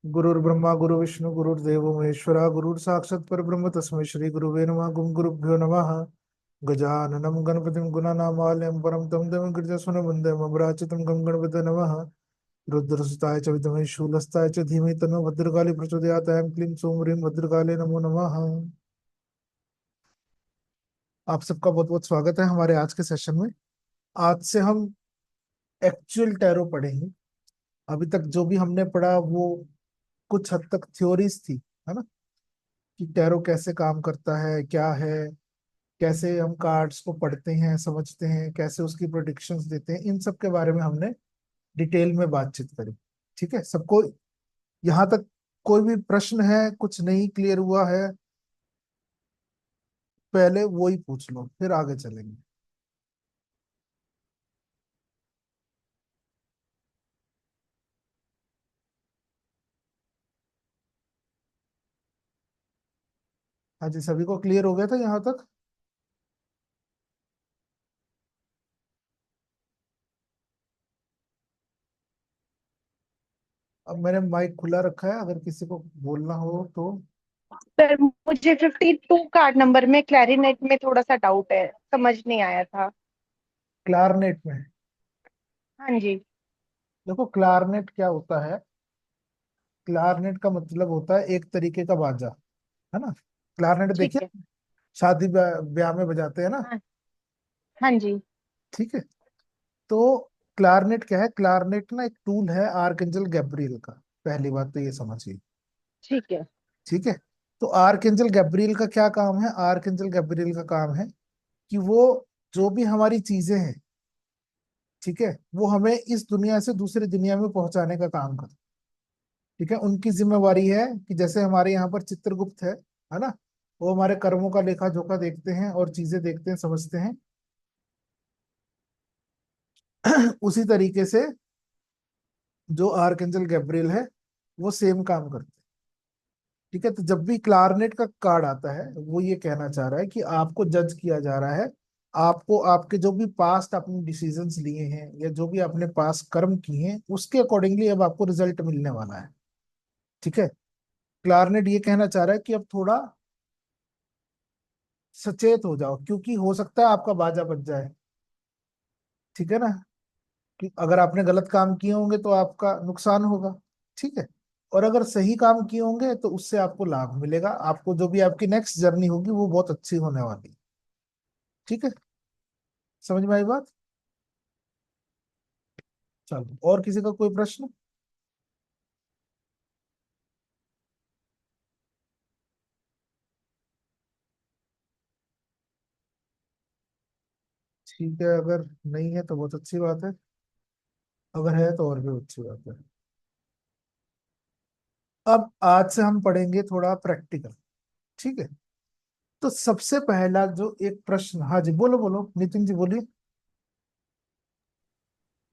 गुरुर्ब्रह्मा गुरुविष्णु गुरुर्देवो महेश्वरा गुरुर् साक्षात् परब्रह्म तस्मै श्री गुरुवे नमः। गुं गुरुभ्यो नमः। गजाननं गणपतिं गुणानामालयं परं तं देवं गिरिजासुनं वन्दे ममराचितं गं गणपते नमः। रुद्रसुताय च विद्महे शूलस्ताय च धीमहि तन्नो भद्रकाली प्रचोदयात्। ऐं क्लीं सौं ह्रीं भद्रकाली नमो नमः। आप सबका बहुत बहुत स्वागत है हमारे आज के सेशन में। आज से हम एक्चुअल टैरो पढ़ेंगे। अभी तक जो भी हमने पढ़ा वो कुछ हद तक थ्योरीज थी, है ना, कि टैरो कैसे काम करता है, क्या है, कैसे हम कार्ड्स को पढ़ते हैं, समझते हैं, कैसे उसकी प्रोडिक्शंस देते हैं, इन सब के बारे में हमने डिटेल में बातचीत करी। ठीक है सबको? यहाँ तक कोई भी प्रश्न है, कुछ नहीं क्लियर हुआ है, पहले वो ही पूछ लो फिर आगे चलेंगे। हाँ जी, सभी को क्लियर हो गया था यहाँ तक? अब मैंने माइक खुला रखा है, अगर किसी को बोलना हो तो। सर मुझे 52 कार्ड नंबर में क्लैरिनेट में थोड़ा सा डाउट है, समझ नहीं आया था। क्लारनेट में? हाँ जी। देखो, क्लारनेट क्या होता है? क्लारनेट का मतलब होता है एक तरीके का बाजा, है ना। क्लारनेट ठीक देखिए, है। शादी ब्याह ब्याह में बजाते हैं ना। हाँ। हाँ जी। ठीक है। तो क्लारनेट क्या है? क्लारनेट ना एक टूल है आर्कएंजल गैब्रियल का। पहली बात तो ये समझिए। ठीक है। ठीक है। तो आर्कएंजल गैब्रियल का क्या काम है? आर्कएंजल गैब्रियल का काम है कि वो जो भी हमारी चीजें हैं, ठीक है, वो हमें इस दुनिया से दूसरी दुनिया में पहुंचाने का काम करते हैं। ठीक है। उनकी जिम्मेवारी है कि जैसे हमारे यहाँ पर चित्रगुप्त है ना, वो हमारे कर्मों का लेखा जोखा देखते हैं और चीजें देखते हैं, समझते हैं। उसी तरीके से जो आर्कएंजल गैब्रियल है वो सेम काम करते हैं। ठीक है। तो जब भी क्लारनेट का कार्ड आता है वो ये कहना चाह रहा है कि आपको जज किया जा रहा है। आपको आपके जो भी पास्ट आपने डिसीजंस लिए हैं या जो भी आपने पास कर्म किए हैं उसके अकॉर्डिंगली अब आपको रिजल्ट मिलने वाला है। ठीक है। क्लारनेट ये कहना चाह रहा है कि अब थोड़ा सचेत हो जाओ, क्योंकि हो सकता है आपका बाजा बज जाए। ठीक है ना, कि अगर आपने गलत काम किए होंगे तो आपका नुकसान होगा। ठीक है। और अगर सही काम किए होंगे तो उससे आपको लाभ मिलेगा, आपको जो भी आपकी नेक्स्ट जर्नी होगी वो बहुत अच्छी होने वाली है। ठीक है। समझ में आई बात? चलो, और किसी का कोई प्रश्न? ठीक है, अगर नहीं है तो बहुत अच्छी बात है, अगर है तो और भी अच्छी बात है। अब आज से हम पढ़ेंगे थोड़ा प्रैक्टिकल। ठीक है। तो सबसे पहला जो एक प्रश्न, हाँ जी बोलो बोलो, नितिन जी बोलिए।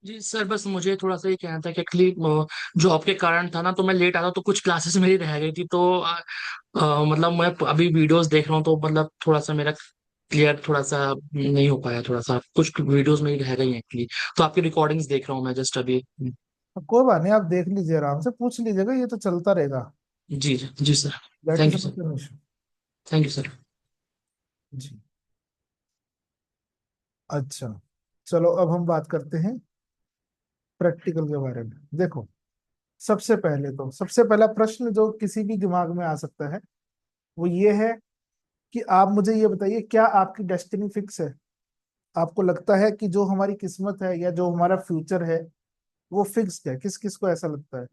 जी सर, बस मुझे थोड़ा सा ये कहना था कि एक्चुअली जॉब के कारण था ना, तो मैं लेट आता तो कुछ क्लासेस मेरी रह गई थी। तो मतलब मैं अभी वीडियोस देख रहा हूँ, तो मतलब थोड़ा सा मेरा क्लियर थोड़ा सा नहीं हो पाया, थोड़ा सा कुछ वीडियोस मेरी रह गई हैं एक्चुअली। तो आपकी रिकॉर्डिंग्स देख रहा हूँ मैं जस्ट अभी। अब कोई बात नहीं, आप देख लीजिए, आराम से पूछ लीजिएगा, ये तो चलता रहेगा। जी जी जी sir. That thank is you sir. Not an issue. Thank you sir. जी। अच्छा, चलो अब हम बात करते हैं प्रैक्टिकल के बारे में। देखो, सबसे पहला प्रश्न जो किसी भी दिमाग में आ सकता है वो ये है कि आप मुझे ये बताइए, क्या आपकी डेस्टिनी फिक्स है? आपको लगता है कि जो हमारी किस्मत है या जो हमारा फ्यूचर है वो फिक्स्ड है? किस किस को ऐसा लगता है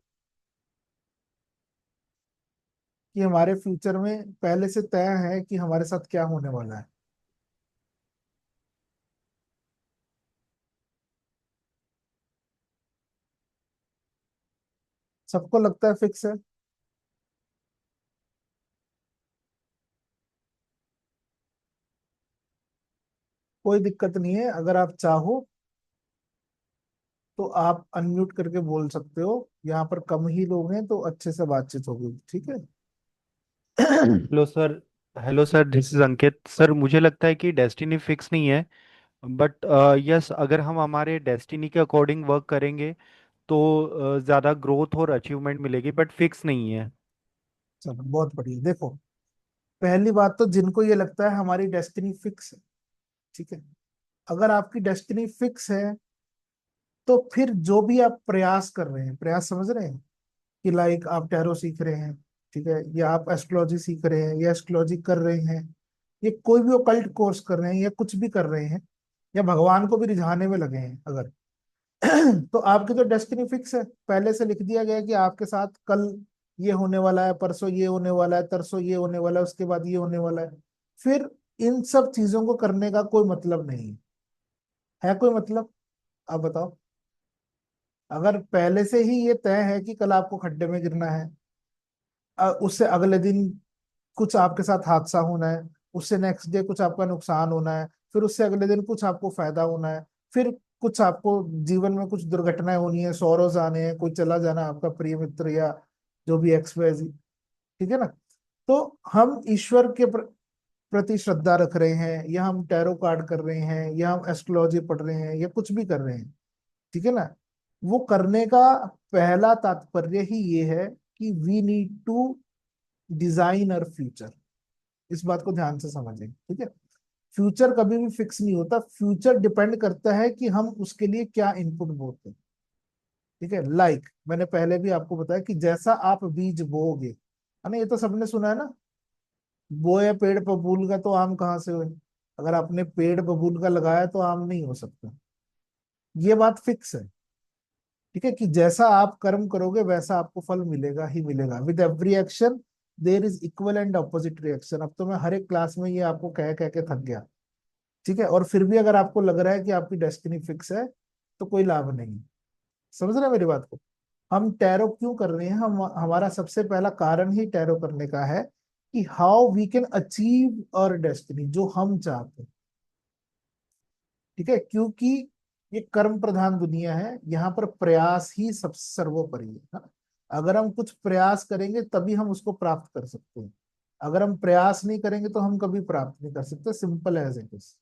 कि हमारे फ्यूचर में पहले से तय है कि हमारे साथ क्या होने वाला है? सबको लगता है फिक्स है? कोई दिक्कत नहीं है, अगर आप चाहो तो आप अनम्यूट करके बोल सकते हो। यहाँ पर कम ही लोग हैं तो अच्छे से बातचीत होगी। ठीक है। Hello sir. Hello sir, this is Ankit sir. मुझे लगता है कि डेस्टिनी फिक्स नहीं है, बट यस, अगर हम हमारे डेस्टिनी के अकॉर्डिंग वर्क करेंगे तो ज़्यादा ग्रोथ और अचीवमेंट मिलेगी, बट फिक्स नहीं है। चलो बहुत बढ़िया। देखो, पहली बात तो जिनको ये लगता है हमारी डेस्टिनी फिक्स है, ठीक है, अगर आपकी डेस्टिनी फिक्स है तो फिर जो भी आप प्रयास कर रहे हैं, प्रयास समझ रहे हैं कि लाइक आप टैरो सीख रहे हैं, ठीक है, या आप एस्ट्रोलॉजी सीख रहे हैं, या एस्ट्रोलॉजी कर रहे हैं, ये कोई भी ओकल्ट कोर्स कर रहे हैं, या कुछ भी कर रहे हैं, या भगवान को भी रिझाने में लगे हैं अगर तो आपकी तो डेस्टिनी फिक्स है, पहले से लिख दिया गया है कि आपके साथ कल ये होने वाला है, परसों ये होने वाला है, तरसों ये होने वाला है, उसके बाद ये होने वाला है। फिर इन सब चीजों को करने का कोई मतलब नहीं है कोई मतलब? आप बताओ। अगर पहले से ही ये तय है कि कल आपको खड्डे में गिरना है, उससे अगले दिन कुछ आपके साथ हादसा होना है, उससे नेक्स्ट डे कुछ आपका नुकसान होना है, फिर उससे अगले दिन कुछ आपको फायदा होना है, फिर कुछ आपको जीवन में कुछ दुर्घटनाएं होनी है, सौरोज आने हैं, कोई चला जाना आपका प्रिय मित्र या जो भी एक्स वाई जी, ठीक है ना? तो हम ईश्वर के प्रति श्रद्धा रख रहे हैं, या हम टैरो कार्ड कर रहे हैं, या हम एस्ट्रोलॉजी पढ़ रहे हैं, या कुछ भी कर रहे हैं, ठीक है ना, वो करने का पहला तात्पर्य ही ये है कि we need to design our future. इस बात को ध्यान से समझें, ठीक है? फ्यूचर कभी भी फिक्स नहीं होता, फ्यूचर डिपेंड करता है कि हम उसके लिए क्या इनपुट बोते हैं, ठीक है? लाइक मैंने पहले भी आपको बताया कि जैसा आप बीज बोओगे, है ना, ये तो सबने सुना है ना, बोए पेड़ बबूल का तो आम कहाँ से हुए। अगर आपने पेड़ बबूल का लगाया तो आम नहीं हो सकता, ये बात फिक्स है, ठीक है, कि जैसा आप कर्म करोगे वैसा आपको फल मिलेगा ही मिलेगा। With every action there is equal and opposite reaction. अब तो मैं हर एक क्लास में ये आपको कह कह के थक गया, ठीक है, और फिर भी अगर आपको लग रहा है कि आपकी डेस्टिनी फिक्स है तो कोई लाभ नहीं। समझ रहे हैं मेरी बात को? हम टैरो क्यों कर रहे हैं? हम हमारा सबसे पहला कारण ही टैरो करने का है कि हाउ वी कैन अचीव और डेस्टिनी, जो हम चाहते हैं, ठीक है, क्योंकि ये कर्म प्रधान दुनिया है, यहाँ पर प्रयास ही सब सर्वोपरि है ना? अगर हम कुछ प्रयास करेंगे तभी हम उसको प्राप्त कर सकते हैं, अगर हम प्रयास नहीं करेंगे तो हम कभी प्राप्त नहीं कर सकते, सिंपल एज इट इज,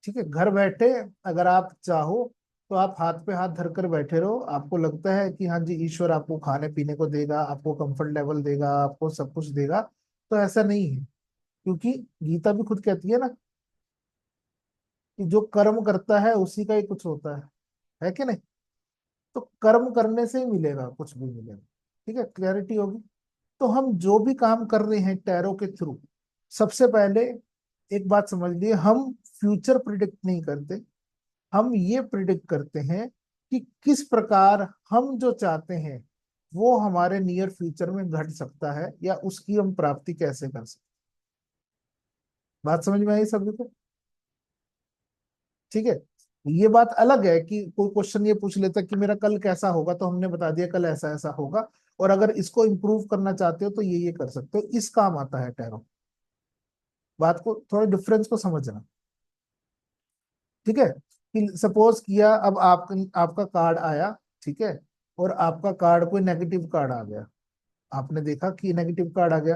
ठीक है? घर बैठे अगर आप चाहो तो आप हाथ पे हाथ धरकर बैठे रहो, आपको लगता है कि हाँ जी ईश्वर आपको खाने पीने को देगा, आपको कंफर्ट लेवल देगा, आपको सब कुछ देगा, तो ऐसा नहीं है, क्योंकि गीता भी खुद कहती है ना कि जो कर्म करता है उसी का ही कुछ होता है कि नहीं? तो कर्म करने से ही मिलेगा, कुछ भी मिलेगा, ठीक है? क्लैरिटी होगी? तो हम जो भी काम कर रहे हैं टैरो के थ्रू, सबसे पहले एक बात समझ लिए, हम फ्यूचर प्रिडिक्ट नहीं करते, हम ये प्रिडिक्ट करते हैं कि किस प्रकार हम जो चाहते हैं वो हमारे नियर फ्यूचर में घट सकता है, या उसकी हम प्राप्ति कैसे कर सकते हैं। बात समझ में आई सभी को? ठीक है। ये बात अलग है कि कोई क्वेश्चन ये पूछ लेता कि मेरा कल कैसा होगा, तो हमने बता दिया कल ऐसा ऐसा होगा, और अगर इसको इम्प्रूव करना चाहते हो तो ये कर सकते हो, इस काम आता है टैरो। बात को थोड़ा डिफरेंस को समझना, ठीक है? कि सपोज किया अब आपका कार्ड आया, ठीक है, और आपका कार्ड कोई नेगेटिव कार्ड आ गया, आपने देखा कि नेगेटिव कार्ड आ गया,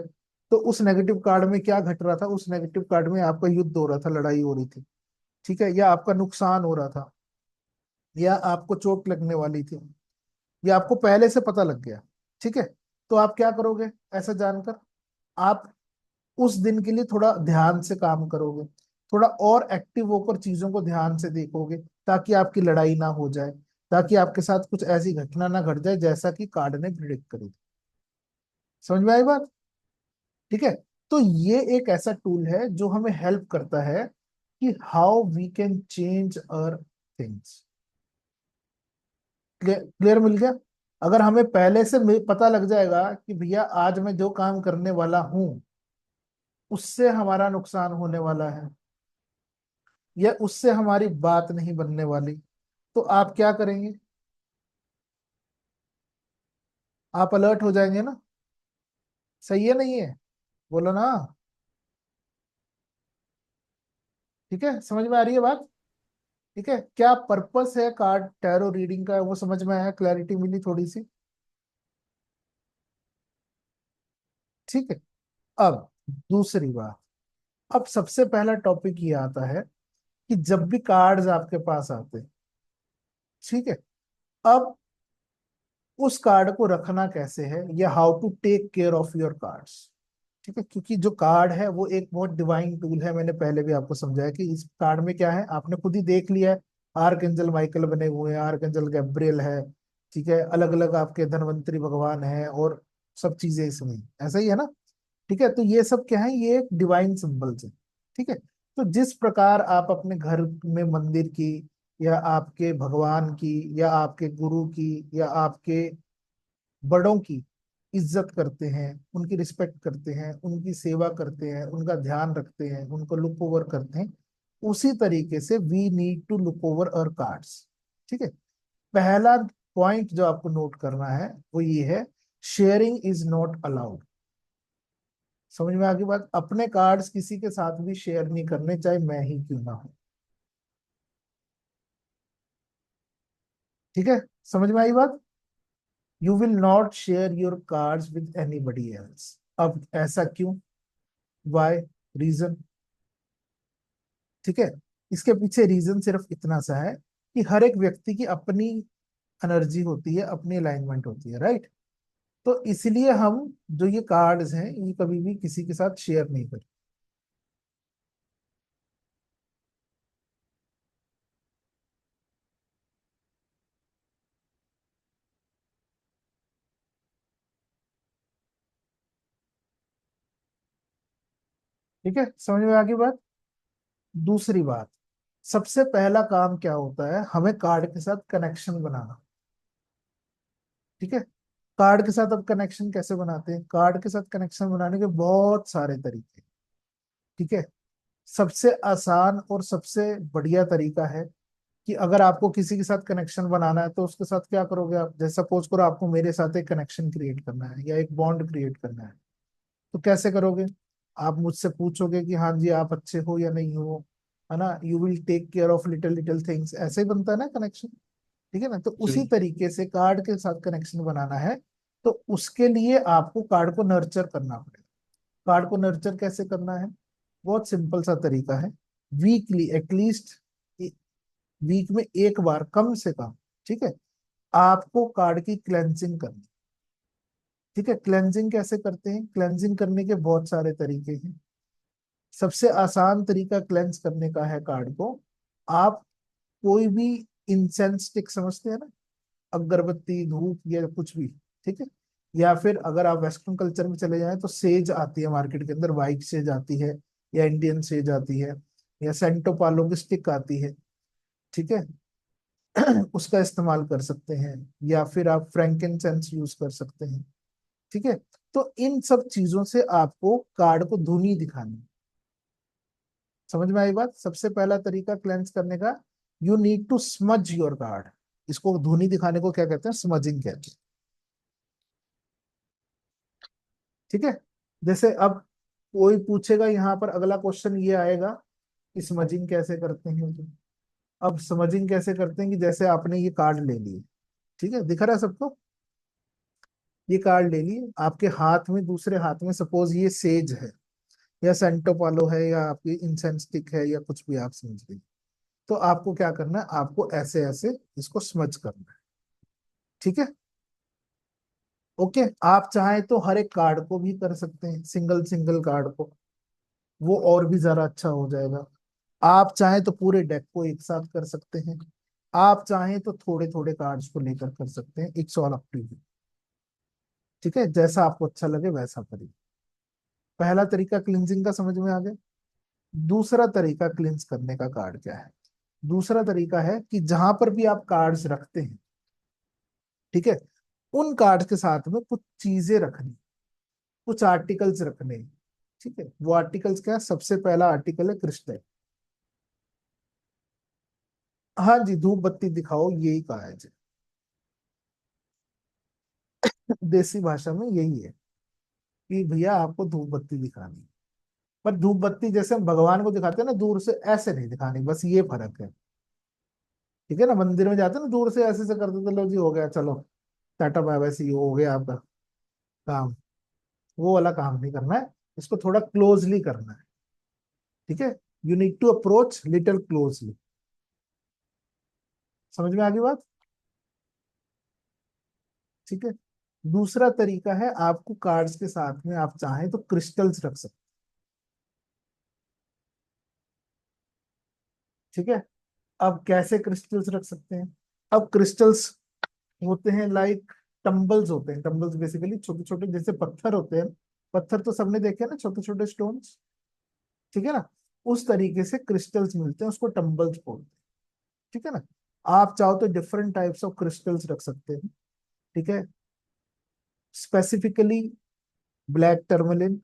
तो उस नेगेटिव कार्ड में क्या घट रहा था? उस नेगेटिव कार्ड में आपका युद्ध हो रहा था, लड़ाई हो रही थी, ठीक है, या आपका नुकसान हो रहा था, या आपको चोट लगने वाली थी, ये आपको पहले से पता लग गया, ठीक है, तो आप क्या करोगे ऐसा जानकर? आप उस दिन के लिए थोड़ा ध्यान से काम करोगे, थोड़ा और एक्टिव होकर चीजों को ध्यान से देखोगे, ताकि आपकी लड़ाई ना हो जाए, ताकि आपके साथ कुछ ऐसी घटना ना घट जाए जैसा कि कार्ड ने प्रिडिक्ट करी थी। समझ में आई बात? ठीक है। तो ये एक ऐसा टूल है जो हमें हेल्प करता है कि how we can change our things. Clear मिल गया? अगर हमें पहले से पता लग जाएगा कि भैया आज मैं जो काम करने वाला हूं उससे हमारा नुकसान होने वाला है, या उससे हमारी बात नहीं बनने वाली, तो आप क्या करेंगे? आप अलर्ट हो जाएंगे ना? सही है नहीं है? बोलो ना। ठीक है, समझ में आ रही है बात? ठीक है, क्या पर्पस है कार्ड टैरो रीडिंग का, वो समझ में आया? क्लैरिटी मिली थोड़ी सी? ठीक है। अब दूसरी बात, अब सबसे पहला टॉपिक ये आता है कि जब भी कार्ड्स आपके पास आते हैं, ठीक है, अब उस कार्ड को रखना कैसे है, या how to take care of your cards. ठीक है, क्योंकि जो कार्ड है वो एक बहुत डिवाइन टूल है। मैंने पहले भी आपको समझाया कि इस कार्ड में क्या है, आपने खुद ही देख लिया है। आर्कएंजल माइकल बने हुए हैं, आर्कएंजल गैब्रियल है, ठीक है, अलग अलग आपके धनवंतरी भगवान है, और सब चीजें इसमें ऐसा ही है ना। ठीक है, तो ये सब क्या है, ये एक डिवाइन सिंबल्स है। ठीक है, तो जिस प्रकार आप अपने घर में मंदिर की, या आपके भगवान की, या आपके गुरु की, या आपके बड़ों की इज्जत करते हैं, उनकी रिस्पेक्ट करते हैं, उनकी सेवा करते हैं, उनका ध्यान रखते हैं, उनको लुक ओवर करते हैं, उसी तरीके से we need to look over our cards. ठीक है, पहला पॉइंट जो आपको नोट करना है वो ये है, शेयरिंग इज नॉट अलाउड। समझ में आ गई बात, अपने कार्ड्स किसी के साथ भी शेयर नहीं करने, चाहे मैं ही क्यों ना हूं। ठीक है, समझ में आई बात। You will not share your cards with anybody else. अब ऐसा क्यों, वाई, रीजन। ठीक है, इसके पीछे रीजन सिर्फ इतना सा है कि हर एक व्यक्ति की अपनी एनर्जी होती है, अपनी अलाइनमेंट होती है, राइट। तो इसलिए हम जो ये कार्ड्स हैं ये कभी भी किसी के साथ शेयर नहीं करते। ठीक है, समझ में आ गई बात। दूसरी बात, सबसे पहला काम क्या होता है, हमें कार्ड के साथ कनेक्शन बनाना। ठीक है, कार्ड के साथ अब कनेक्शन कैसे बनाते हैं, कार्ड के साथ कनेक्शन बनाने के बहुत सारे तरीके। ठीक है, सबसे आसान और सबसे बढ़िया तरीका है कि अगर आपको किसी के साथ कनेक्शन बनाना है तो उसके साथ क्या करोगे आप, जैसे सपोज करो आपको मेरे साथ एक कनेक्शन क्रिएट करना है या एक बॉन्ड क्रिएट करना है, तो कैसे करोगे, आप मुझसे पूछोगे कि हाँ जी आप अच्छे हो या नहीं हो, है ना, you will take care of little little things, ऐसे ही बनता है ना कनेक्शन। ठीक है ना, तो उसी जी। तरीके से कार्ड के साथ कनेक्शन बनाना है, तो उसके लिए आपको कार्ड को नर्चर करना पड़ेगा। कार्ड को नर्चर कैसे करना है, बहुत सिंपल सा तरीका है, वीकली एटलीस्ट, वीक में एक बार कम से कम, ठीक है, आपको कार्ड की क्लेंजिंग करनी। ठीक है, क्लेंजिंग कैसे करते हैं, क्लेंजिंग करने के बहुत सारे तरीके हैं। सबसे आसान तरीका क्लेंस करने का है कार्ड को, आप कोई भी इंसेंस स्टिक समझते हैं ना, अगरबत्ती, धूप या कुछ भी, ठीक है, या फिर अगर आप वेस्टर्न कल्चर में चले जाएं तो सेज आती है मार्केट के अंदर, व्हाइट सेज आती है, या इंडियन सेज आती है, या सेंटो पालो की स्टिक आती है। ठीक है, उसका इस्तेमाल कर सकते हैं, या फिर आप फ्रैंकिनसेंस यूज कर सकते हैं। ठीक है, तो इन सब चीजों से आपको कार्ड को धुनी दिखानी। समझ में आई बात, सबसे पहला तरीका क्लेंस करने का, you need to smudge your card. इसको धुनी दिखाने को क्या कहते हैं, स्मजिंग कहते हैं। ठीक है, जैसे अब कोई पूछेगा यहाँ पर, अगला क्वेश्चन ये आएगा कि स्मजिंग कैसे करते हैं। तो अब स्मजिंग कैसे करते हैं कि जैसे आपने ये कार्ड ले लिए, ठीक है, दिख रहा है सबको, ये कार्ड ले लिए आपके हाथ में, दूसरे हाथ में सपोज ये सेज है, या सेंटोपालो है, या आपकी इंसेंस स्टिक है, या कुछ भी आप समझ लीजिए। तो आपको क्या करना है, आपको ऐसे ऐसे इसको स्मज करना है। ठीक है, ओके, आप चाहें तो हर एक कार्ड को भी कर सकते हैं, सिंगल सिंगल कार्ड को, वो और भी ज्यादा अच्छा हो जाएगा। आप चाहें तो पूरे डेक को एक साथ कर सकते हैं, आप चाहें तो थोड़े थोड़े कार्ड्स को लेकर कर सकते हैं, it's all up to you. ठीक है, जैसा आपको अच्छा लगे वैसा करिए। पहला तरीका क्लिनजिंग का समझ में आ गया। दूसरा तरीका क्लिंस करने का कार्ड क्या है, दूसरा तरीका है कि जहां पर भी आप कार्ड्स रखते हैं, ठीक है, उन कार्ड्स के साथ में कुछ चीजें रखनी, कुछ आर्टिकल्स रखने। ठीक है, वो आर्टिकल्स क्या है, सबसे पहला आर्टिकल है क्रिस्टल। हाँ जी, धूप बत्ती दिखाओ, यही कहा है जी, देसी भाषा में यही है कि भैया आपको धूप बत्ती दिखानी है। पर धूप बत्ती जैसे हम भगवान को दिखाते हैं ना दूर से, ऐसे नहीं दिखानी, बस ये फर्क है। ठीक है ना, मंदिर में जाते हैं ना दूर से ऐसे से करते, तो लो जी हो गया, चलो टाटा बाय बाय, सी हो गया आपका काम। वो वाला काम नहीं करना है, इसको थोड़ा क्लोजली करना है। ठीक है, you need to approach little closely. समझ में आ गई बात। ठीक है। दूसरा तरीका है, आपको कार्ड्स के साथ में आप चाहें तो क्रिस्टल्स रख सकते। ठीक है। अब कैसे क्रिस्टल्स रख सकते हैं? अब क्रिस्टल्स होते हैं लाइक टम्बल्स होते हैं। टम्बल्स बेसिकली छोटे छोटे जैसे पत्थर होते हैं। पत्थर तो सबने देखे हैं ना, छोटे छोटे स्टोन्स। ठीक है ना। उस तरीके से क्रिस्टल्स मिलते हैं, उसको टम्बल्स बोलते हैं। ठीक है ना। आप चाहो तो डिफरेंट टाइप्स ऑफ क्रिस्टल्स रख सकते हैं। ठीक है। Specifically black tourmaline,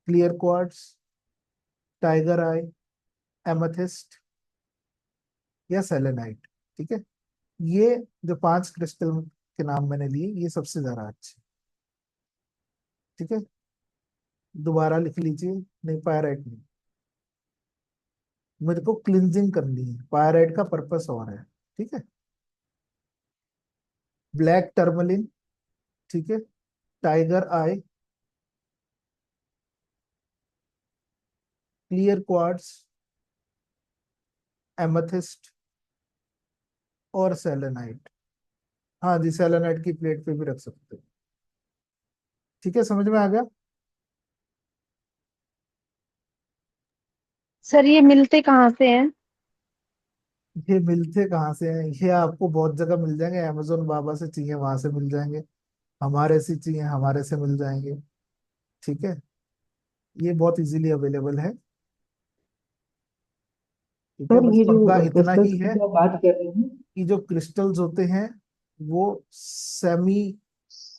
clear quartz, tiger eye, amethyst या सेलेनाइट। ठीक है। ये जो 5 क्रिस्टल के नाम मैंने लिए, ये सबसे ज्यादा अच्छे। ठीक है। दोबारा लिख लीजिए। नहीं, पायराइट नहीं। मेरे को क्लिनजिंग करनी है, पायराइट का पर्पस और है। ठीक है। ब्लैक टर्मलिन, ठीक है, टाइगर आई, क्लियर क्वार्ट्स, एमेथिस्ट और सेलेनाइट। हाँ जी, सेलेनाइट की प्लेट पे भी रख सकते हो। ठीक है, समझ में आ गया? सर ये मिलते कहाँ से हैं? ये मिलते कहाँ से हैं? ये आपको बहुत जगह मिल जाएंगे। अमेजोन बाबा से चाहिए वहां से मिल जाएंगे, हमारे से चाहिए हमारे से मिल जाएंगे। ठीक है। ये बहुत इजीली अवेलेबल है। ठीक है, सर बस ये जो पंगा इतना क्रिस्टल्स ही की है जो आप बात कर रहे हैं। कि जो क्रिस्टल्स होते हैं वो सेमी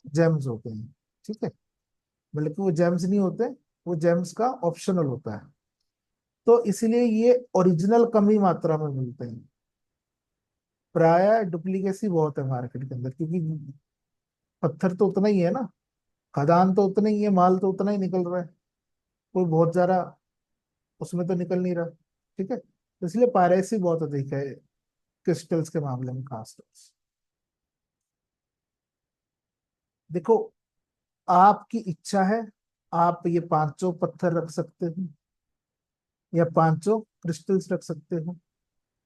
जेम्स होते हैं। ठीक है। बल्कि वो जेम्स नहीं होते, वो जेम्स का ऑप्शनल होता है। तो इसलिए ये ओरिजिनल कम ही मात्रा में मिलते हैं। प्राय डुप्लीकेसी बहुत है मार्केट के अंदर, क्योंकि पत्थर तो उतना ही है ना, खदान तो उतना ही है, माल तो उतना ही निकल रहा है। कोई बहुत ज्यादा उसमें तो निकल नहीं रहा। ठीक है, तो इसलिए पायरेसी बहुत अधिक है क्रिस्टल्स के मामले में खासतौर से। देखो, आपकी इच्छा है, आप ये पांचों पत्थर रख सकते हो या पांचों क्रिस्टल्स रख सकते हो,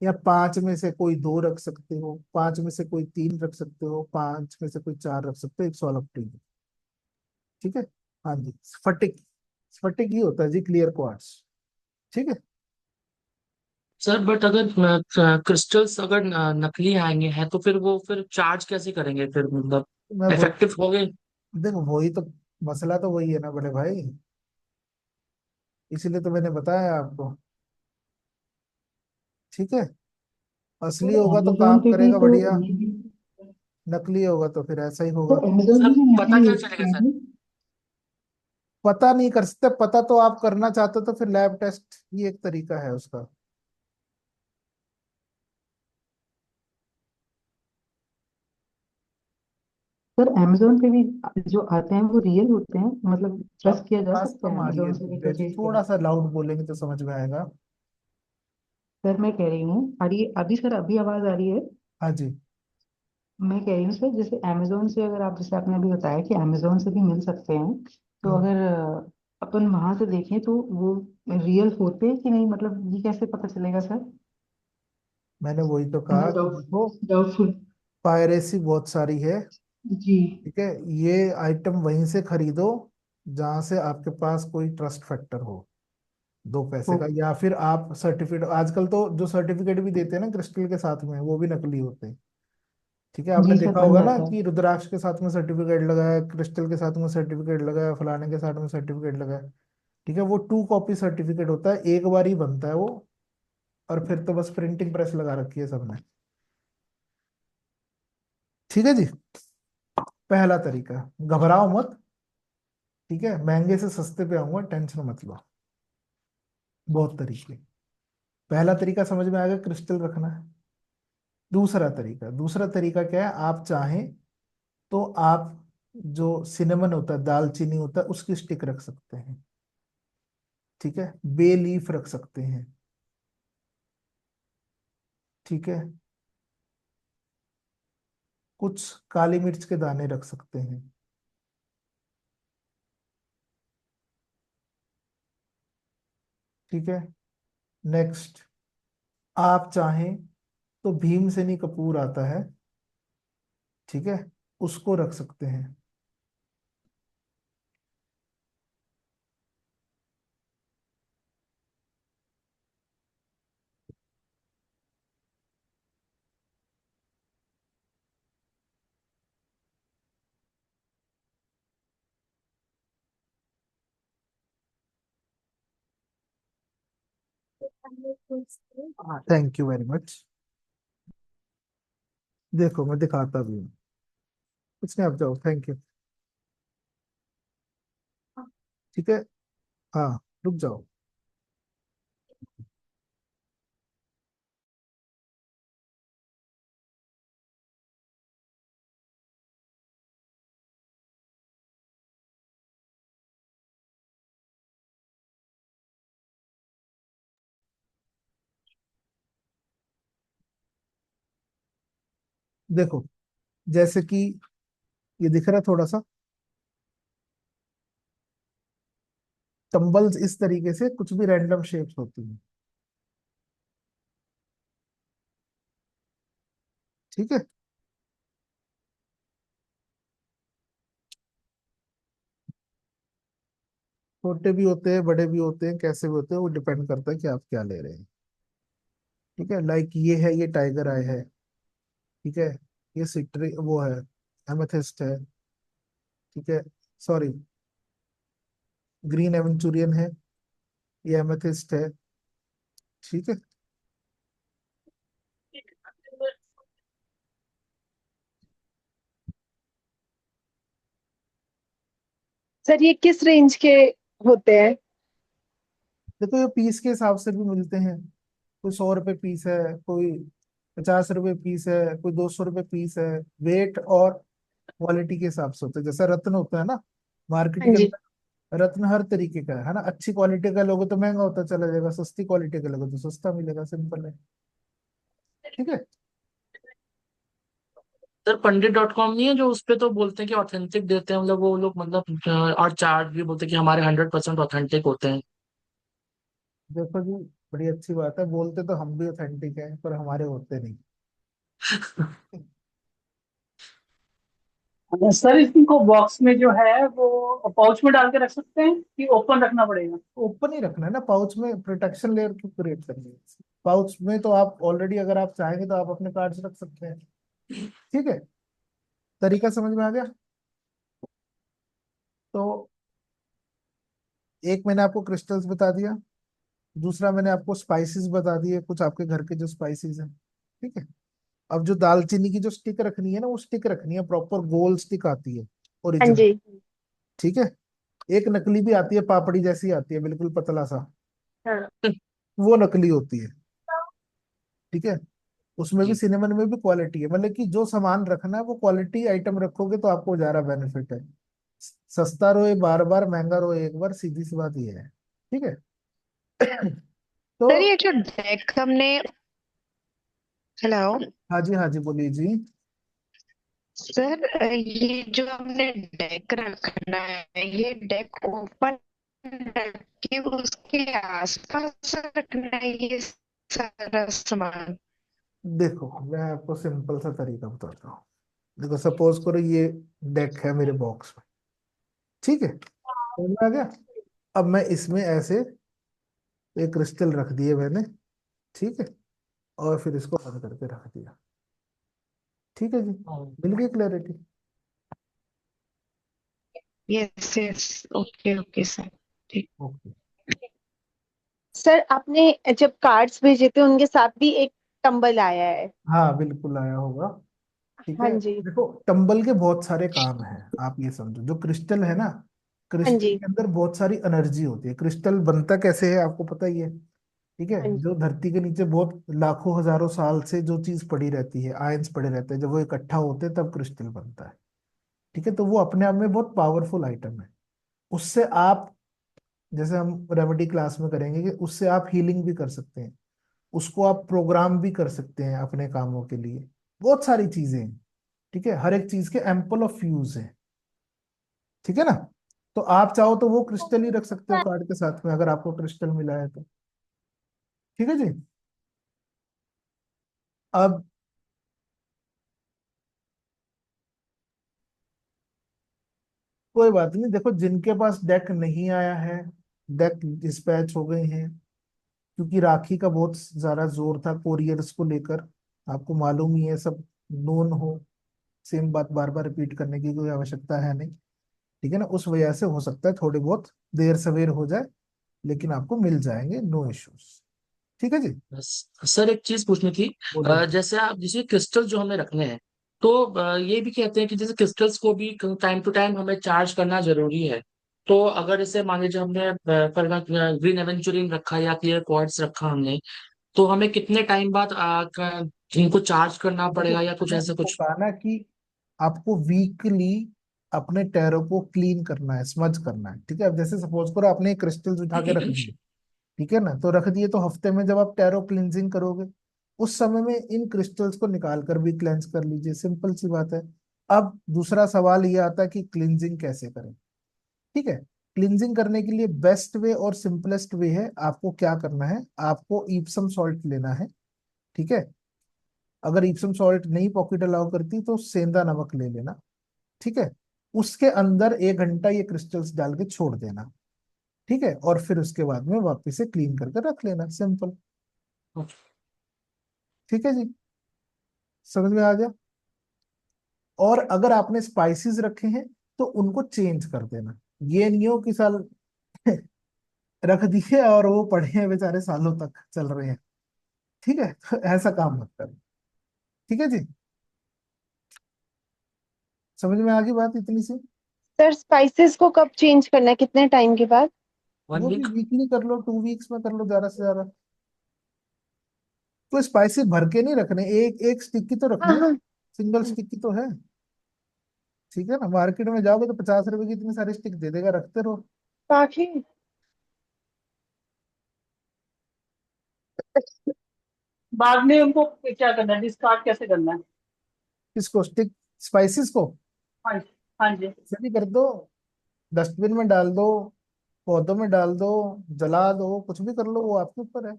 या 5 में से कोई 2 रख सकते हो, 5 में से कोई 3 रख सकते हो, 5 में से कोई 4 रख सकते हो, एक सॉलिड टी। ठीक है। हाँ जी, स्फटिक। स्फटिक ही होता है जी, क्लियर क्वार्ट्ज। ठीक है। सर बट अगर क्रिस्टल्स अगर नकली आएंगे हैं तो फिर वो फिर चार्ज कैसे करेंगे फिर, मतलब मैं वो इफेक्टिव हो गए? देखो, वही तो मसला तो वही है ना बड़े भाई। इसीलिए तो मैंने बताया आपको। ठीक है। असली सर होगा तो अमेजोन काम पे भी करेगा तो बढ़िया, ये भी। नकली होगा तो फिर ऐसा ही होगा। सर अमेजोन सर पे भी पता नकली क्या होते चलेगा सर? हैं। पता नहीं कर सकते, पता तो आप करना चाहते हो तो फिर लैब टेस्ट ही एक तरीका है उसका। सर अमेजोन पे भी जो आते हैं वो रियल होते हैं, मतलब आप ट्रस्ट किया जा पास सकता है कम आ रही है अमेजोन से भी धीरे, परचेज थोड़ा करें? सा लाउड बोलेंगे तो समझ में आएगा। सर मैं कह रही हूँ, अभी अभी सर अभी आवाज आ रही है? हाँ जी। मैं कह रही हूँ सर, जैसे अमेजोन से अगर आप, जैसे आपने अभी बताया कि अमेजोन से भी मिल सकते हैं, तो हम्म, अगर अपन वहां से देखें तो वो रियल होते हैं कि नहीं, मतलब ये कैसे पता चलेगा सर? मैंने वही तो कहा मतलब कि देखो, डाउटफुल। पायरेसी बहुत सारी है। जी। ठीक है। ये आइटम वहीं से खरीदो जहां से आपके पास कोई ट्रस्ट फैक्टर हो, 2 पैसे ओ। का। या फिर आप सर्टिफिकेट, आजकल तो जो सर्टिफिकेट भी देते हैं ना क्रिस्टल के साथ में, वो भी नकली होते हैं। ठीक है, आपने जी सर, देखा बन होगा ना जाता है। कि रुद्राक्ष के साथ में सर्टिफिकेट लगाया, क्रिस्टल के साथ में सर्टिफिकेट लगाया, फलाने के साथ में सर्टिफिकेट लगाया। ठीक है, वो 2 कॉपी सर्टिफिकेट होता है, एक बार ही बनता है वो। और फिर तो बस प्रिंटिंग प्रेस लगा रखी है सबने। ठीक है जी। पहला तरीका, घबराओ मत। ठीक है, महंगे से सस्ते पे आऊंगा, टेंशन मत लो। बहुत तरीके। पहला तरीका समझ में आ गया, क्रिस्टल रखना है। दूसरा तरीका क्या है? आप चाहें तो आप जो सिनेमन होता है, दालचीनी होता है, उसकी स्टिक रख सकते हैं। ठीक है। बे लीफ रख सकते हैं। ठीक है। कुछ काली मिर्च के दाने रख सकते हैं। ठीक है। नेक्स्ट, आप चाहें तो भीमसेनी कपूर आता है। ठीक है। उसको रख सकते हैं। हाँ, थैंक यू वेरी मच। देखो मैं दिखाता भी हूँ। कुछ नहीं, आप जाओ, थैंक यू। ठीक है। हाँ, रुक जाओ। देखो, जैसे कि ये दिख रहा है थोड़ा सा, टम्बल्स इस तरीके से कुछ भी रैंडम शेप्स होती हैं। ठीक है। छोटे भी होते हैं, बड़े भी होते हैं, कैसे भी होते हैं, वो डिपेंड करता है कि आप क्या ले रहे हैं। ठीक है, लाइक ये है, ये टाइगर आई है। ठीक है, ये सिट्री वो है, एमेथिस्ट है। ठीक है, सॉरी, ग्रीन एवेंचुरियन है, ये एमेथिस्ट है। ठीक है। सर ये किस रेंज के होते हैं? देखो, ये पीस के हिसाब से भी मिलते हैं। कोई 100 रुपए पीस है, कोई 50 रुपए पीस है, कोई 200 रुपए पीस है। वेट और क्वालिटी के हिसाब से होता है। जैसा रत्न होता है ना, मार्केट हाँ के जी। अंदर रत्न हर तरीके का है ना। अच्छी क्वालिटी का लोगे तो महंगा होता चला जाएगा, सस्ती क्वालिटी का लोगे तो सस्ता मिलेगा, सिंपल है। ठीक है। सर पंडित.com नहीं है जो उस पे तो बोलते हैं कि ऑथेंटिक देते हैं, मतलब वो लोग, मतलब और चार्ट भी बोलते हैं कि हमारे 100% ऑथेंटिक होते हैं। देखो जी, बड़ी अच्छी बात है, बोलते तो हम भी ऑथेंटिक हैं पर हमारे होते नहीं। सर इनको बॉक्स में जो है वो पाउच में डाल के रख सकते हैं कि ओपन रखना पड़ेगा? ओपन ही रखना है ना, पाउच में प्रोटेक्शन लेयर क्यों क्रिएट करनी है। पाउच में तो आप ऑलरेडी, अगर आप चाहेंगे तो आप अपने कार्ड्स रख सकते हैं। ठीक है, तरीका समझ में आ गया। तो एक मैंने आपको क्रिस्टल्स बता दिया, दूसरा मैंने आपको स्पाइसेस बता दिए, कुछ आपके घर के जो स्पाइसेस हैं। ठीक है। अब जो दालचीनी की जो स्टिक रखनी है ना, वो स्टिक रखनी है प्रॉपर, गोल स्टिक आती है, हाँ ओरिजिनल। जी। ठीक है। एक नकली भी आती है, पापड़ी जैसी आती है, बिल्कुल पतला सा, हाँ। वो नकली होती है। ठीक है। उसमें भी, जी। सिनेमन में भी क्वालिटी है, मतलब कि जो सामान रखना है वो क्वालिटी आइटम रखोगे तो आपको ज्यादा बेनिफिट है। सस्ता रोए बार बार, महंगा रोए एक बार, सीधी सी बात ये है। ठीक है। तो सर ये जो डेक हमने, हेलो हाँ जी, हाँ जी, बोलिए जी। सर, ये जो हमने डेक रखना है, ये डेक ओपन रख के उसके आसपास रखना है ये सारा सामान? देखो, मैं आपको सिंपल सा तरीका बताता हूँ। देखो, सपोज करो ये डेक है मेरे बॉक्स में। ठीक है, समझ में आ गया। अब मैं इसमें ऐसे एक क्रिस्टल रख दिए मैंने। ठीक है, और फिर इसको बंद करके रख दिया। ठीक है जी, मिल गई clarity. Yes yes, okay okay sir, ठीक। ओके। सर आपने जब कार्ड्स भेजे थे उनके साथ भी एक टंबल आया है। हाँ, बिल्कुल आया होगा। ठीक हाँ है। जी। देखो, टंबल के बहुत सारे काम हैं। आप ये समझो, जो क्रिस्टल है ना, हाँ क्रिस्टल जी। के अंदर बहुत सारी एनर्जी होती है। क्रिस्टल बनता कैसे है आपको पता ही है। ठीक है, हाँ जी। जो धरती के नीचे बहुत लाखों हजारों साल से जो चीज पड़ी रहती है, आयंस पड़े रहते हैं, जब वो इकट्ठा होते हैं तब क्रिस्टल बनता है। ठीक है, तो वो अपने आप में बहुत पावरफुल आइटम है। उससे आप, जैसे हम रेमेडी क्लास में करेंगे, कि उससे आप हीलिंग भी कर सकते हैं, उसको आप प्रोग्राम भी कर सकते हैं अपने कामों के लिए। बहुत सारी चीजें हैं। ठीक है, हर एक चीज के एम्पल ऑफ यूज है। ठीक है ना। तो आप चाहो तो वो क्रिस्टल ही रख सकते हो कार्ड के साथ में, अगर आपको क्रिस्टल मिला है तो। ठीक है जी। अब कोई बात नहीं, देखो जिनके पास डेक नहीं आया है, डेक डिस्पैच हो गए हैं, क्योंकि राखी का बहुत ज्यादा जोर था कोरियर्स को लेकर, आपको मालूम ही है, सब नोन हो, सेम बात बार बार रिपीट करने की कोई आवश्यकता है नहीं। ठीक है ना, उस वजह से हो सकता है थोड़ी बहुत देर सवेर हो जाए, लेकिन आपको मिल जाएंगे, नो इश्यूज। ठीक है जी। बस सर एक चीज पूछनी थी। बोलिए। जैसे आप जैसे क्रिस्टल जो हमें रखने हैं, तो ये भी कहते हैं कि जैसे क्रिस्टल्स को भी टाइम टू टाइम हमें चार्ज करना जरूरी है। तो अगर जैसे मान लीजिए हमने ग्रीन एवेंचुरिन रखा या क्लियर क्वार्ट्ज रखा हमने, तो हमें कितने टाइम बाद इनको चार्ज करना देखो पड़ेगा या कुछ मैंने ऐसा आपको कुछ? कहा ना कि आपको वीकली अपने टैरो को क्लीन करना है, स्मज करना है। ठीक है, अब जैसे सपोज करो आपने क्रिस्टल्स उठा के रख दिए, ठीक है ना, तो रख दिए, तो हफ्ते में जब आप टैरो क्लींजिंग करोगे, उस समय में इन क्रिस्टल्स को निकाल कर भी क्लेंस कर लीजिए, सिंपल सी बात है। अब दूसरा सवाल ये आता है कि क्लींजिंग कैसे करें। ठीक है, क्लींजिंग करने के लिए बेस्ट वे और सिंपलेस्ट वे है, आपको क्या करना है, आपको ईप्सम सॉल्ट लेना है। ठीक है, अगर इप्सम सॉल्ट नहीं पॉकेट अलाउ करती तो सेंधा नमक ले लेना। ठीक है, उसके अंदर 1 घंटा ये क्रिस्टल्स डाल के छोड़ देना। ठीक है, और फिर उसके बाद में वापस से क्लीन करके रख लेना, सिंपल। ठीक है जी, समझ में आ गया। और अगर आपने स्पाइसेस रखे हैं तो उनको चेंज कर देना, ये नहीं हो कि साल रख दिए और वो पड़े हैं बेचारे, सालों तक चल रहे हैं। ठीक है, तो ऐसा काम मत करो। ठीक है जी, समझ में आ गई बात इतनी सी। सर स्पाइसेस को कब चेंज करना है, कितने टाइम के बाद? वन वो भी वीक वीकली कर लो, 2 वीक्स में कर लो ज्यादा से ज्यादा। तो स्पाइसी भर के नहीं रखने, एक एक स्टिक की तो रखनी हाँ है, हाँ। सिंगल स्टिक की तो है। ठीक है ना, मार्केट में जाओगे तो 50 रुपए की इतनी सारी स्टिक दे देगा, रखते रहो। बाकी बाद में उनको क्या करना है, डिस्कार्ड कैसे करना है? किसको, स्टिक स्पाइसेस को? हाँ जी, हाँ जी। ऐसे भी कर दो, डस्टबिन में डाल दो, पौधों में डाल दो, जला दो, कुछ भी कर लो, वो आपके ऊपर है।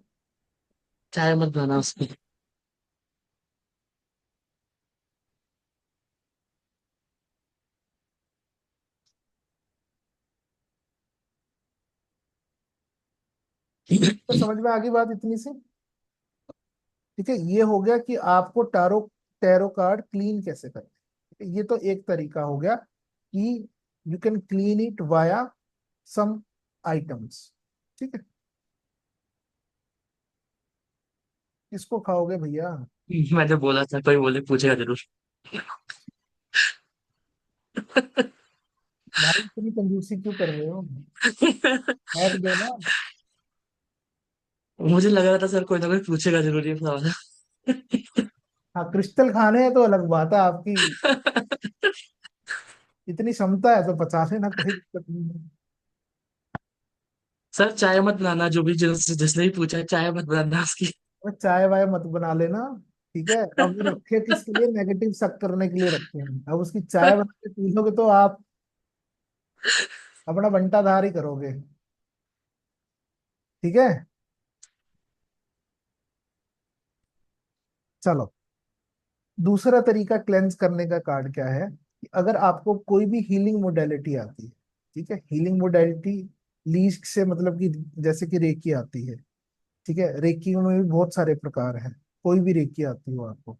चाय मत बनाना उसमें। तो समझ में आ गई बात इतनी सी। ठीक है, ये हो गया कि आपको टैरो टैरो कार्ड क्लीन कैसे करें। ठीक है, ये तो एक तरीका हो गया कि you can clean it via some items. ठीक है, किसको खाओगे भैया? मैंने बोला था कोई बोले पूछेगा जरूर। भाई इतनी कंजूसी क्यों कर रहे हो? फेंक दो ना। मुझे लग रहा था सर कोई ना कोई पूछेगा जरूर ये सवाल। हाँ, क्रिस्टल खाने हैं तो अलग बात है आपकी, इतनी क्षमता है तो बचा लेना, कोई दिक्कत नहीं है। सर चाय मत बनाना, जो भी जिसने भी पूछा है चाय मत बनाना उसकी। और चाय वाय मत बना लेना। ठीक है, अब वो रखे किसके लिए, नेगेटिव शक करने के लिए रखे हैं, अब उसकी चाय बना के पी लोगे तो आप अपना बंटाधार ही करोगे। ठीक है, चलो, दूसरा तरीका क्लेंस करने का कार्ड क्या है, कि अगर आपको कोई भी हीलिंग मोडेलिटी आती है, ठीक है, हीलिंग मोडेलिटी लीस्ट से मतलब कि जैसे कि रेकी आती है। ठीक है, रेकी में भी बहुत सारे प्रकार हैं, कोई भी रेकी आती हो आपको।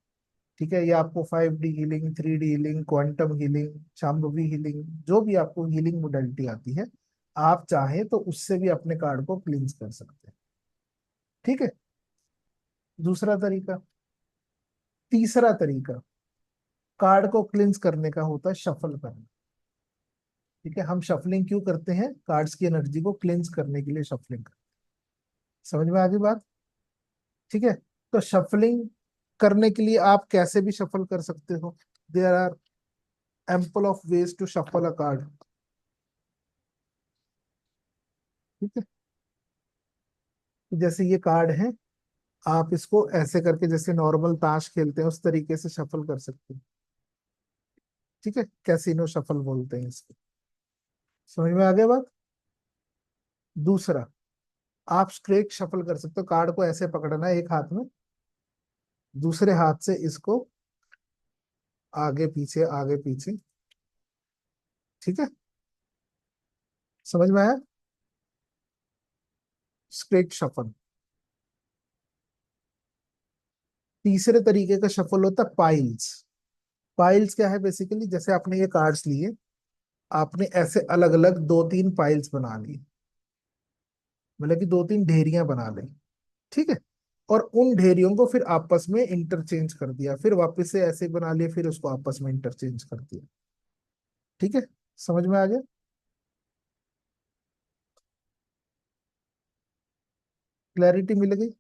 ठीक है, ये आपको 5D healing, 3D healing, quantum healing, Shambhavi healing, जो भी आपको हीलिंग मोडेलिटी आती है, आप चाहें तो उससे भी अपने कार्ड को क्लींस कर सकते हैं। ठीक है, दूसरा तरीका। तीसरा तरीका कार्ड को क्लींस करने का होता है शफल करना। ठीक है, हम शफलिंग क्यों करते हैं, कार्ड्स की एनर्जी को क्लींस करने के लिए शफलिंग करते हैं। समझ में आ गई बात। ठीक है, तो शफलिंग करने के लिए आप कैसे भी शफल कर सकते हो, there are ample of ways to shuffle a card. ठीक है, तो जैसे ये कार्ड है, आप इसको ऐसे करके जैसे नॉर्मल ताश खेलते हैं उस तरीके से शफल कर सकते हैं। ठीक है, कैसीनो शफल बोलते हैं इसको। समझ में आ गया बात। दूसरा, आप स्ट्रेट शफल कर सकते हो, कार्ड को ऐसे पकड़ना है एक हाथ में, दूसरे हाथ से इसको आगे पीछे आगे पीछे। ठीक है, समझ में आया? Straight shuffle. तीसरे तरीके का शफल होता है पाइल्स। पाइल्स क्या है? बेसिकली जैसे आपने ये कार्ड्स लिए, आपने ऐसे अलग अलग दो तीन पाइल्स बना ली, मतलब कि दो तीन ढेरियां बना ली, ठीक है। और उन ढेरियों को फिर आपस में इंटरचेंज कर दिया, फिर वापस से ऐसे बना लिए, फिर उसको आपस में इंटरचेंज कर दिया, ठीक है। समझ में आ गया? क्लैरिटी मिल गई?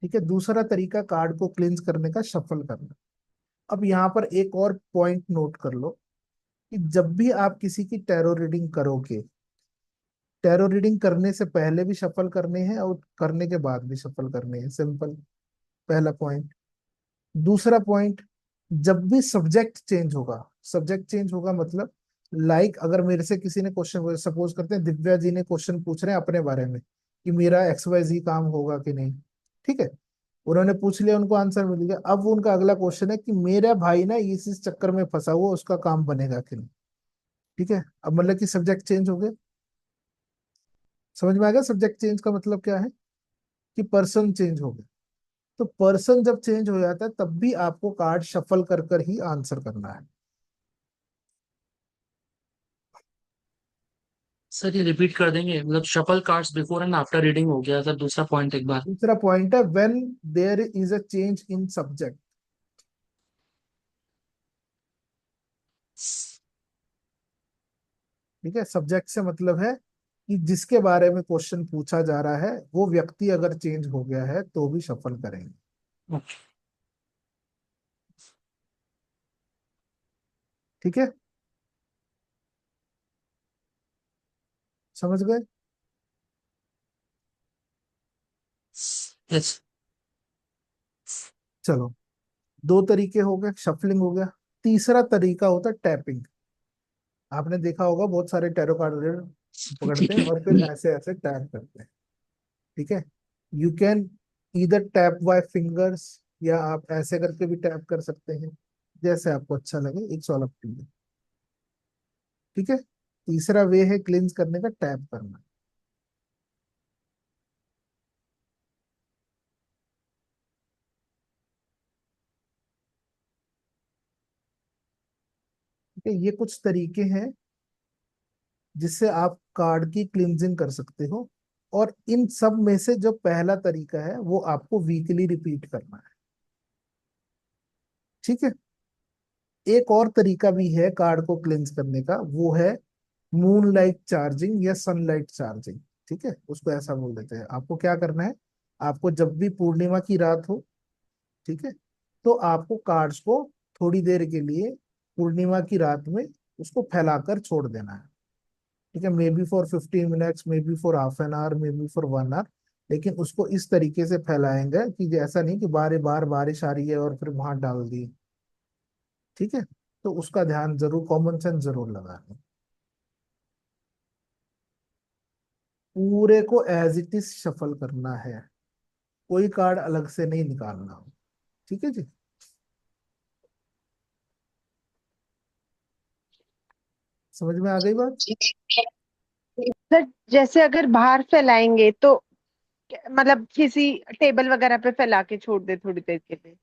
ठीक है। दूसरा तरीका कार्ड को क्लींस करने का, शफल करना। अब यहाँ पर एक और पॉइंट नोट कर लो कि जब भी आप किसी की टैरो रीडिंग करोगे, टैरो रीडिंग करने से पहले भी शफल करने हैं और करने के बाद भी शफल करने हैं, सिंपल। पहला पॉइंट। दूसरा पॉइंट, जब भी सब्जेक्ट चेंज होगा, सब्जेक्ट चेंज होगा मतलब, अगर मेरे से किसी ने क्वेश्चन, सपोज करते हैं दिव्या जी ने क्वेश्चन पूछ रहे हैं अपने बारे में कि मेरा XYZ काम होगा कि नहीं, ठीक है। उन्होंने पूछ लिया, उनको आंसर मिल गया। अब वो उनका अगला क्वेश्चन है कि मेरा भाई ना इस चक्कर में फंसा हुआ, उसका काम बनेगा कि नहीं, ठीक है। अब मतलब कि सब्जेक्ट चेंज हो गया। समझ में आ गया सब्जेक्ट चेंज का मतलब क्या है? कि पर्सन चेंज हो गया। तो पर्सन जब चेंज हो जाता है तब भी आपको कार्ड शफल कर कर ही आंसर करना है। सर ये रिपीट कर देंगे, मतलब shuffle cards before and after reading हो गया सर, दूसरा पॉइंट एक बार। दूसरा पॉइंट है when there is a change in subject. ठीक है। सब्जेक्ट से मतलब है कि जिसके बारे में क्वेश्चन पूछा जा रहा है वो व्यक्ति अगर चेंज हो गया है तो भी सफल करेंगे, ठीक है। समझ गए? यस। चलो, दो तरीके हो गए, शफलिंग हो गया। तीसरा तरीका होता है टैपिंग। आपने देखा होगा बहुत सारे टैरो कार्ड रीडर पकड़ते हैं और फिर ऐसे ऐसे टैप करते हैं, ठीक है। You can either tap by fingers, या आप ऐसे करके भी टैप कर सकते हैं, जैसे आपको अच्छा लगे, it's all up to you, ठीक है। तीसरा वे है क्लींस करने का, टैप करना। ठीक है। ये कुछ तरीके हैं जिससे आप कार्ड की क्लींजिंग कर सकते हो, और इन सब में से जो पहला तरीका है वो आपको वीकली रिपीट करना है, ठीक है। एक और तरीका भी है कार्ड को क्लींस करने का, वो है मून लाइट चार्जिंग या सनलाइट चार्जिंग, ठीक है। उसको ऐसा बोल देते हैं। आपको क्या करना है, आपको जब भी पूर्णिमा की रात हो, ठीक है, तो आपको कार्ड्स को थोड़ी देर के लिए पूर्णिमा की रात में उसको फैलाकर छोड़ देना है, ठीक है। Maybe for 15 minutes, maybe for half an hour, maybe for 1 hour, लेकिन उसको इस तरीके से फैलाएंगे कि ऐसा नहीं कि बार बार बारिश आ रही है और फिर वहां डाल दी, ठीक है। तो उसका ध्यान जरूर, कॉमन सेंस जरूर लगाना। पूरे को एज इट इज शफल करना है, कोई कार्ड अलग से नहीं निकालना, ठीक है जी। समझ में आ गई बात? सर जैसे अगर बाहर फैलाएंगे तो मतलब किसी टेबल वगैरह पे फैला के छोड़ दे थोड़ी देर के लिए?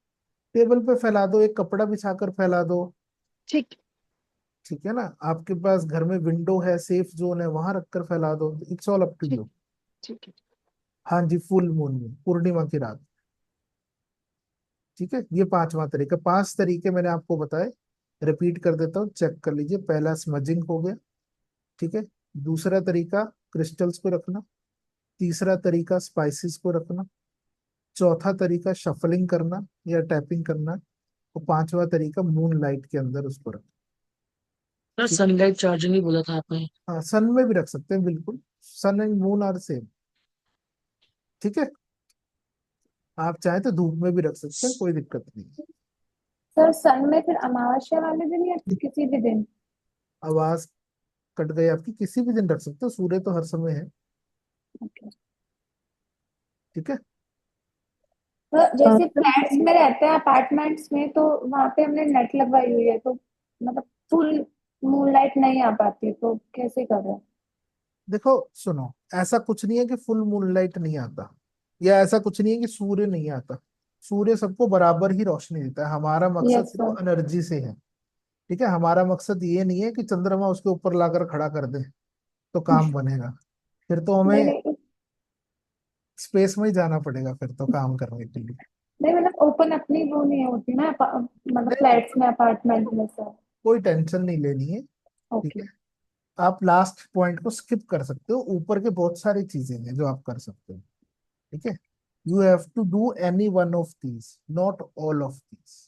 टेबल पे फैला दो, एक कपड़ा बिछाकर फैला दो, ठीक। ठीक है ना। आपके पास घर में विंडो है, सेफ जोन है, वहां रखकर फैला दो, इट्स ऑल अप टू ठीक। यू। ठीक है। हाँ जी, फुल मून में, पूर्णिमा की रात, ठीक है। ये पांचवा तरीका, पांच तरीके मैंने आपको बताए, रिपीट कर देता हूँ, चेक कर लीजिए। पहला स्मजिंग हो गया, ठीक है। दूसरा तरीका क्रिस्टल्स को रखना। तीसरा तरीका स्पाइसेस को रखना। चौथा तरीका शफलिंग करना या टैपिंग करना। और पांचवा तरीका मून लाइट के अंदर उसको रखना, सर ठीक। सनलाइट चार्जिंग ही बोला था आपने। हाँ, सन में भी रख सकते हैं, बिल्कुल। सन एंड मून आर सेम, ठीक है। आप चाहे तो धूप में भी रख सकते हैं, कोई दिक्कत नहीं। सर सन में फिर अमावस्या वाले दिन या फिर किसी भी दिन? आवाज कट गई आपकी, किसी भी दिन रख सकते हो, सूर्य तो हर समय है, ओके। ठीक है। तो जैसे फ्लैट्स में रहते हैं, अपार्टमेंट्स में, तो वहां पे हमने नेट लगवाई हुई है, तो मतलब फुल मूनलाइट नहीं आ पाती तो कैसे कर रहे हैं? देखो सुनो, ऐसा कुछ नहीं है कि फुल मूनलाइट नहीं आता, या ऐसा कुछ नहीं है कि सूर्य नहीं आता। सूर्य सबको बराबर ही रोशनी देता है। हमारा मकसद यस सिर्फ सर। एनर्जी से है। ठीक है, हमारा मकसद ये नहीं है कि चंद्रमा उसके ऊपर लाकर खड़ा कर दे तो काम बनेगा। फिर तो नहीं हमें नहीं स्पेस में ही जाना पड़ेगा फिर तो काम करने के लिए। नहीं, मतलब ओपन अपनी वो नहीं होती ना, मतलब नहीं नहीं, फ्लैट्स में अपार्टमेंट में सर। कोई टेंशन नहीं लेनी है। ठीक ओके। है, आप लास्ट पॉइंट को स्किप कर सकते हो, ऊपर के बहुत सारी चीजें हैं जो आप कर सकते हो। ठीक है, you have to do any one of these, not all of these.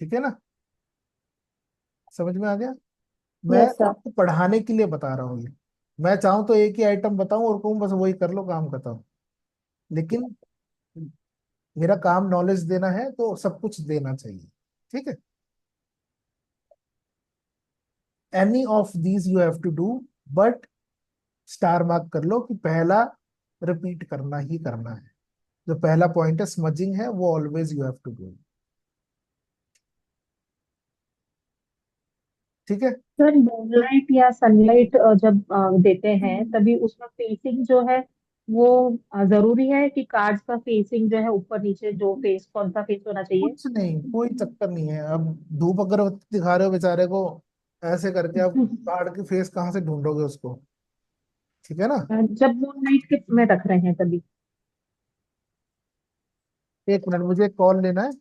ठीक है ना, समझ में आ गया? मैं यस सर। आपको पढ़ाने के लिए बता रहा हूँ ये। मैं चाहूँ तो एक ही आइटम बताऊं और कहूँ बस वही कर लो, काम खत्म। लेकिन मेरा काम नॉलेज देना है तो सब कुछ देना चाहिए। ठीक है, any of these you have to do, but star mark कर लो कि पहला रिपीट करना ही करना है। जो पहला पॉइंट है स्मजिंग है, वो always you have to do. ठीक है, सर मूनलाइट या सनलाइट जब देते हैं तभी उसमें फेसिंग जो है वो जरूरी है कि कार्ड्स का फेसिंग जो है ऊपर नीचे जो फेस कौन सा फेस होना चाहिए? कुछ नहीं, कोई चक्कर नहीं है। अब धूप अगरबत्ती दिखा रहे हो बेचारे को ऐसे करके, आप कार्ड की फेस कहाँ से ढूंढोगे उसको? ठीक है ना। जब मूनलाइट के में रख रहे हैं तभी। एक मिनट, मुझे एक कॉल लेना है।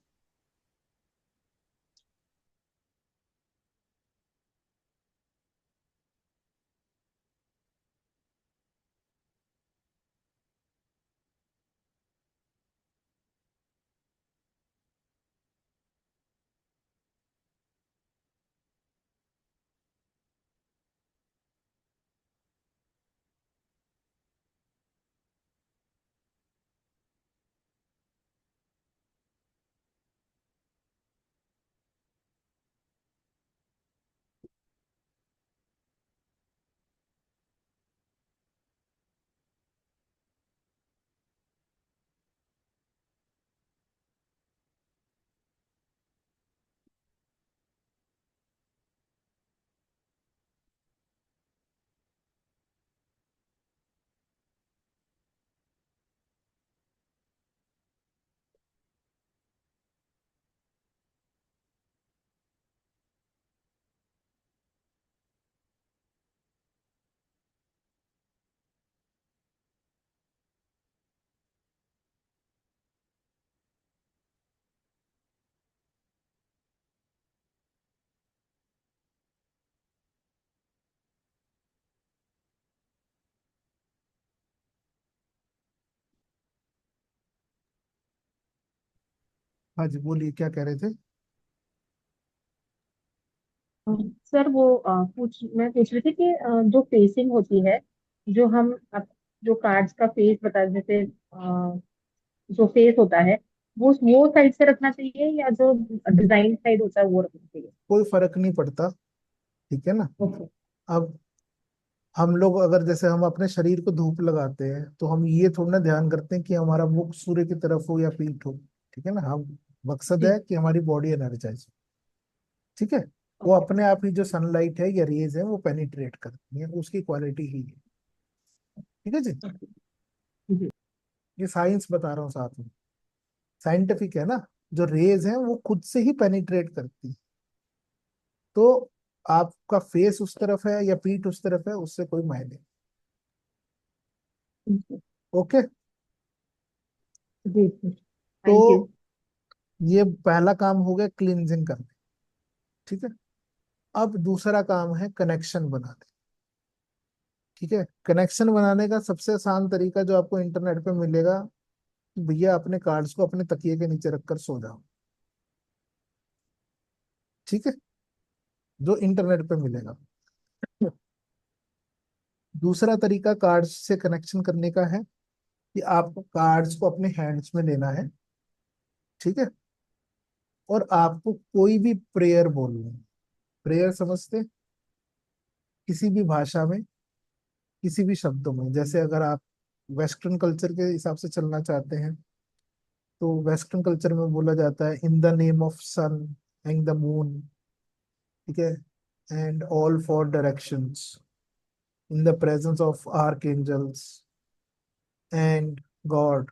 हाँ जी, बोलिए क्या कह रहे थे? सर वो मैं पूछ रही थी कि जो फेसिंग होती है, जो हम जो कार्ड्स का फेस बता जैसे जो फेस होता है वो साइड से रखना चाहिए या जो डिजाइन साइड होता है वो रखना चाहिए? कोई फर्क नहीं पड़ता। ठीक है ना। ओके। अब हम लोग अगर जैसे हम अपने शरीर को धूप लगाते हैं तो हम ये थोड़ा ना ध्यान करते हैं कि हमारा मुख सूर्य की तरफ हो या पीठ हो। ठीक है ना, हम मकसद जी। है कि हमारी बॉडी एनर्जाइज हो। ठीक है, वो ओके। अपने आप ही जो सनलाइट है या रेज है वो पेनिट्रेट करती है, उसकी क्वालिटी ही है। ठीक है जी, जी। ये साइंस बता रहा हूँ साथ में, साइंटिफिक है ना। जो रेज है वो खुद से ही पेनिट्रेट करती है। तो आपका फेस उस तरफ है या पीठ उस तरफ है, उससे कोई मायने नहीं। जी। ओके, जी। Thank you. तो ये पहला काम हो गया क्लींजिंग करने। ठीक है, अब दूसरा काम है कनेक्शन बनाने। ठीक है, कनेक्शन बनाने का सबसे आसान तरीका जो आपको इंटरनेट पे मिलेगा, कि भैया अपने कार्ड्स को अपने तकिए के नीचे रखकर सो जाओ। ठीक है, जो इंटरनेट पे मिलेगा। दूसरा तरीका कार्ड्स से कनेक्शन करने का है कि आपको कार्ड्स को अपने हैंड्स में लेना है। ठीक है, और आपको कोई भी प्रेयर बोलनी है। प्रेयर समझते? किसी भी भाषा में, किसी भी शब्दों में। जैसे अगर आप वेस्टर्न कल्चर के हिसाब से चलना चाहते हैं तो वेस्टर्न कल्चर में बोला जाता है in the name of sun, and the moon, ठीक है, and all four directions, in the presence of archangels and God,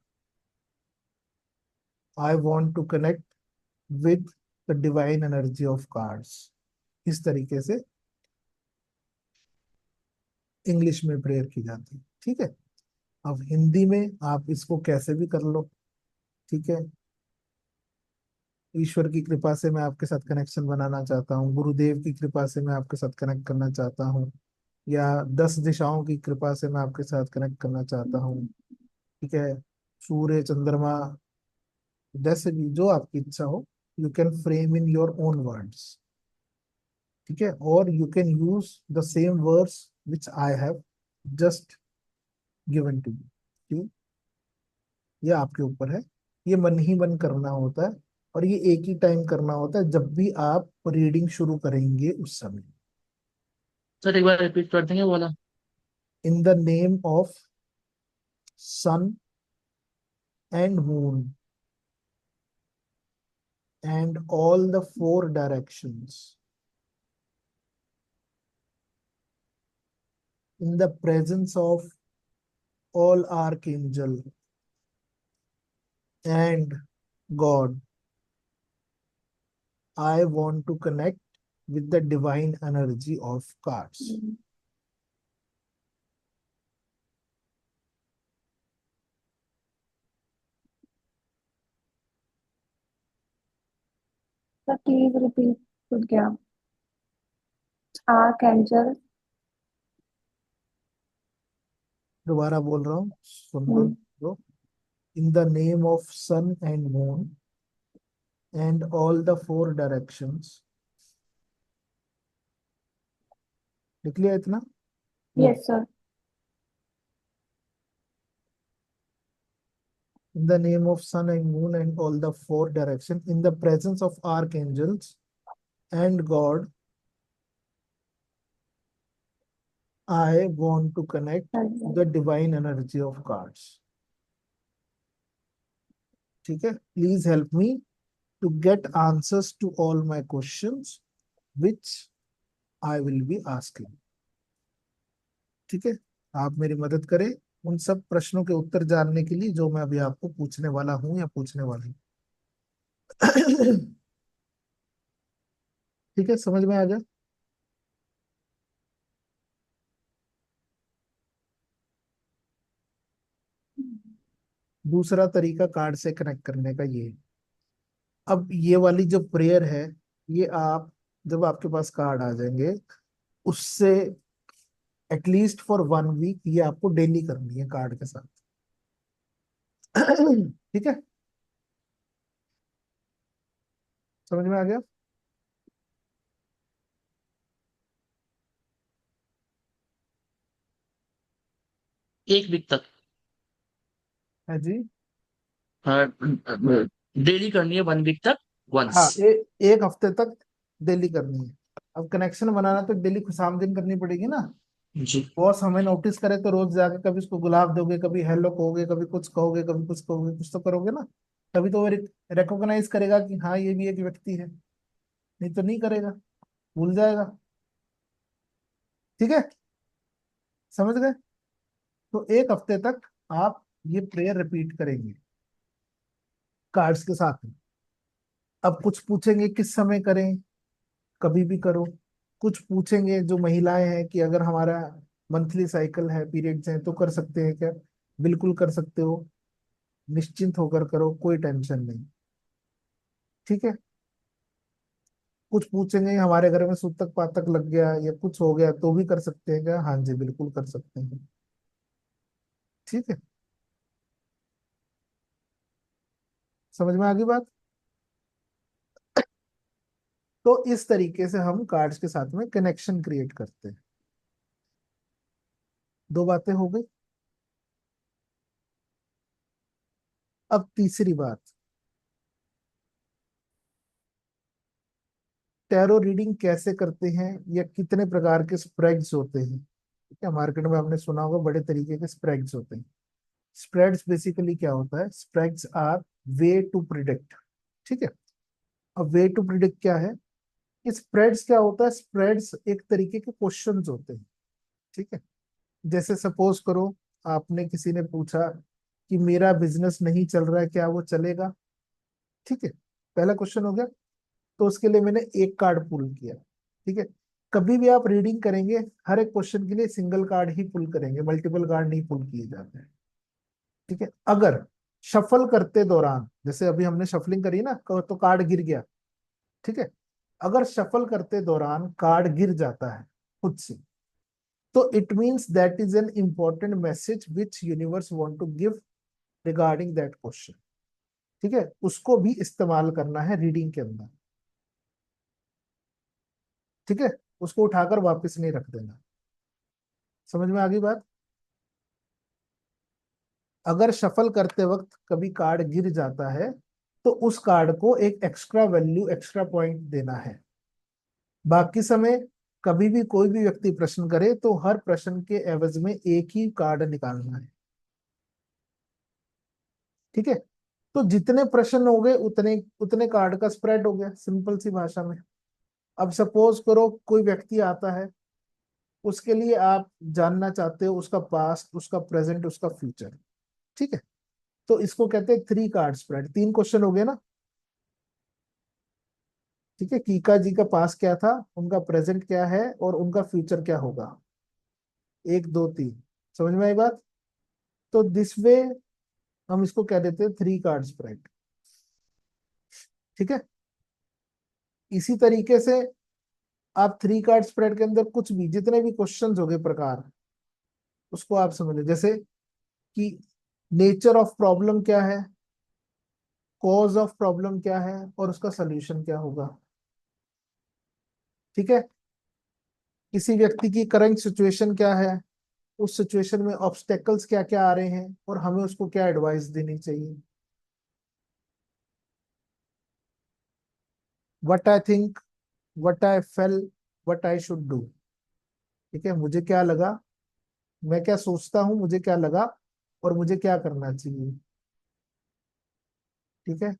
I want to connect with the divine energy of cards. इस तरीके से English में प्रेयर की जाती है, ठीक है। अब हिंदी में आप इसको कैसे भी कर लो, ठीक है। ईश्वर की कृपा से मैं आपके साथ कनेक्शन बनाना चाहता हूँ, गुरुदेव की कृपा से मैं आपके साथ कनेक्ट करना चाहता हूँ, या 10 दिशाओं की कृपा से मैं आपके साथ कनेक्ट करना चाहता हूँ, ठीक है। सूर्य चंद्रमा, जैसे भी जो आपकी इच्छा हो, you can frame in your own words, ठीक है। और you can use the same words which I have just given to you. ये आपके ऊपर है, ये मन ही मन करना होता है, और ये एक ही टाइम करना होता है जब भी आप रीडिंग शुरू करेंगे उस समय। सर एक बार रिपीट कर देंगे वाला? In the name of sun and moon and all the four directions, in the presence of all archangel and God, I want to connect with the divine energy of cards. So please repeat again. Archangel, दोबारा बोल रहा हूँ, सुन लो। In the name of sun and moon and all the four directions. लिख लिया इतना? yes sir. In the name of sun and moon and all the four directions, in the presence of archangels and God, I want to connect the divine energy of cards. ठीक है, please help me to get answers to all my questions which I will be asking, ठीक है। आप मेरी मदद करें उन सब प्रश्नों के उत्तर जानने के लिए जो मैं अभी आपको पूछने वाला हूं या पूछने वाली हूं। ठीक है, समझ में आ गया? दूसरा तरीका कार्ड से कनेक्ट करने का ये है। अब ये वाली जो प्रेयर है, ये आप जब आपके पास कार्ड आ जाएंगे, उससे एटलीस्ट फॉर 1 वीक ये आपको डेली करनी है कार्ड के साथ। ठीक है, समझ में आ गया? एक वीक तक? है जी। डेली करनी है 1 वीक तक हाँ, वंस? एक हफ्ते तक डेली करनी है। अब कनेक्शन बनाना तो डेली खुशामदीन करनी पड़ेगी ना। जी। बॉस हमें नोटिस करे तो रोज जाके कभी उसको गुलाब दोगे, कभी हेलो कहोगे, कभी कुछ कहोगे, कभी कुछ कहोगे, कुछ तो करोगे ना। तभी तो वो रिकॉग्नाइज करेगा कि हाँ ये भी एक व्यक्ति है, नहीं तो नहीं करेगा, भूल जाएगा। ठीक है, समझ गए? तो एक हफ्ते तक आप ये प्रेयर रिपीट करेंगे कार्ड्स के साथ में। अब कुछ पूछेंगे किस समय करें, कभी भी करो। कुछ पूछेंगे जो महिलाएं हैं कि अगर हमारा मंथली साइकिल है, पीरियड्स हैं, तो कर सकते हैं क्या? बिल्कुल कर सकते हो, निश्चिंत होकर करो, कोई टेंशन नहीं, ठीक है। कुछ पूछेंगे हमारे घर में सूतक पातक लग गया या कुछ हो गया तो भी कर सकते हैं क्या? हाँ जी, बिल्कुल कर सकते हैं, ठीक है। समझ में आ गई बात? तो इस तरीके से हम कार्ड्स के साथ में कनेक्शन क्रिएट करते हैं। 2 बातें हो गई। अब तीसरी बात, टैरो रीडिंग कैसे करते हैं या कितने प्रकार के स्प्रेड्स होते हैं। ठीक है, मार्केट में हमने सुना होगा बड़े तरीके के स्प्रेड्स होते हैं। स्प्रेड्स बेसिकली क्या होता है? Spreads are ways to predict, ठीक है। अब वे टू प्रिडिक्ट क्या है, कि स्प्रेड्स क्या होता है, स्प्रेड्स एक तरीके के क्वेश्चंस होते हैं। ठीक है, जैसे सपोज करो आपने, किसी ने पूछा कि मेरा बिजनेस नहीं चल रहा है, क्या वो चलेगा। ठीक है, पहला क्वेश्चन हो गया। तो उसके लिए मैंने एक कार्ड पुल किया। ठीक है, कभी भी आप रीडिंग करेंगे, हर एक क्वेश्चन के लिए सिंगल कार्ड ही पुल करेंगे, मल्टीपल कार्ड नहीं पुल किए जाते हैं। ठीक है, अगर शफल करते दौरान, जैसे अभी हमने शफलिंग करी ना, तो कार्ड गिर गया। ठीक है, अगर शफल करते दौरान कार्ड गिर जाता है खुद से, तो it means that is an important message which universe want to give regarding that question. ठीक है, उसको भी इस्तेमाल करना है रीडिंग के अंदर। ठीक है, उसको उठाकर वापस नहीं रख देना। समझ में आ गई बात। अगर शफल करते वक्त कभी कार्ड गिर जाता है, तो उस कार्ड को एक एक्स्ट्रा वैल्यू, एक्स्ट्रा पॉइंट देना है। बाकी समय कभी भी कोई भी व्यक्ति प्रश्न करे, तो हर प्रश्न के एवज में एक ही कार्ड निकालना है। ठीक है, तो जितने प्रश्न हो गए उतने उतने कार्ड का स्प्रेड हो गया, सिंपल सी भाषा में। अब सपोज करो कोई व्यक्ति आता है, उसके लिए आप जानना चाहते हो उसका पास्ट, उसका प्रेजेंट, उसका फ्यूचर। ठीक है, तो इसको कहते हैं थ्री कार्ड स्प्रेड। तीन क्वेश्चन हो गए ना। ठीक है, कीका जी का पास क्या था, उनका प्रेजेंट क्या है, और उनका फ्यूचर क्या होगा। एक दो तीन, समझ में आई बात। तो दिस वे हम इसको कह देते हैं थ्री कार्ड स्प्रेड। ठीक है, इसी तरीके से आप थ्री कार्ड स्प्रेड के अंदर कुछ भी, जितने भी क्वेश्चंस हो गए प्रकार, उसको आप समझ लो। जैसे कि नेचर ऑफ प्रॉब्लम क्या है, कॉज ऑफ प्रॉब्लम क्या है, और उसका सोल्यूशन क्या होगा। ठीक है, किसी व्यक्ति की करंट सिचुएशन क्या है, उस सिचुएशन में ऑब्स्टेकल्स क्या क्या आ रहे हैं, और हमें उसको क्या एडवाइस देनी चाहिए। What I think, what I fail, what I should do. ठीक है, मुझे क्या लगा, मैं क्या सोचता हूं, मुझे क्या लगा, और मुझे क्या करना चाहिए। ठीक है,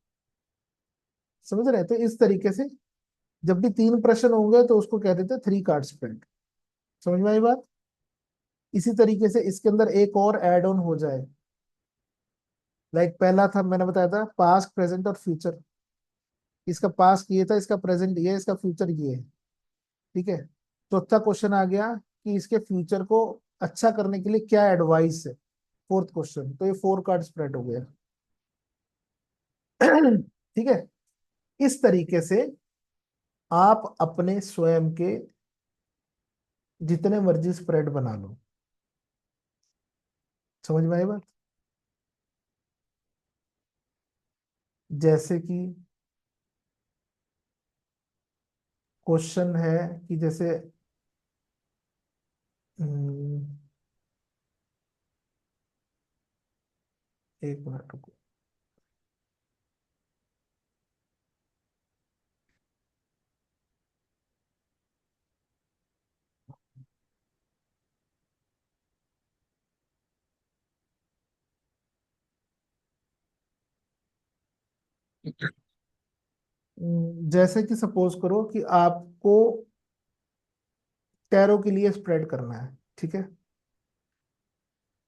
समझ रहे हैं। तो इस तरीके से जब भी तीन प्रश्न होंगे, तो उसको कह देते हैं थ्री कार्ड स्प्रेड। समझ में आई बात। इसी तरीके से इसके अंदर एक और एड ऑन हो जाए, लाइक पहला था, मैंने बताया था पास्ट, प्रेजेंट और फ्यूचर। इसका पास्ट ये था, इसका प्रेजेंट ये है, इसका फ्यूचर ये है। ठीक है, चौथा क्वेश्चन आ गया कि इसके फ्यूचर को अच्छा करने के लिए क्या एडवाइस है, फोर्थ क्वेश्चन। तो ये फोर कार्ड स्प्रेड हो गया। ठीक है, इस तरीके से आप अपने स्वयं के जितने मर्जी स्प्रेड बना लो। समझ में आई बात। जैसे कि क्वेश्चन है कि जैसे हम्म, एक मिनट रुको। जैसे कि सपोज करो कि आपको टैरो के लिए स्प्रेड करना है। ठीक है,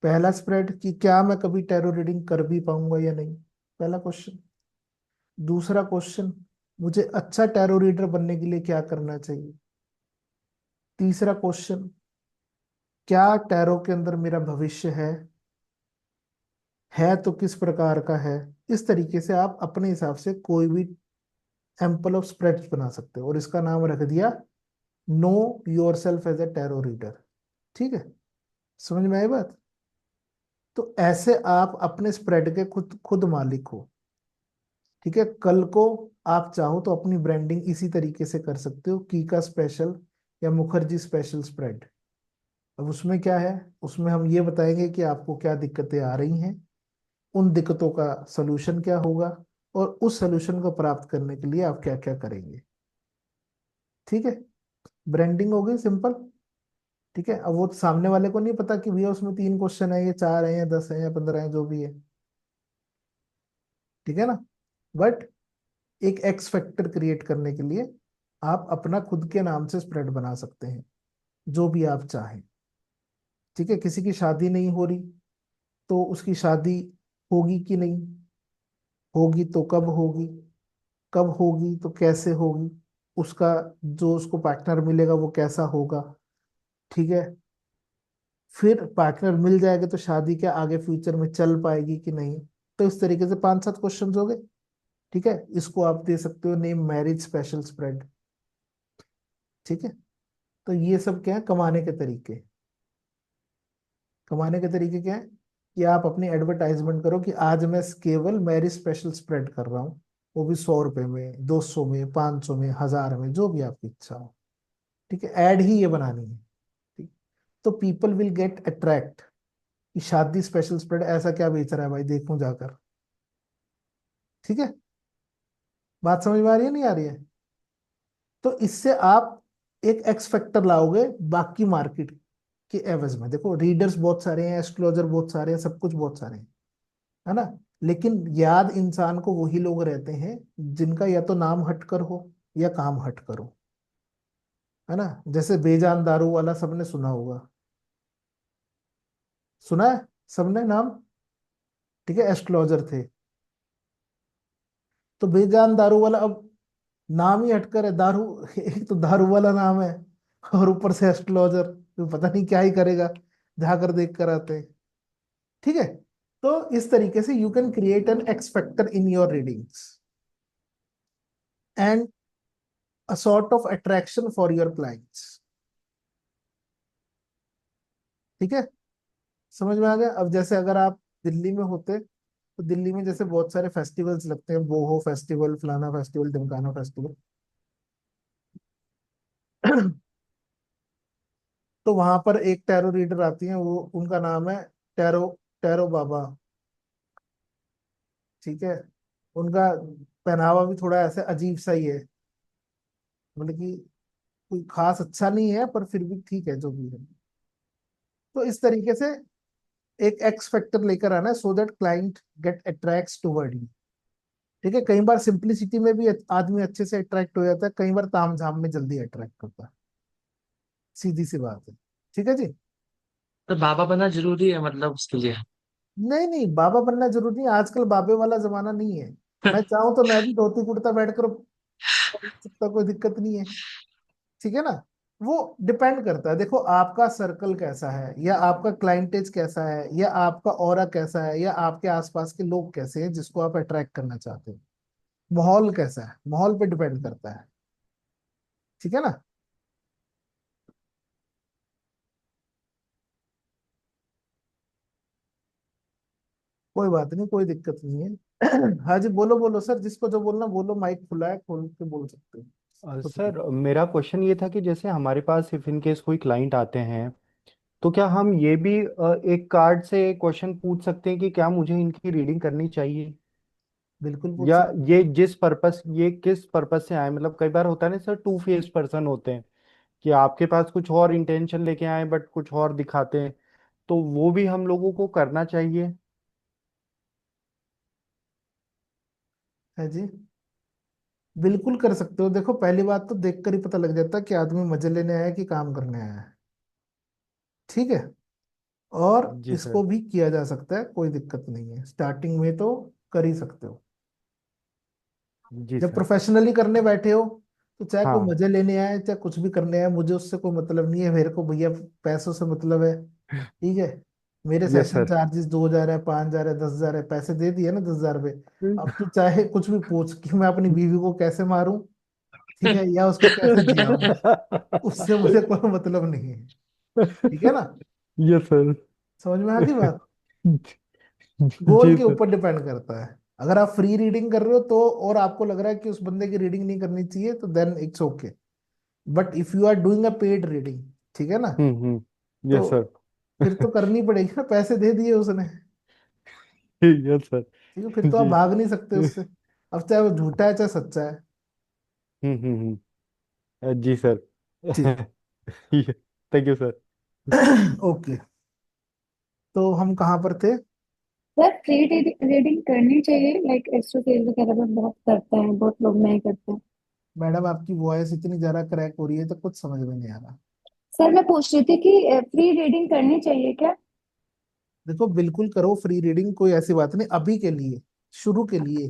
पहला स्प्रेड कि क्या मैं कभी टैरो रीडिंग कर भी पाऊंगा या नहीं, पहला क्वेश्चन। दूसरा क्वेश्चन, मुझे अच्छा टैरो रीडर बनने के लिए क्या करना चाहिए। तीसरा क्वेश्चन, क्या टैरो के अंदर मेरा भविष्य है तो किस प्रकार का है। इस तरीके से आप अपने हिसाब से कोई भी एम्पल ऑफ स्प्रेड्स बना सकते हो, और इसका नाम रख दिया know yourself as a tarot reader. ठीक है, समझ में आई बात। तो ऐसे आप अपने स्प्रेड के खुद खुद मालिक हो। ठीक है, कल को आप चाहो तो अपनी ब्रांडिंग इसी तरीके से कर सकते हो, की का स्पेशल या मुखर्जी स्पेशल स्प्रेड। अब उसमें क्या है, उसमें हम ये बताएंगे कि आपको क्या दिक्कतें आ रही हैं, उन दिक्कतों का सलूशन क्या होगा, और उस सलूशन को प्राप्त करने के लिए आप क्या क्या करेंगे। ठीक है, ब्रांडिंग हो गई सिंपल। ठीक है, अब वो सामने वाले को नहीं पता कि भैया उसमें तीन क्वेश्चन है, ये चार है या 10 है या 15 है, जो भी है। ठीक है ना। बट एक एक्स फैक्टर क्रिएट करने के लिए आप अपना खुद के नाम से स्प्रेड बना सकते हैं, जो भी आप चाहें। ठीक है, किसी की शादी नहीं हो रही तो उसकी शादी होगी कि नहीं होगी, तो कब होगी, कब होगी तो कैसे होगी, उसका जो उसको पार्टनर मिलेगा वो कैसा होगा। ठीक है, फिर पार्टनर मिल जाएगा तो शादी क्या आगे फ्यूचर में चल पाएगी कि नहीं। तो इस तरीके से 5-7 क्वेश्चन हो गए। ठीक है, इसको आप दे सकते हो नेम मैरिज स्पेशल स्प्रेड। ठीक है, तो ये सब क्या है, कमाने के तरीके। कमाने के तरीके क्या है कि आप अपनी एडवर्टाइजमेंट करो कि आज मैं केवल मैरिज स्पेशल स्प्रेड कर रहा हूँ, वो भी 100 रुपए में, 200 में, 500 में, 1000 में, जो भी आपकी इच्छा हो। ठीक है, एड ही ये बनानी है। ठीक, तो पीपल विल गेट अट्रैक्ट कि शादी स्पेशल स्प्रेड ऐसा क्या बेच रहा है भाई, देखूं जाकर। ठीक है, बात समझ में आ रही है नहीं आ रही है? तो इससे आप एक एक्स फैक्टर लाओगे बाकी मार्केट के एवज में। देखो रीडर्स बहुत सारे हैं, एस्ट्रोलॉजर बहुत सारे हैं, सब कुछ बहुत सारे हैं, है ना। लेकिन याद इंसान को वही लोग रहते हैं जिनका या तो नाम हटकर हो या काम हटकर हो, है ना। जैसे बेजान दारू वाला सबने सुना होगा, सुना है सबने नाम। ठीक है, एस्ट्रोलॉजर थे। तो बेजान दारू वाला अब नाम ही हटकर है दारू। एक तो दारू वाला नाम है और ऊपर से एस्ट्रोलॉजर, तो पता नहीं क्या ही करेगा, जाकर देख कर आते हैं। ठीक है, तो इस तरीके से you can create an x factor in your readings and a sort of attraction for your clients. ठीक है, समझ में आ गया। अब जैसे अगर आप दिल्ली में होते तो दिल्ली में जैसे बहुत सारे फेस्टिवल्स लगते हैं, बोहो फेस्टिवल, फलाना फेस्टिवल, ढिमकाना फेस्टिवल। तो वहां पर एक टैरो रीडर आती है, वो उनका नाम है टैरो टैरो बाबा। ठीक है, उनका पहनावा भी थोड़ा ऐसे अजीब सा ही है, मतलब कि कोई खास अच्छा नहीं है पर फिर भी ठीक है जो भी है। तो इस तरीके से एक एक्स फैक्टर लेकर आना है so that client get attracts toward you. ठीक है, कई बार सिंप्लिसिटी में भी आदमी अच्छे से अट्रैक्ट हो जाता है, कई बार तामझाम में जल्दी अट्रैक्ट होता है, सीधी सी बात है। ठीक है जी। तो बाबा बनना जरूरी है मतलब उसके लिए? नहीं नहीं, बाबा बनना जरूरी नहीं, आजकल बाबे वाला जमाना नहीं है। मैं चाहूं तो मैं भी धोती कुर्ता बैठकर पढ़ सकता, कोई दिक्कत नहीं है। ठीक है ना। वो डिपेंड करता है, देखो आपका सर्कल कैसा है, या आपका क्लाइंटेज कैसा है, या आपका ऑरा कैसा है, या आपके आसपास के लोग कैसे हैं जिसको आप अट्रैक्ट करना चाहते हो। माहौल कैसा है, माहौल पे डिपेंड करता है। ठीक है ना। कोई बात नहीं, कोई दिक्कत नहीं है। हाँ जी, बोलो बोलो सर, जिसको जो बोलना बोलो, माइक खुला है, खोल के बोल सकते हो। सर मेरा क्वेश्चन ये था कि जैसे हमारे पास इफ इन केस कोई क्लाइंट आते हैं, तो क्या हम ये भी एक कार्ड से क्वेश्चन पूछ सकते हैं कि क्या मुझे इनकी रीडिंग करनी चाहिए, बिल्कुल पूछ या सकते ये जिस पर्पस ये किस पर्पस से आए? मतलब कई बार होता है ना सर, टू फेस पर्सन होते हैं कि आपके पास कुछ और इंटेंशन लेके आए बट कुछ और दिखाते हैं, तो वो भी हम लोगों को करना चाहिए? हैं जी। बिल्कुल कर सकते हो। देखो पहली बात तो देखकर ही पता लग जाता है कि आदमी मजे लेने आया है कि काम करने आया है। ठीक है, और जी इसको सर। भी किया जा सकता है, कोई दिक्कत नहीं है, स्टार्टिंग में तो कर ही सकते हो। जी जब सर। प्रोफेशनली करने बैठे हो तो चाहे कोई हाँ। मजे लेने आए चाहे कुछ भी करने आए, मुझे उससे कोई मतलब नहीं है, मेरे को भैया पैसों से मतलब है। ठीक है, मेरे यस सेशन सर। चार्जेस 2000 है, 5000 है, 10,000 है, पैसे दे दिए ना 10,000 रुपये। अब तू चाहे कुछ भी पूछ कि मैं अपनी बीवी को कैसे मारूं, ठीक है, या उसको कैसे जियाऊं, उससे मुझे कोई मतलब नहीं है। ठीक है ना, यस सर। समझ में आ गई बात। गोल जी के सर। ऊपर डिपेंड करता है। अगर आप फ्री रीडिंग कर रहे हो तो, और आपको लग रहा है कि उस बंदे की रीडिंग नहीं करनी चाहिए, तो then it's okay. But if you are doing a paid reading, ठीक है ना, तो यस सर। फिर तो करनी पड़ेगी ना, पैसे दे दिए उसने। Yes sir. ठीक है, फिर तो आप जी। भाग नहीं सकते उससे। अब चाहे वो झूठा है चाहे सच्चा है। जी सर। ठीक। Thank you sir. ओके, तो हम कहाँ पर थे? सर फ्री रीडिंग करनी चाहिए, लाइक एक्स्ट्रा फेस वगैरह में बहुत करते हैं, बहुत लोग नहीं करते हैं। मैडम आपकी वॉइस इतनी ज्यादा क्रैक हो रही है तो कुछ समझ में नहीं आ रहा। सर मैं पूछ रही थी कि फ्री रीडिंग करनी चाहिए क्या? देखो बिल्कुल करो फ्री रीडिंग, कोई ऐसी बात नहीं। अभी के लिए, शुरू के लिए,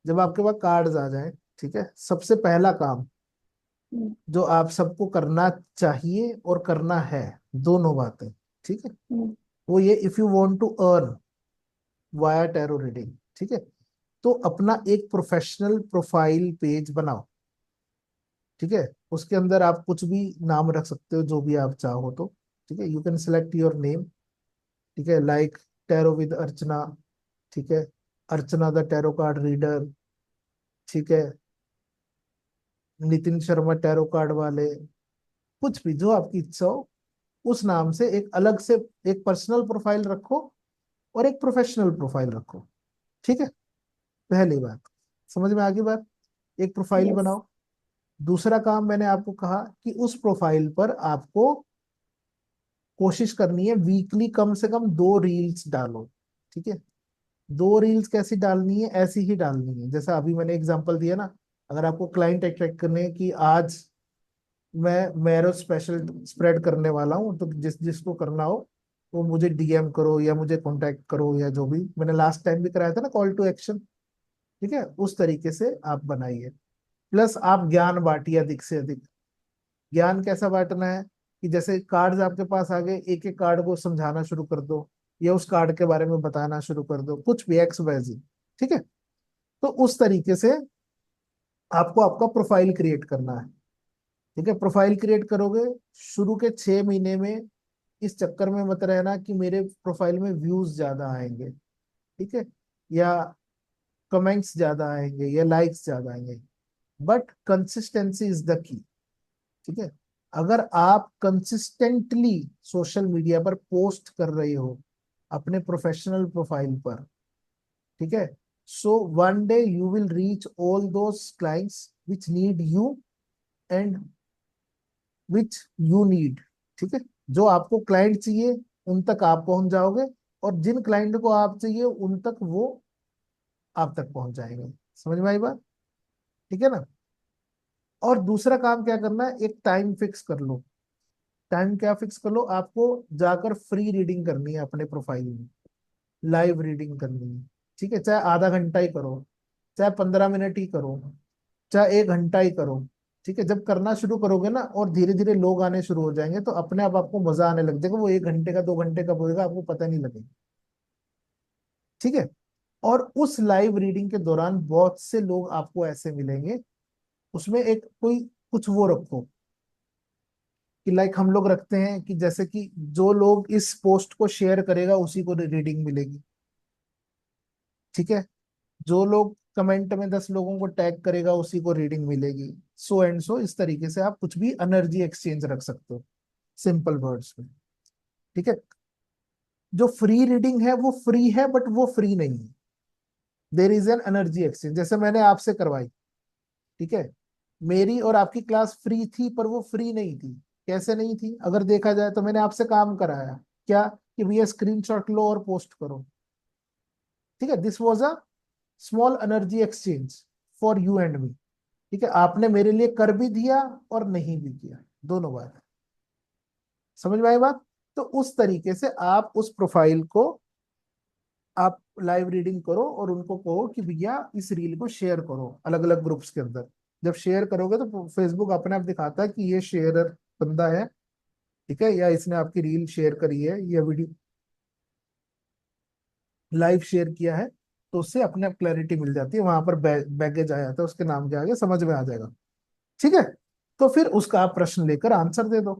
जब आपके पास कार्ड्स आ जाए, ठीक है, सबसे पहला काम हम्म, जो आप सबको करना चाहिए और करना है, दोनों बातें, ठीक है, हम्म, वो ये, if you want to earn via tarot reading, ठीक है, तो अपना एक प्रोफेशनल प्रोफाइल पेज बनाओ, ठीक है। उसके अंदर आप कुछ भी नाम रख सकते हो, जो भी आप चाहो तो, ठीक है, you can select your name, ठीक है, लाइक टैरो विद अर्चना, ठीक है, अर्चना द टैरो कार्ड रीडर, ठीक है, नितिन शर्मा टैरो कार्ड वाले, कुछ भी जो आपकी इच्छा हो उस नाम से एक अलग से एक पर्सनल प्रोफाइल रखो और एक प्रोफेशनल प्रोफाइल रखो, ठीक है। पहली बात, समझ में आ गई बात? एक प्रोफाइल यस। बनाओ। दूसरा काम मैंने आपको कहा कि उस प्रोफाइल पर आपको कोशिश करनी है वीकली कम से कम 2 रील्स डालो, ठीक है। 2 रील्स कैसी डालनी है? ऐसी ही डालनी है जैसा अभी मैंने एग्जांपल दिया ना। अगर आपको क्लाइंट अट्रैक्ट करने हैं कि आज मैं मैरो स्पेशल स्प्रेड करने वाला हूँ, तो जिस जिसको करना हो वो मुझे डीएम करो या मुझे कांटेक्ट करो, या जो भी मैंने लास्ट टाइम भी कराया था ना, कॉल टू एक्शन, ठीक है, उस तरीके से आप बनाइए। प्लस आप ज्ञान बांटिए अधिक से अधिक। ज्ञान कैसा बांटना है कि जैसे कार्ड्स आपके पास आ गए, एक एक कार्ड को समझाना शुरू कर दो, या उस कार्ड के बारे में बताना शुरू कर दो, कुछ भी एक्स वाई जी, ठीक है। तो उस तरीके से आपको आपका प्रोफाइल क्रिएट करना है, ठीक है। प्रोफाइल क्रिएट करोगे, शुरू के 6 महीने में इस चक्कर में मत रहना कि मेरे प्रोफाइल में व्यूज ज्यादा आएंगे, ठीक है, या कमेंट्स ज्यादा आएंगे या लाइक्स ज्यादा आएंगे, but consistency is the key, ठीक है। अगर आप कंसिस्टेंटली सोशल मीडिया पर पोस्ट कर रहे हो अपने प्रोफेशनल प्रोफाइल पर, ठीक है, so one day you will reach all those clients which need you and which you need, ठीक है। जो आपको क्लाइंट चाहिए उन तक आप पहुंच जाओगे, और जिन क्लाइंट को आप चाहिए उन तक वो आप तक पहुंच जाएंगे। समझ में आई बात? ठीक है ना। और दूसरा काम क्या करना है, एक टाइम फिक्स कर लो। टाइम क्या फिक्स कर लो? आपको जाकर फ्री रीडिंग करनी है अपने प्रोफाइल में, लाइव रीडिंग करनी है, ठीक है। चाहे आधा घंटा ही करो, चाहे 15 मिनट ही करो, चाहे 1 घंटा ही करो, ठीक है। जब करना शुरू करोगे ना और धीरे धीरे लोग आने शुरू हो जाएंगे, तो अपने आप आपको मजा आने लग जाएगा। वो 1 घंटे का 2 घंटे का होएगा आपको पता नहीं लगेगा, ठीक है। और उस लाइव रीडिंग के दौरान बहुत से लोग आपको ऐसे मिलेंगे, उसमें एक कोई कुछ वो रखो कि लाइक हम लोग रखते हैं कि जैसे कि जो लोग इस पोस्ट को शेयर करेगा उसी को रीडिंग मिलेगी, ठीक है। जो लोग कमेंट में 10 लोगों को टैग करेगा उसी को रीडिंग मिलेगी, सो एंड सो। इस तरीके से आप कुछ भी एनर्जी एक्सचेंज रख सकते हो, सिंपल वर्ड्स में, ठीक है। जो फ्री रीडिंग है वो फ्री है, बट वो फ्री नहीं है। There is an energy exchange. जैसे मैंने आपसे करवाई, ठीक है, मेरी और आपकी क्लास फ्री थी, पर वो फ्री नहीं थी। कैसे नहीं थी? अगर देखा जाए तो मैंने आपसे काम कराया क्या, कि भैया स्क्रीनशॉट लो और पोस्ट करो, ठीक है। This was a small energy exchange for you and me, ठीक है। आपने मेरे लिए कर भी दिया और नहीं भी किया, दोनों बात। समझ में आई बात? तो उस तरीके से आप उस प्रोफाइल को आप लाइव रीडिंग करो और उनको कहो कि भैया इस रील को शेयर करो अलग अलग ग्रुप्स के अंदर। जब शेयर करोगे तो फेसबुक अपने आप दिखाता है कि ये शेयरर बंदा है, ठीक है, या इसने आपकी रील शेयर करी है या वीडियो लाइव शेयर किया है, तो उससे अपने आप क्लैरिटी मिल जाती है। वहां पर बैगेज आ जाता है, उसके नाम के आगे समझ में आ जाएगा, ठीक है। तो फिर उसका आप प्रश्न लेकर आंसर दे दो,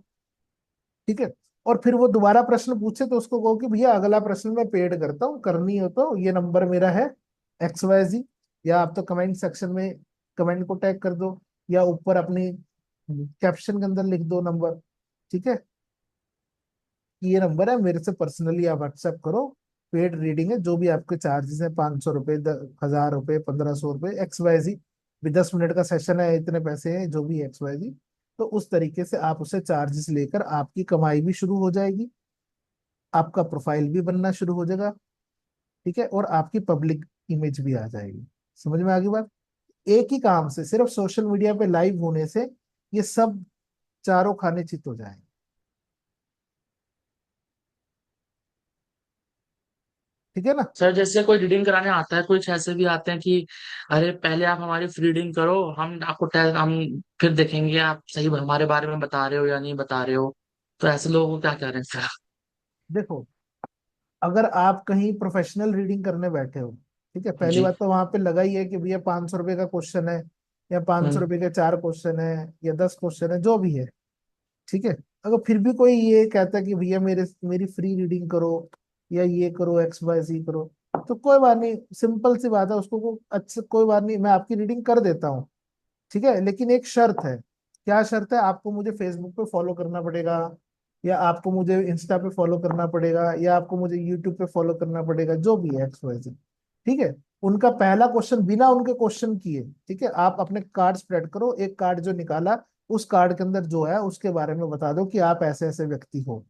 ठीक है। और फिर वो दोबारा प्रश्न पूछे तो उसको कहो कि भैया अगला प्रश्न मैं पेड करता हूँ, करनी हो तो ये नंबर मेरा है XYZ, या आप तो कमेंट सेक्शन में कमेंट को टैग कर दो, या ऊपर अपनी कैप्शन के अंदर लिख दो नंबर, ठीक है, कि ये नंबर है, मेरे से पर्सनली आप व्हाट्सएप करो। पेड रीडिंग है, जो भी आपके चार्जेस है, 500 रुपये, 1000 रुपये, 1500 रुपये, XYZ। भी 10 मिनट का सेशन है, इतने पैसे हैं, जो भी XYZ। तो उस तरीके से आप उसे चार्जेस लेकर आपकी कमाई भी शुरू हो जाएगी, आपका प्रोफाइल भी बनना शुरू हो जाएगा, ठीक है, और आपकी पब्लिक इमेज भी आ जाएगी। समझ में आ गई बात? एक ही काम से, सिर्फ सोशल मीडिया पे लाइव होने से ये सब चारों खाने चित हो जाएंगे। ठीक है ना? सर जैसे कोई रीडिंग कराने आता है, कुछ ऐसे भी आते हैं कि अरे पहले आप हमारी फ्री रीडिंग करो, हम फिर देखेंगे आप सही हमारे बारे में बता रहे हो या नहीं बता रहे हो। तो ऐसे लोगों को क्या कह रहे हैं सर? देखो, अगर आप कहीं प्रोफेशनल रीडिंग करने बैठे हो, ठीक है, पहली जी। बात तो वहां पे लगा ही है कि भैया 500 रुपये का क्वेश्चन है, या 500 रुपये हम्म। के 4 क्वेश्चन है, या 10 क्वेश्चन है, जो भी है। ठीक है, अगर फिर भी कोई ये कहता है कि भैया मेरी फ्री रीडिंग करो, या ये करो, XYZ करो, तो कोई बात नहीं, सिंपल सी बात है, उसको अच्छा कोई बात नहीं, मैं आपकी रीडिंग कर देता हूँ। ठीक है, लेकिन एक शर्त है। क्या शर्त है? आपको मुझे फेसबुक पे फॉलो करना पड़ेगा, या आपको मुझे इंस्टा पे फॉलो करना पड़ेगा, या आपको मुझे यूट्यूब पे फॉलो करना पड़ेगा, जो भी है XYZ। ठीक है, उनका पहला क्वेश्चन बिना उनके क्वेश्चन किए, ठीक है, आप अपने कार्ड स्प्रेड करो, एक कार्ड जो निकाला, उस कार्ड के अंदर जो है उसके बारे में बता दो कि आप ऐसे ऐसे व्यक्ति हो।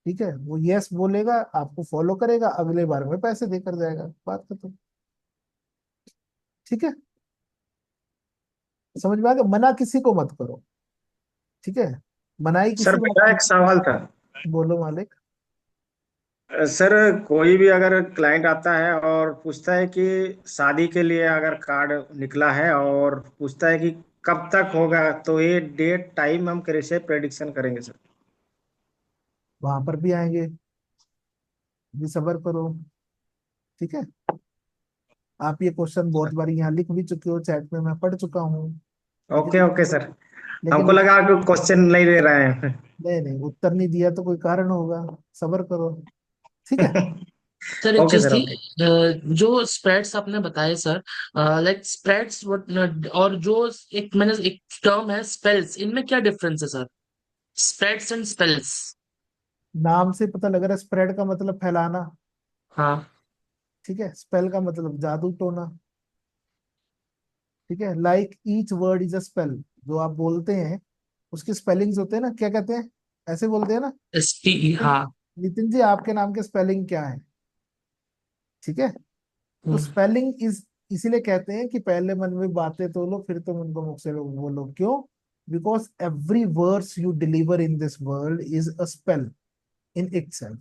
ठीक है, वो यस बोलेगा, आपको फॉलो करेगा, अगले बार में पैसे देकर जाएगा, बात खत्म। ठीक है, समझ में आ गया? मना किसी को मत करो। ठीक है, मनाही सर किसी बात मेरा की। एक सवाल था। बोलो मालिक। सर कोई भी अगर क्लाइंट आता है और पूछता है कि शादी के लिए अगर कार्ड निकला है और पूछता है कि कब तक होगा, तो ये डेट टाइम हम कैसे प्रेडिक्शन करेंगे सर? वहां पर भी आएंगे, भी सबर करो। ठीक है, आप ये क्वेश्चन बहुत बार यहाँ लिख भी चुके हो, चैट में मैं पढ़ चुका हूँ। ओके लेकिन ओके सर। लेकिन हमको लगा कि क्वेश्चन नहीं दे रहे हैं। नहीं नहीं, उत्तर नहीं दिया तो कोई कारण होगा। सबर करो। ठीक है। सर एक ओके चीज सर थी, ओके। जो स्प्रेड्स आपने बताए सर, लाइक स्प्रेड्स और जो एक टर्म है स्पेल्स, इनमें क्या डिफरेंस है सर? Spreads and spells. नाम से पता लग रहा है, स्प्रेड का मतलब फैलाना। हाँ। ठीक है, स्पेल का मतलब जादू टोना। ठीक है, like each word is a spell. जो आप बोलते हैं उसके स्पेलिंग्स होते हैं ना, क्या कहते हैं? ऐसे बोलते हैं ना। SPE, नितिन हाँ। नितिन जी, आपके नाम के स्पेलिंग क्या है? ठीक है, तो हम्म। स्पेलिंग इज, इसीलिए कहते हैं कि पहले मन में बातें तोलो, फिर तुम उनको मुख से बोलो। क्यों? Because every words you deliver in this world is a spell in itself.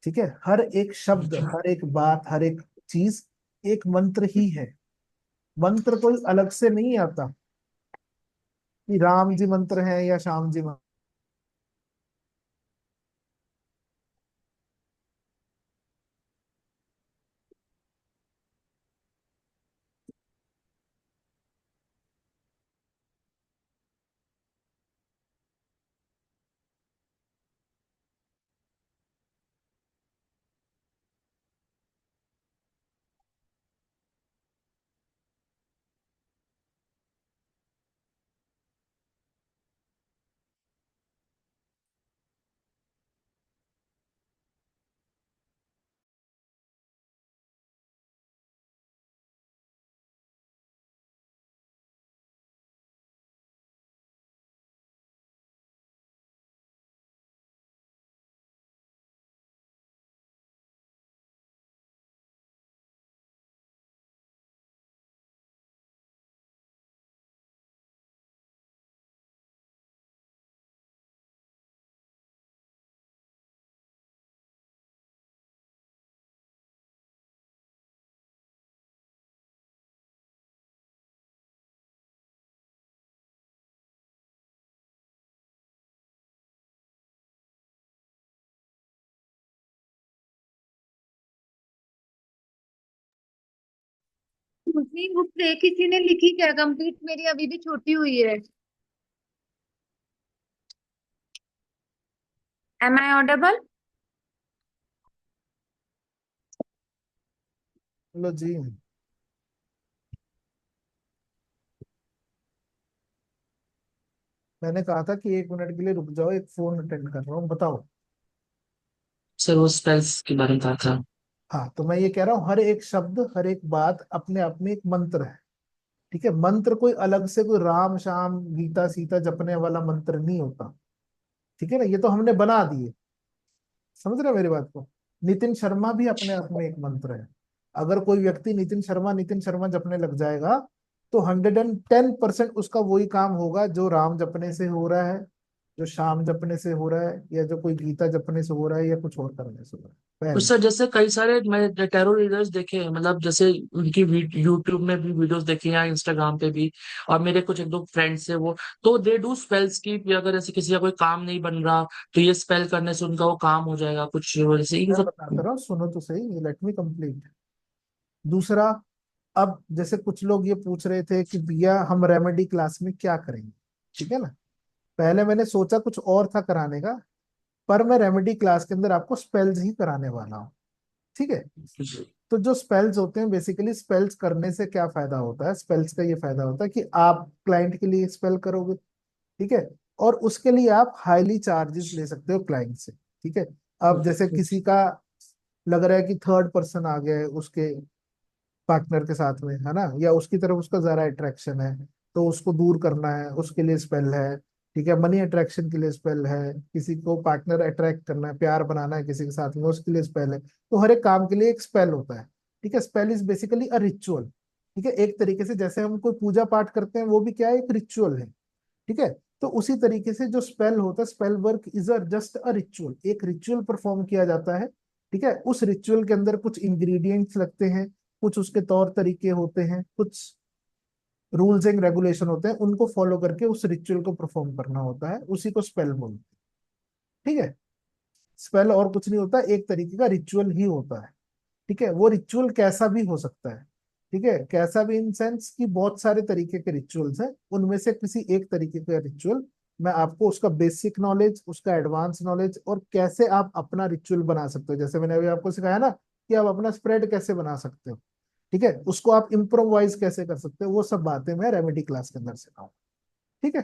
ठीक है, हर एक शब्द, हर एक बात, हर एक चीज एक मंत्र ही है। मंत्र कोई अलग से नहीं आता कि राम जी मंत्र है या श्याम जी मंत्र। दूसरी बुक से किसी ने लिखी क्या? कंप्लीट मेरी अभी भी छूटी हुई है। M I audible? लो जी, मैंने कहा था कि 1 मिनट के लिए रुक जाओ, एक फोन अटेंड कर रहा हूँ, बताओ। सर वो स्पेल्स के बारे में था था। हाँ, तो मैं ये कह रहा हूँ, हर एक शब्द, हर एक बात अपने आप में एक मंत्र है। ठीक है, मंत्र कोई अलग से, कोई राम श्याम गीता सीता जपने वाला मंत्र नहीं होता। ठीक है ना, ये तो हमने बना दिए। समझ रहे हो मेरी बात को? नितिन शर्मा भी अपने आप में एक मंत्र है। अगर कोई व्यक्ति नितिन शर्मा जपने लग जाएगा तो 110% उसका वही काम होगा जो राम जपने से हो रहा है, जो श्याम जपने से हो रहा है, या जो कोई गीता जपने से हो रहा है, या कुछ और करने से हो रहा है। पहले उससे जैसे कई सारे मैं टैरो रीडर्स देखे हैं, मतलब जैसे उनकी यूट्यूब में भी वीडियोस देखे या इंस्टाग्राम पे भी, और मेरे कुछ एक दो फ्रेंड्स है वो, तो दे डू स्पेल्स की भी, अगर जैसे किसी का कोई काम नहीं बन रहा तो ये स्पेल करने से उनका वो काम हो जाएगा कुछ वैसे ये मैं सब। बताता रहा हूँ, सुनो तो सही, लेट मी कंप्लीट। दूसरा, अब जैसे कुछ लोग ये पूछ रहे थे कि भैया हम रेमेडी क्लास में क्या करेंगे, ठीक है ना। पहले मैंने सोचा कुछ और था कराने का, पर मैं रेमेडी क्लास के अंदर आपको स्पेल्स ही कराने वाला हूँ, ठीक है। तो जो स्पेल्स होते हैं, बेसिकली स्पेल्स करने से क्या फायदा होता है, स्पेल्स का ये फायदा होता है कि आप क्लाइंट के लिए स्पेल करोगे, ठीक है, और उसके लिए आप हाईली चार्जेस ले सकते हो क्लाइंट से, ठीक है। अब जैसे किसी का लग रहा है कि थर्ड पर्सन आ गया है उसके पार्टनर के साथ में, है ना, या उसकी तरफ उसका ज्यादा अट्रैक्शन है, तो उसको दूर करना है, उसके लिए स्पेल है, ठीक है। मनी अट्रैक्शन के लिए स्पेल है, किसी को पार्टनर अट्रैक्ट करना है, प्यार बनाना है किसी के साथ में, उसके लिए स्पेल है। तो हर एक काम के लिए एक स्पेल होता है, ठीक है। Spell is basically a ritual, ठीक है। एक तरीके से जैसे हम कोई पूजा पाठ करते हैं, वो भी क्या है, एक रिचुअल है, ठीक है। तो उसी तरीके से जो स्पेल होता है, spell work is a just a ritual, एक रिचुअल परफॉर्म किया जाता है, ठीक है। उस रिचुअल के अंदर कुछ इंग्रेडिएंट्स लगते हैं, कुछ उसके तौर तरीके होते हैं, कुछ रूल्स एंड रेगुलेशन होते हैं, उनको फॉलो करके उस रिचुअल को परफॉर्म करना होता है, उसी को स्पेल बोलते हैं, ठीक है। स्पेल और कुछ नहीं होता, एक तरीके का रिचुअल ही होता है, ठीक है। वो रिचुअल कैसा भी हो सकता है, ठीक है, कैसा भी इन सेंस कि बहुत सारे तरीके के रिचुअल्स हैं, उनमें से किसी एक तरीके का रिचुअल मैं आपको उसका बेसिक नॉलेज, उसका एडवांस नॉलेज, और कैसे आप अपना रिचुअल बना सकते हो, जैसे मैंने अभी आपको सिखाया ना कि आप अपना स्प्रेड कैसे बना सकते हो, ठीक है, उसको आप इम्प्रोवाइज कैसे कर सकते हो, वो सब बातें मैं रेमेडी क्लास के अंदर सिखाऊंगा, ठीक है।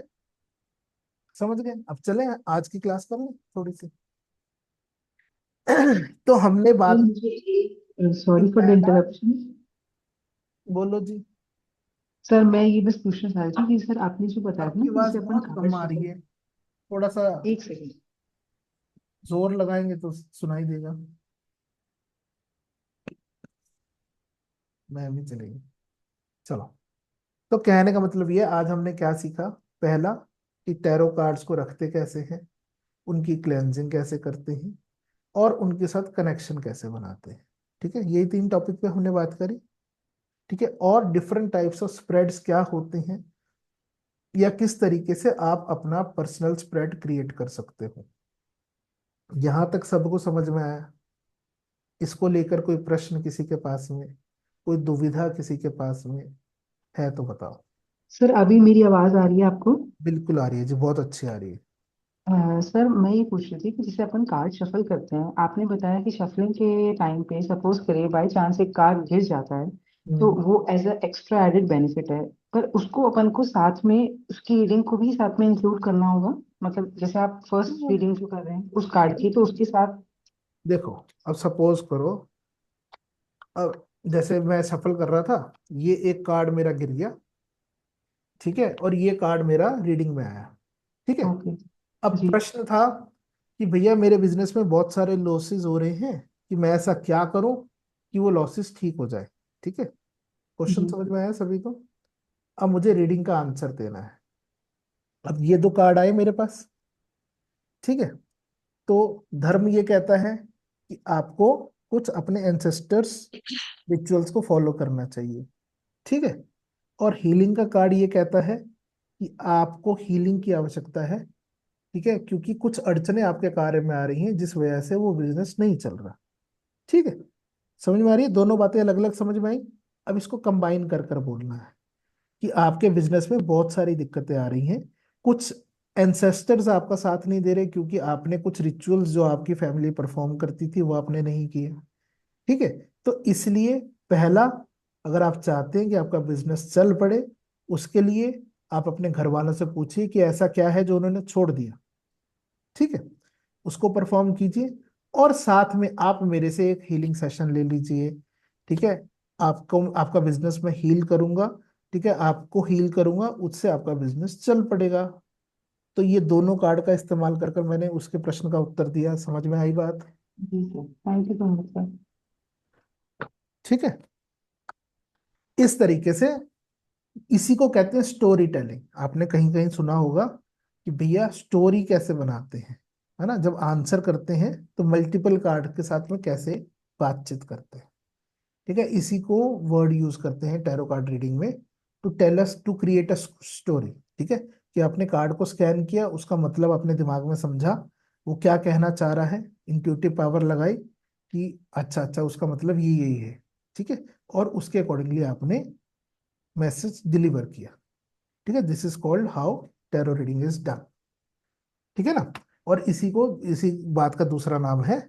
समझ गए? अब चले आज की क्लास करें थोड़ी सी। तो हमने सर बात मुझे एक की सॉरी फॉर द पहला, इंटरप्शन। बोलो जी। सर मैं ये बस पूछना चाह रही थी कि सर आपने जो बताया था ना आपकी कि आवाज जैसे अपन बहुत कार्ड कम आ रही शफल। है, थोड़ा सा एक सेकंड। जोर लगाएंगे तो सुनाई देगा। मैं भी चलेगी, चलो। तो कहने का मतलब ये, आज हमने क्या सीखा। पहला, कि टैरो कार्ड्स को रखते कैसे हैं, उनकी क्लेंजिंग कैसे करते हैं, और उनके साथ कनेक्शन कैसे बनाते हैं, ठीक है। यही 3 टॉपिक पे हमने बात करी, ठीक है। और डिफरेंट टाइप्स ऑफ स्प्रेड्स क्या होते हैं, या किस तरीके से आप अपना पर्सनल स्प्रेड क्रिएट कर सकते हो। यहां तक सबको समझ में आया? इसको लेकर कोई प्रश्न किसी के पास में, कोई दुविधा किसी के पास में है तो बताओ। सर अभी मेरी आवाज आ रही है आपको? बिल्कुल आ रही है जी, बहुत अच्छी आ रही है। सर मैं ये पूछ रही थी कि जैसे अपन कार्ड शफल करते हैं, आपने बताया कि शफलिंग के टाइम पे सपोज करिए बाय चांस एक कार्ड गिर जाता है, तो हम्म। वो as a extra added benefit है। पर उसको अपन को साथ में उसकी रीडिंग को भी साथ में इंक्लूड करना होगा। मतलब जैसे आप फर्स्ट रीडिंग जो कर रहे हैं उस कार्ड की, तो उसके साथ। देखो, अब सपोज करो, अब जैसे मैं सफल कर रहा था, ये एक कार्ड मेरा गिर गया, ठीक है, और ये कार्ड मेरा रीडिंग में आया, ठीक है। ओके। अब जी। प्रश्न था कि भैया मेरे बिजनेस में बहुत सारे लॉसेस हो रहे हैं, कि मैं ऐसा क्या करूं कि वो लॉसेस ठीक हो जाए, ठीक है। क्वेश्चन जी। समझ में आया सभी को? अब मुझे रीडिंग का आंसर देना है। अब ये 2 कार्ड आए मेरे पास, ठीक है। तो धर्म ये कहता है कि आपको कुछ अपने एंसेस्टर्स रिचुअल्स को फॉलो करना चाहिए, ठीक है। और हीलिंग का कार्ड ये कहता है कि आपको हीलिंग की आवश्यकता है, ठीक है, क्योंकि कुछ अड़चने आपके कार्य में आ रही हैं जिस वजह से वो बिजनेस नहीं चल रहा, ठीक है। समझ में आ रही है? दोनों बातें अलग अलग समझ में आई। अब इसको कंबाइन कर कर बोलना है कि आपके बिजनेस में बहुत सारी दिक्कतें आ रही हैं, कुछ एंसेस्टर्स आपका साथ नहीं दे रहे क्योंकि आपने कुछ रिचुअल्स जो आपकी फैमिली परफॉर्म करती थी वो आपने नहीं किए, ठीक है। तो इसलिए पहला, अगर आप चाहते हैं कि आपका बिजनेस चल पड़े, उसके लिए आप अपने घर वालों से पूछिए कि ऐसा क्या है जो उन्होंने छोड़ दिया, ठीक है, उसको परफॉर्म कीजिए। और साथ में आप मेरे से एक हीलिंग सेशन ले लीजिए, ठीक है। आपको, आपका बिजनेस में हील करूंगा, ठीक है, आपको हील करूंगा, उससे आपका बिजनेस चल पड़ेगा। तो ये दोनों कार्ड का इस्तेमाल कर कर मैंने उसके प्रश्न का उत्तर दिया। समझ में आई बात? जी sir, thank you so much sir. ठीक है, इस तरीके से इसी को कहते हैं स्टोरी टेलिंग। आपने कहीं कहीं सुना होगा कि भैया स्टोरी कैसे बनाते हैं, है ना, जब आंसर करते हैं तो मल्टीपल कार्ड के साथ में कैसे बातचीत करते हैं। ठीक है, इसी को वर्ड यूज करते हैं टैरो कार्ड रीडिंग में, to tell us, to create a story. ठीक है, कि आपने कार्ड को स्कैन किया, उसका मतलब अपने दिमाग में समझा, वो क्या कहना चाह रहा है, इंट्यूटिव पावर लगाई कि अच्छा अच्छा उसका मतलब ये यही है। ठीक है, और उसके अकॉर्डिंगली आपने मैसेज डिलीवर किया। ठीक है, this is called how tarot reading is done. ठीक है ना, और इसी को, इसी बात का दूसरा नाम है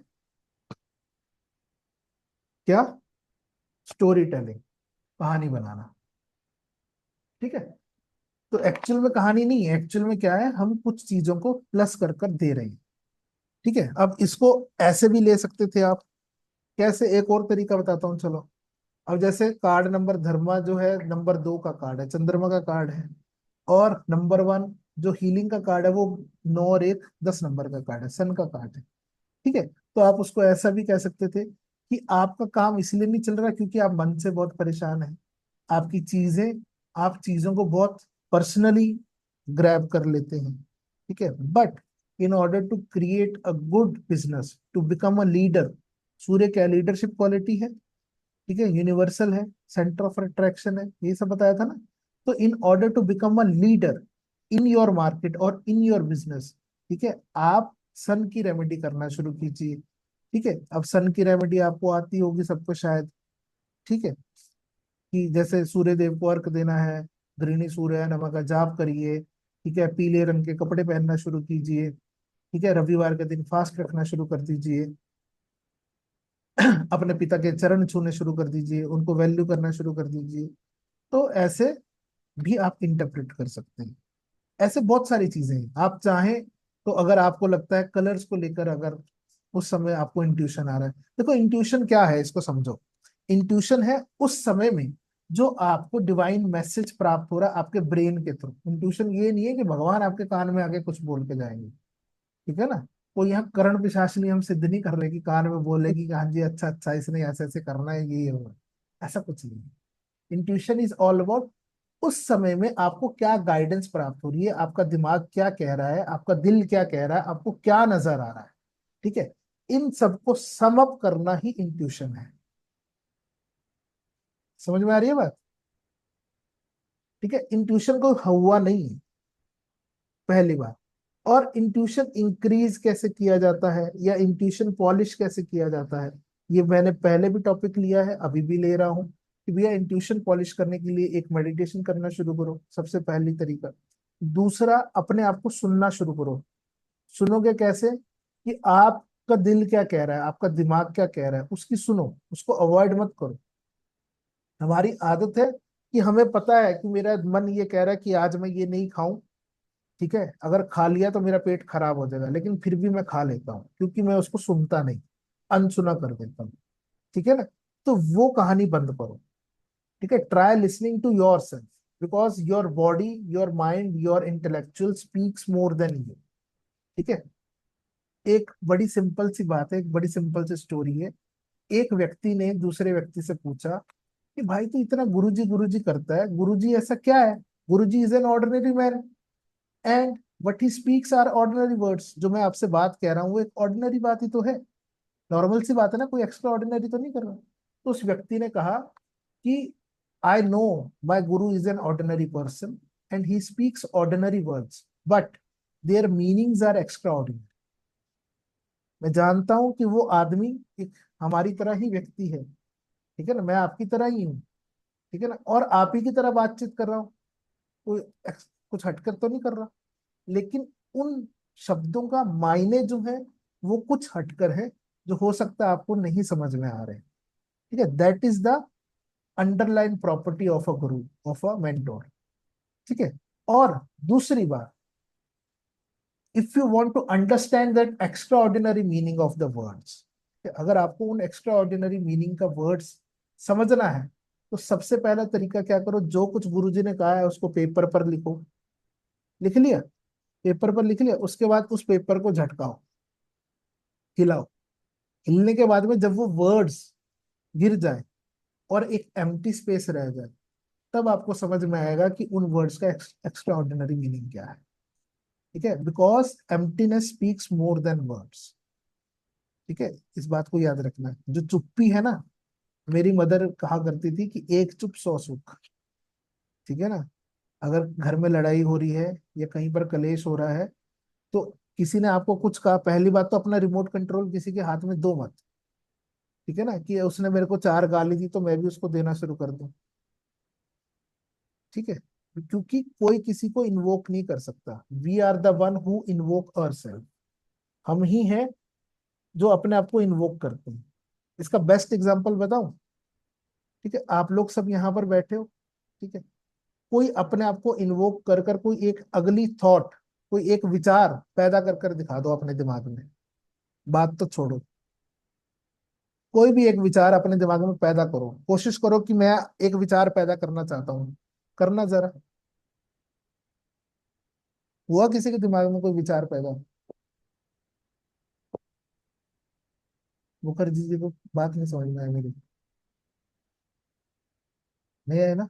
क्या, स्टोरी टेलिंग, कहानी बनाना। ठीक है, तो एक्चुअल में कहानी नहीं है, एक्चुअल में क्या है, हम कुछ चीजों को प्लस कर कर दे रहे हैं। ठीक है, अब इसको ऐसे भी ले सकते थे आप। कैसे, एक और तरीका बताता हूँ चलो। अब जैसे कार्ड नंबर धर्मा जो है नंबर 2 का कार्ड है, चंद्रमा का कार्ड है, और नंबर 1 जो हीलिंग का कार्ड है वो 9 और 1 10 नंबर का कार्ड है, सन का कार्ड है। ठीक है, तो आप उसको ऐसा भी कह सकते थे कि आपका काम इसलिए नहीं चल रहा क्योंकि आप मन से बहुत परेशान हैं, आपकी चीजें, आप चीजों को बहुत पर्सनली ग्रैब कर लेते हैं। ठीक है, but in order to create a good business, to become a leader, Surya क्या लीडरशिप क्वालिटी है। ठीक है, यूनिवर्सल है, सेंटर ऑफ अट्रैक्शन है, ये सब बताया था ना। तो in order to become a leader in your market और इन योर बिजनेस, ठीक है, आप सन की रेमेडी करना शुरू कीजिए। ठीक है, अब सन की रेमेडी आपको आती होगी सबको शायद। ठीक है, कि जैसे सूर्य देव को अर्घ देना है, गृहिणी सूर्य नमः का जाप करिए। ठीक है, पीले रंग के कपड़े पहनना शुरू कीजिए। ठीक है, रविवार के दिन फास्ट रखना शुरू कर दीजिए। अपने पिता के चरण छूने शुरू कर दीजिए, उनको वैल्यू करना शुरू कर दीजिए। तो ऐसे भी आप इंटरप्रेट कर सकते हैं। ऐसे बहुत सारी चीजें हैं, आप चाहें तो। अगर आपको लगता है कलर्स को लेकर, अगर उस समय आपको इंट्यूशन आ रहा है, देखो इंट्यूशन क्या है, इसको समझो। इंट्यूशन है उस समय में जो आपको डिवाइन मैसेज प्राप्त हो रहा है आपके ब्रेन के थ्रू। इंट्यूशन ये नहीं है कि भगवान आपके कान में आके कुछ बोल के जाएंगे। ठीक है ना, कोई यहाँ करण पिशाचनी हम सिद्ध नहीं कर रहे कि कान में बोलेगी कि हाँ जी अच्छा अच्छा इसने ऐसे ऐसे करना है, ये होगा, ऐसा कुछ नहीं है। इंट्यूशन इज ऑल अबाउट उस समय में आपको क्या गाइडेंस प्राप्त हो रही है, आपका दिमाग क्या कह रहा है, आपका दिल क्या कह रहा है, आपको क्या नजर आ रहा है। ठीक है, इन सबको सम अप करना ही इंट्यूशन है। समझ में आ रही है बात। ठीक है, इंट्यूशन को हुआ नहीं है, पहली बात। और इंट्यूशन इंक्रीज कैसे किया जाता है या इंट्यूशन पॉलिश कैसे किया जाता है, ये मैंने पहले भी टॉपिक लिया है, अभी भी ले रहा हूँ कि भैया इंट्यूशन पॉलिश करने के लिए एक मेडिटेशन करना शुरू करो, सबसे पहली तरीका। दूसरा, अपने आप को सुनना शुरू करो। सुनोगे कैसे, कि आपका दिल क्या कह रहा है, आपका दिमाग क्या कह रहा है, उसकी सुनो, उसको अवॉइड मत करो। हमारी आदत है कि हमें पता है कि मेरा मन ये कह रहा है कि आज मैं ये नहीं खाऊं। ठीक है, अगर खा लिया तो मेरा पेट खराब हो जाएगा, लेकिन फिर भी मैं खा लेता हूँ क्योंकि मैं उसको सुनता नहीं, अनसुना कर देता हूँ। ठीक है ना, तो वो कहानी बंद करो। ठीक है, try listening to yourself, because your body, your mind, your intellectual speaks more than you. ठीक है, एक बड़ी सिंपल सी बात है, एक बड़ी सिंपल सी स्टोरी है। एक व्यक्ति ने दूसरे व्यक्ति से पूछा कि भाई तू इतना गुरुजी करता है, गुरुजी ऐसा क्या है। Guruji is an ordinary man and what he speaks are ordinary words. जो मैं आपसे बात कह रहा हूँ वो एक ऑर्डिनरी बात ही तो है, नॉर्मल सी बात है ना, कोई एक्स्ट्रा ऑर्डिनरी तो नहीं कर रहा। तो उस व्यक्ति ने कहा कि आई know my guru is an ordinary person and he speaks ordinary words but their meanings are extraordinary. मैं जानता हूं कि वो आदमी एक हमारी तरह ही व्यक्ति है। ठीक है ना, मैं आपकी तरह ही हूँ। ठीक है ना, और आप ही की तरह बातचीत कर रहा हूँ, कोई कुछ हटकर तो नहीं कर रहा, लेकिन उन शब्दों का मायने जो है वो कुछ हटकर है, जो हो सकता है आपको नहीं समझ में आ रहे हैं। ठीक है, that is the underline property of a guru, of a mentor. ठीक है, और दूसरी बात, if you want to understand that extraordinary meaning of the words, अगर आपको उन एक्स्ट्रा ऑर्डिनरी मीनिंग का वर्ड्स समझना है, तो सबसे पहला तरीका क्या करो, जो कुछ गुरुजी ने कहा है उसको पेपर पर लिखो। लिख लिया, पेपर पर लिख लिया, उसके बाद उस पेपर को झटकाओ, हिलाओ। हिलने के बाद में जब वो वर्ड्स गिर जाए और एक एम्प्टी स्पेस रह जाए, तब आपको समझ में आएगा कि उन वर्ड्स का एक्स्ट्रा ऑर्डिनरी मीनिंग क्या है। ठीक है, because emptiness speaks more than words. ठीक है, इस बात को याद रखना है। जो चुप्पी है ना, मेरी मदर कहा करती थी कि एक चुप सौ सुख। ठीक है ना, अगर घर में लड़ाई हो रही है या कहीं पर कलेश हो रहा है, तो किसी ने आपको कुछ कहा, पहली बात तो अपना रिमोट कंट्रोल किसी के हाथ में दो मत। ठीक है ना, कि उसने मेरे को चार गाली दी तो मैं भी उसको देना शुरू कर दूं। ठीक है, क्योंकि कोई किसी को इन्वोक नहीं कर सकता। We are the one who invoke ourselves. हम ही हैं जो अपने आप को इन्वोक करते हैं। इसका बेस्ट एग्जांपल बताऊं? ठीक है, आप लोग सब यहाँ पर बैठे हो। ठीक है, कोई अपने आप को इन्वोक कर कर कोई एक अगली थॉट, कोई एक विचार पैदा कर कर दिखा दो अपने दिमाग में। बात तो छोड़ो, कोई भी एक विचार अपने दिमाग में पैदा करो, कोशिश करो कि मैं एक विचार पैदा करना चाहता हूँ। करना जरा, हुआ किसी के दिमाग में कोई विचार पैदा? मुखर्जी जी को बात नहीं समझ में आई मेरी? नहीं है ना?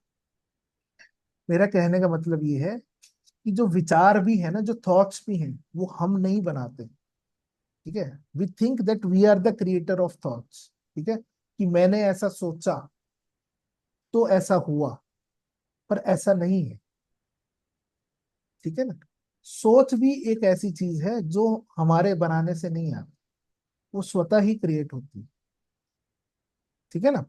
मेरा कहने का मतलब ये है कि जो विचार भी है ना, जो थॉट्स भी हैं, वो हम नहीं बनाते। ठीक है, we think that we are the creator of thoughts. ठीक है, कि मैंने ऐसा सोचा तो ऐसा हुआ, पर ऐसा नहीं है। ठीक है ना, सोच भी एक ऐसी चीज है जो हमारे बनाने से नहीं आती, वो स्वतः ही क्रिएट होती है। ठीक है ना,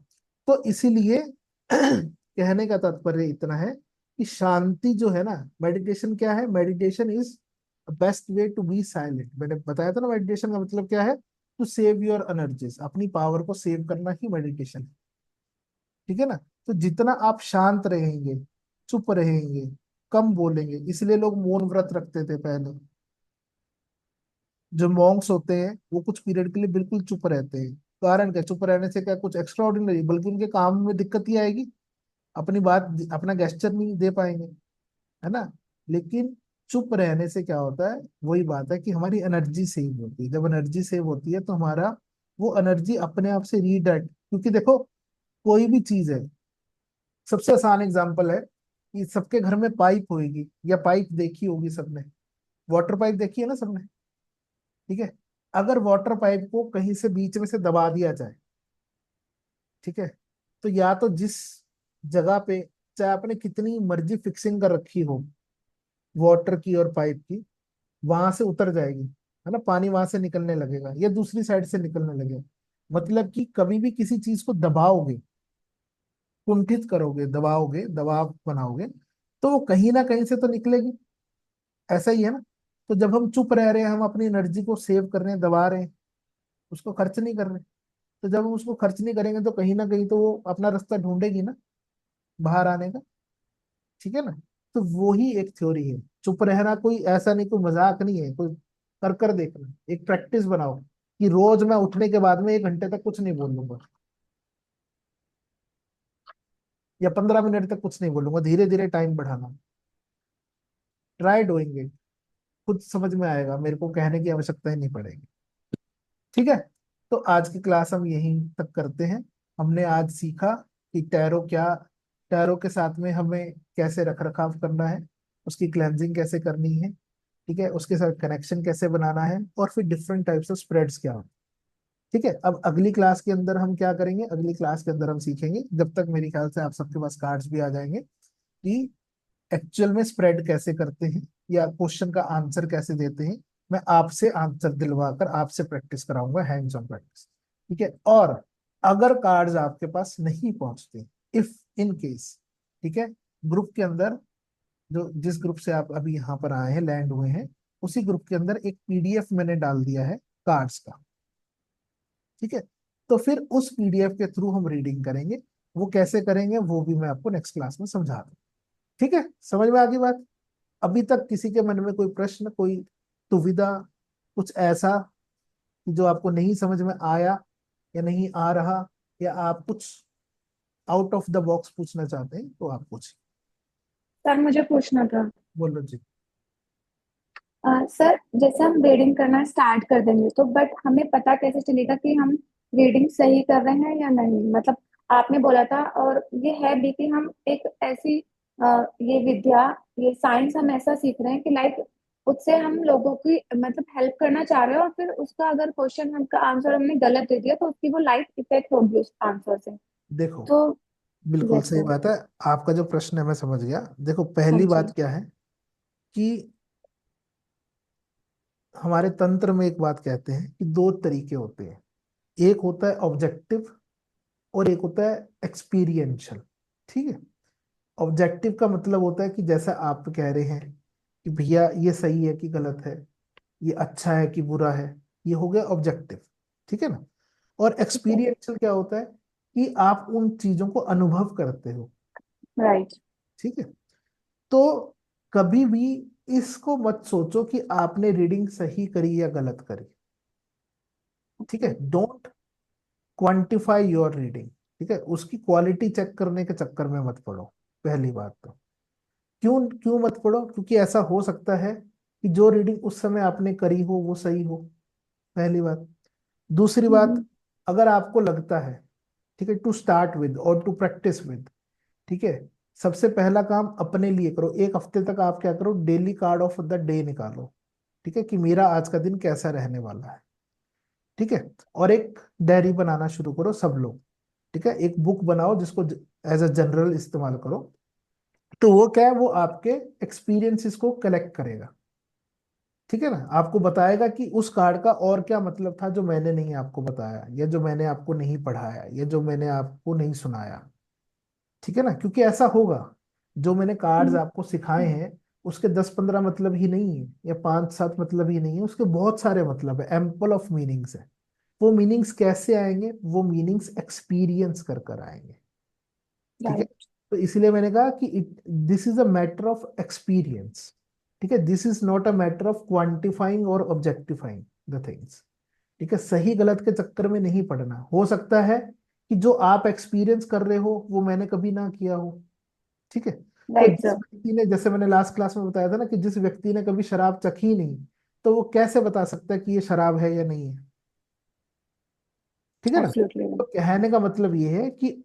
तो इसीलिए कहने का तात्पर्य इतना है कि शांति जो है ना, मेडिटेशन क्या है? Meditation is best way to be silent. मैंने बताया था ना, मेडिटेशन का मतलब क्या है? टू सेव योर एनर्जीज, अपनी पावर को सेव करना ही मेडिटेशन है। ठीक है ना, तो जितना आप शांत रहेंगे, चुप रहेंगे, कम बोलेंगे, इसलिए लोग मौन व्रत रखते थे पहले। जो मॉन्क्स होते हैं वो कुछ पीरियड के लिए बिल्कुल चुप रहते हैं। कारण क्या? चुप रहने से क्या कुछ एक्स्ट्रा ऑर्डिनरी, बल्कि उनके काम में दिक्कत ही आएगी, अपनी बात, अपना गेस्चर नहीं दे पाएंगे। है ना? लेकिन चुप रहने से क्या होता है? वही बात है कि हमारी एनर्जी सेव होती है। जब एनर्जी सेव होती है तो हमारा वो एनर्जी अपने आप से रीडायरेक्ट, क्योंकि देखो, कोई भी चीज है, सबसे आसान एग्जांपल है कि सबके घर में पाइप होगी, या पाइप देखी होगी सबने, वाटर पाइप देखी है ना सबने। ठीक है, अगर वाटर पाइप को कहीं से बीच में से दबा दिया जाए, ठीक है, तो या तो जिस जगह पे, चाहे आपने कितनी मर्जी फिक्सिंग कर रखी हो वाटर की और पाइप की, वहां से उतर जाएगी। है ना, पानी वहां से निकलने लगेगा या दूसरी साइड से निकलने लगेगा। मतलब कि कभी भी किसी चीज को दबाओगे, कुंठित करोगे, दबाओगे, दबाव बनाओगे, तो वो कहीं ना कहीं से तो निकलेगी। ऐसा ही है ना? तो जब हम चुप रह रहे हैं, हम अपनी एनर्जी को सेव कर रहे हैं, दबा रहे हैं, उसको खर्च नहीं कर रहे। तो जब हम उसको खर्च नहीं करेंगे तो कहीं ना कहीं तो वो अपना रास्ता ढूंढेगी ना, बाहर आने का। ठीक है ना? तो वो ही एक थ्योरी है। चुप रहना कोई ऐसा नहीं, कोई मजाक नहीं है, कोई कर देखना, एक प्रैक्टिस बनाओ कि रोज मैं उठने के बाद में 1 घंटे तक कुछ नहीं बोलूंगा, या 15 मिनट तक कुछ नहीं बोलूंगा। धीरे धीरे टाइम बढ़ाना, ट्राई डूइंग इट, खुद समझ में आएगा, मेरे को कहने की आवश्यकता ही नहीं पड़ेगी। ठीक है, तो आज की क्लास हम यहीं तक करते हैं। हमने आज सीखा कि टैरो क्या, टैरो के साथ में हमें कैसे रख रखाव करना है, उसकी क्लेंजिंग कैसे करनी है। ठीक है, उसके साथ कनेक्शन कैसे बनाना है, और फिर डिफरेंट टाइप्स ऑफ स्प्रेड्स क्या होते हैं। ठीक है, अब अगली क्लास के अंदर हम क्या करेंगे? अगली क्लास के अंदर हम सीखेंगे, जब तक मेरे ख्याल से आप सबके पास कार्ड्स भी आ जाएंगे, कि एक्चुअल में स्प्रेड कैसे करते हैं, या क्वेश्चन का आंसर कैसे देते हैं। मैं आपसे आंसर दिलवा कर आपसे प्रैक्टिस कराऊंगा, हैंड्स ऑन प्रैक्टिस। ठीक है, और अगर कार्ड्स आपके पास नहीं पहुंचते, इफ इन केस, ठीक है, ग्रुप के अंदर, जो जिस ग्रुप से आप अभी यहाँ पर आए हैं, लैंड हुए हैं, उसी ग्रुप के अंदर एक पीडीएफ मैंने डाल दिया है कार्ड्स का। ठीक है, तो फिर उस पीडीएफ के थ्रू हम रीडिंग करेंगे। वो कैसे करेंगे वो भी मैं आपको नेक्स्ट क्लास में समझा दूँ। ठीक है, समझ में आ गई बात? अभी तक किसी के मन में कोई प्रश्न, कोई दुविधा, कुछ ऐसा कि जो आपको नहीं समझ में आया, या नहीं आ रहा, या आप कुछ आउट ऑफ द बॉक्स पूछना चाहते हैं, तो आप पूछिए। सर मुझे पूछना था, बोलो जी। सर जैसे हम रीडिंग करना स्टार्ट कर देंगे तो बट हमें पता कैसे चलेगा कि हम रीडिंग सही कर रहे हैं या नहीं, मतलब आपने बोला था और ये है भी कि हम एक ऐसी ये विद्या, ये साइंस हम ऐसा सीख रहे हैं कि लाइक उससे हम लोगों की मतलब हेल्प करना चाह रहे हैं, और फिर उसका अगर क्वेश्चन हमका आंसर हमने गलत दे दिया तो उसकी वो लाइफ इफेक्ट होगी उस आंसर से। देखो, तो बिल्कुल यस सही सर। बात है। आपका जो प्रश्न है मैं समझ गया। देखो, हाँ पहली जी। बात क्या है कि हमारे तंत्र में एक बात कहते हैं कि दो तरीके होते हैं। एक होता है ऑब्जेक्टिव और एक होता है एक्सपीरियंशियल। ठीक है। ऑब्जेक्टिव का मतलब होता है कि जैसा आप कह रहे हैं कि भैया ये सही है कि गलत है, ये अच्छा है कि बुरा है, ये हो गया ऑब्जेक्टिव। ठीक है ना। और ठीक है। एक्सपीरियंशियल क्या होता है कि आप उन चीजों को अनुभव करते हो। राइट। ठीक है। तो कभी भी इसको मत सोचो कि आपने रीडिंग सही करी या गलत करी। ठीक है। Don't quantify your reading. ठीक है। उसकी क्वालिटी चेक करने के चक्कर में मत पड़ो। पहली बात तो क्यों क्यों मत पड़ो, क्योंकि ऐसा हो सकता है कि जो रीडिंग उस समय आपने करी हो वो सही हो। पहली बात। दूसरी बात, अगर आपको लगता है, ठीक है, टू स्टार्ट विद और टू प्रैक्टिस विद, ठीक है, सबसे पहला काम अपने लिए करो। एक हफ्ते तक आप क्या करो, daily card of the day निकालो। ठीक है, कि मेरा आज का दिन कैसा रहने वाला है। ठीक है। और एक डायरी बनाना शुरू करो सब लोग। ठीक है। एक बुक बनाओ जिसको एज अ जनरल इस्तेमाल करो। तो वो क्या है, वो आपके एक्सपीरियंसेस को कलेक्ट करेगा। ठीक है ना। आपको बताएगा कि उस कार्ड का और क्या मतलब था जो मैंने नहीं आपको बताया, या जो मैंने आपको नहीं पढ़ाया, या जो मैंने आपको नहीं सुनाया। ठीक है ना। क्योंकि ऐसा होगा, जो मैंने कार्ड्स आपको सिखाए हैं उसके 10-15 मतलब ही नहीं है, या 5-7 मतलब ही नहीं है, उसके बहुत सारे मतलब है, एम्पल ऑफ मीनिंग्स है। वो मीनिंग्स कैसे आएंगे, वो मीनिंग्स एक्सपीरियंस कर कर आएंगे। ठीक है। राइट। तो इसलिए मैंने कहा कि this is a matter of experience. ठीक है। This is not a matter of quantifying और ऑब्जेक्टिफाइंग द थिंग्स। ठीक है। सही गलत के चक्कर में नहीं पड़ना। हो सकता है कि जो आप एक्सपीरियंस कर रहे हो वो मैंने कभी ना किया हो। ठीक है। तो राइट जिस सर। व्यक्ति ने, जैसे मैंने लास्ट क्लास में बताया था ना, कि जिस व्यक्ति ने कभी शराब चखी नहीं, तो वो कैसे बता सकता है कि ये शराब है या नहीं है। ठीक है ना। एब्सोल्युटली। तो कहने का मतलब ये है कि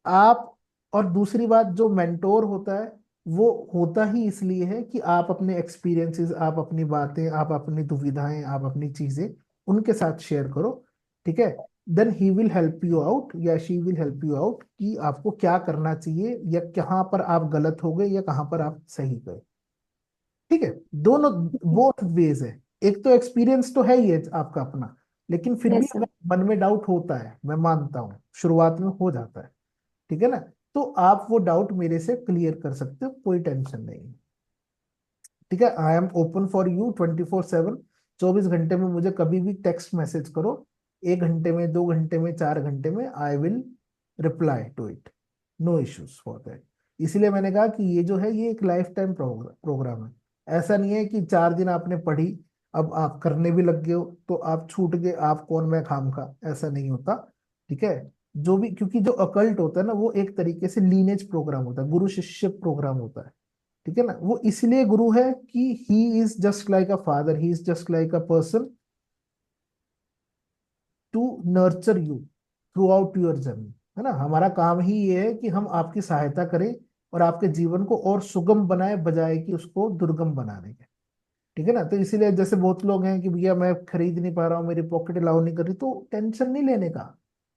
आप, और दूसरी बात, जो मेंटोर होता है वो होता ही इसलिए है कि आप अपने एक्सपीरियंसेस, आप अपनी बातें, आप अपनी दुविधाएं, आप अपनी चीजें उनके साथ शेयर करो। ठीक है। Then he will help you out, या she will help you out, कि आपको क्या करना चाहिए, या कहाँ पर आप गलत हो गए या कहाँ पर आप सही गए। ठीक है। दोनों, बोथ वेज है। एक तो एक्सपीरियंस तो है ही है आपका अपना, लेकिन फिर भी यस सर। अगर मन में डाउट होता है, मैं मानता हूँ शुरुआत में हो जाता है। ठीक है ना। तो आप वो डाउट मेरे से क्लियर कर सकते हो, कोई टेंशन नहीं है। ठीक है। I am open for you 24/7। 24 घंटे में मुझे कभी भी टेक्स्ट मैसेज करो। 1 घंटे में, 2 घंटे में, 4 घंटे में I will reply to it. No issues for that. इसलिए मैंने कहा कि ये जो है ये एक लाइफ टाइम प्रोग्राम है। ऐसा नहीं है कि 4 दिन आपने पढ़ी, अब आप करने भी लग गए हो तो आप छूट गए, आप कौन मैं खाम खा, ऐसा नहीं होता। ठीक है। जो भी, क्योंकि जो अकल्ट होता है ना, वो एक तरीके से लीनेज प्रोग्राम होता है, गुरु शिष्य प्रोग्राम होता है। ठीक है ना। वो इसलिए गुरु है कि he is just like a father, he is just like a person to nurture you throughout your journey. है ना। हमारा काम ही ये है कि हम आपकी सहायता करें और आपके जीवन को और सुगम बनाए, बजाय कि उसको दुर्गम बनाने के। ठीक है ना। तो इसीलिए जैसे बहुत लोग हैं कि भैया मैं खरीद नहीं पा रहा हूँ, मेरी पॉकेट अलाउ नहीं कर रही, तो टेंशन नहीं लेने का।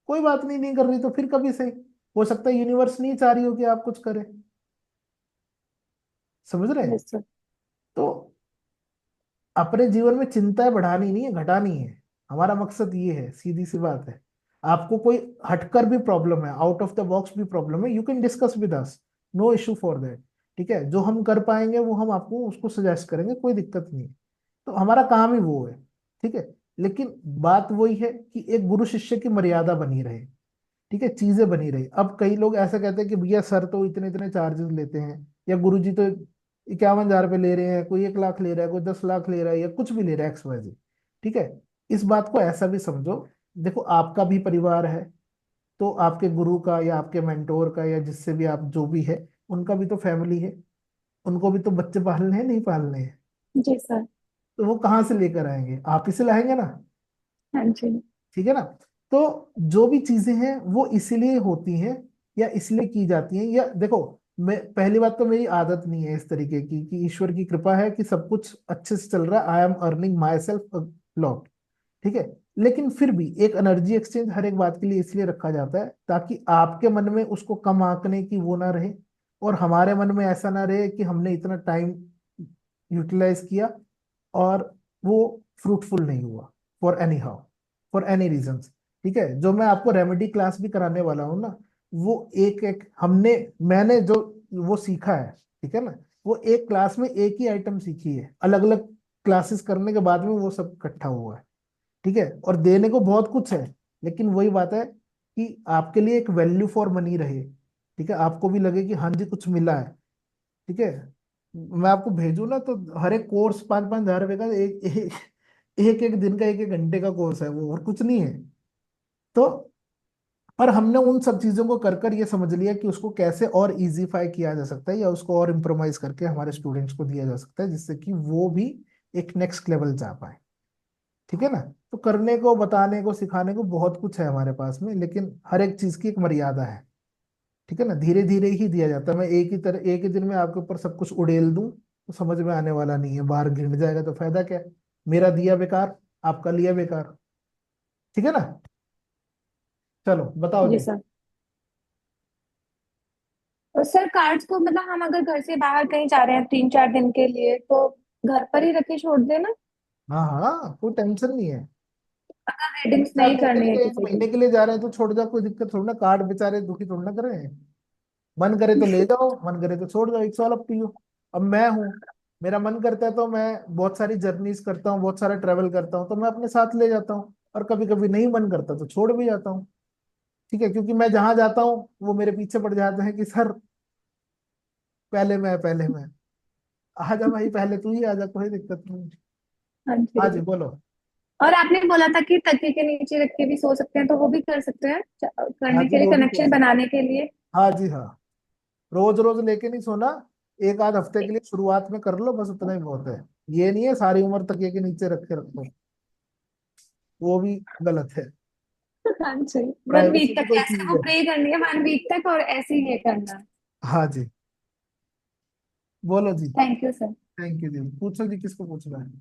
कोई बात नहीं, नहीं कर रही तो फिर कभी सही, हो सकता है यूनिवर्स नहीं चाह रही हो कि आप कुछ करें। समझ रहे हैं। Yes sir. तो अपने जीवन में चिंताएं बढ़ानी नहीं है, घटानी है। हमारा मकसद ये है, सीधी सी बात है। आपको कोई हटकर भी प्रॉब्लम है, आउट ऑफ द बॉक्स भी प्रॉब्लम है, you can discuss with us. No issue for that. ठीक है। जो हम कर पाएंगे वो हम आपको उसको सजेस्ट करेंगे, कोई दिक्कत नहीं है। तो हमारा काम ही वो है। ठीक है। लेकिन बात वही है कि एक गुरु शिष्य की मर्यादा बनी रहे। ठीक है। चीजें बनी रही। अब कई लोग ऐसा कहते हैं कि भैया सर तो इतने इतने चार्जेस लेते हैं, या गुरु जी तो 51,000 रुपये ले रहे हैं, कोई 1 लाख ले रहा है, कोई 10 लाख ले रहा है, या कुछ भी ले रहा है, XYZ। ठीक है। इस बात को ऐसा भी समझो, देखो आपका भी परिवार है, तो आपके गुरु का या आपके मेंटोर का या जिससे भी आप जो भी है, उनका भी तो फैमिली है। उनको भी तो बच्चे पालने हैं, नहीं पालने हैं। जी सर। तो वो कहाँ से लेकर आएंगे, आप ही से लाएंगे ना। हाँ जी। ठीक है ना। तो जो भी चीजें हैं वो इसलिए होती हैं या इसलिए की जाती हैं, या देखो, मैं पहली बात तो मेरी आदत नहीं है इस तरीके की, कि ईश्वर की कृपा है कि सब कुछ अच्छे से चल रहा है, I am earning my self lot. ठीक है। लेकिन फिर भी एक एनर्जी एक्सचेंज हर एक बात के लिए इसलिए रखा जाता है ताकि आपके मन में उसको कम आंकने की वो ना रहे, और हमारे मन में ऐसा ना रहे कि हमने इतना टाइम यूटिलाइज किया और वो फ्रूटफुल नहीं हुआ, for anyhow, for any reason. ठीक है। जो मैं आपको रेमेडी क्लास भी कराने वाला हूँ ना, वो एक एक मैंने जो वो सीखा है, ठीक है ना, वो एक क्लास में एक ही आइटम सीखी है, अलग अलग क्लासेस करने के बाद में वो सब इकट्ठा हुआ है। ठीक है। और देने को बहुत कुछ है, लेकिन वही बात है कि आपके लिए एक वैल्यू फॉर मनी रहे। ठीक है। आपको भी लगे कि हाँ जी कुछ मिला है। ठीक है। मैं आपको भेजू ना तो हर एक कोर्स 5-5 हज़ार रुपए का, एक एक दिन का, एक एक घंटे का कोर्स है वो, और कुछ नहीं है। तो पर हमने उन सब चीजों को कर कर ये समझ लिया कि उसको कैसे और इजीफाई किया जा सकता है, या उसको और इम्प्रोवाइज करके हमारे स्टूडेंट्स को दिया जा सकता है, जिससे कि वो भी एक नेक्स्ट लेवल जा पाए। ठीक है ना। तो करने को, बताने को, सिखाने को बहुत कुछ है हमारे पास में, लेकिन हर एक चीज की एक मर्यादा है। ठीक है ना। धीरे धीरे ही दिया जाता है। मैं एक ही दिन में आपके ऊपर सब कुछ उड़ेल दूं तो समझ में आने वाला नहीं है, बाहर गिर जाएगा तो फायदा क्या है। मेरा दिया बेकार, आपका लिया बेकार। ठीक है ना। चलो बताओ जी जी। सर। और सर कार्ड्स को मतलब हम अगर घर से बाहर कहीं जा रहे हैं 3-4 दिन के लिए, तो घर पर ही रख के छोड़ देना, हाँ हाँ, कोई टेंशन नहीं है। अगर तीन रीडिंग्स चार नहीं दिन के करनी है लिए, एक किसी की। महीने के लिए जा रहे हैं तो छोड़ जाओ, कोई दिक्कत थोड़ी ना, कार्ड बेचारे दुखी थोड़ी ना कर रहे हैं। मन करे तो ले जाओ, मन करे तो छोड़ जाओ, it's all up to you. अब मैं हूँ, मेरा मन करता है तो मैं बहुत सारी जर्नीज करता हूँ, बहुत सारा ट्रेवल करता हूँ, तो मैं अपने साथ ले जाता हूँ, और कभी कभी नहीं मन करता तो छोड़ भी जाता हूँ। ठीक है। क्योंकि मैं जहां जाता हूँ वो मेरे पीछे पड़ जाते हैं कि सर पहले मैं, पहले मैं। आजा भाई, पहले तू ही आजा, कोई दिक्कत नहीं। हाँ हाँ जी जी। बोलो। और आपने बोला था कि तकिए के नीचे रख के भी सो सकते हैं, तो वो भी कर सकते हैं हाँ करने जी के लिए, वो भी कर कनेक्शन सकते। बनाने के लिए। हाँ जी हाँ। रोज रोज लेके नहीं सोना, एक आध हफ्ते के लिए शुरुआत में कर लो, बस उतना ही बहुत है। ये नहीं है सारी उम्र तकिए के नीचे रख के रखो, वो भी गलत है। हाँ जी। 1 वीक प्राइवेसी भी तक कोई जैसे चीज वो है। प्रे करनी है 1 वीक तक, और ऐसे ही ये करना है। हाँ जी। बोलो जी। Thank you sir. Thank you जी। पूछो जी, किसको पूछना है।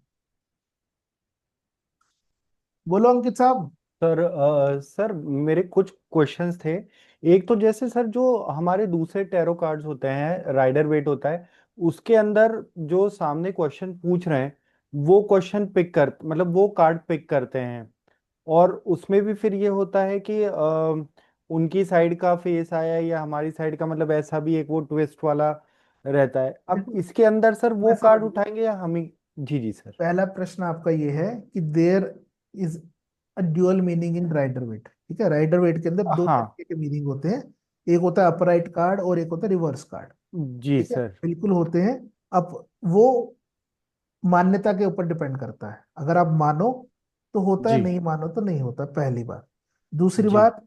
बोलो अंकित साहब। सर सर मेरे कुछ क्वेश्चंस थे। एक तो जैसे सर जो हमारे दूसरे टैरो कार्ड्स होते हैं, राइडर वेट होता है, उसके अंदर जो सामने क्वेश्चन पूछ रहे हैं वो क्वेश्चन पिक कर मतलब वो कार्ड पिक करते हैं, और उसमें भी फिर ये होता है कि उनकी साइड का फेस आया या हमारी साइड का, मतलब ऐसा भी एक वो ट्विस्ट वाला रहता है। अब देखो, इसके अंदर सर मैं वो समझ कार्ड गया। उठाएंगे या हम ही? जी जी सर। पहला प्रश्न आपका ये है कि there is a dual meaning in rider weight. ठीक है। राइडर वेट के अंदर दो हाँ। तरीके के मीनिंग होते हैं, एक होता है अपराइट कार्ड और एक होता है रिवर्स कार्ड। जी ठीक है। सर। बिल्कुल होते हैं। अब वो मान्यता के ऊपर डिपेंड करता है, अगर आप मानो तो होता है, जी नहीं मानो तो नहीं होता, पहली बात। दूसरी जी। बात,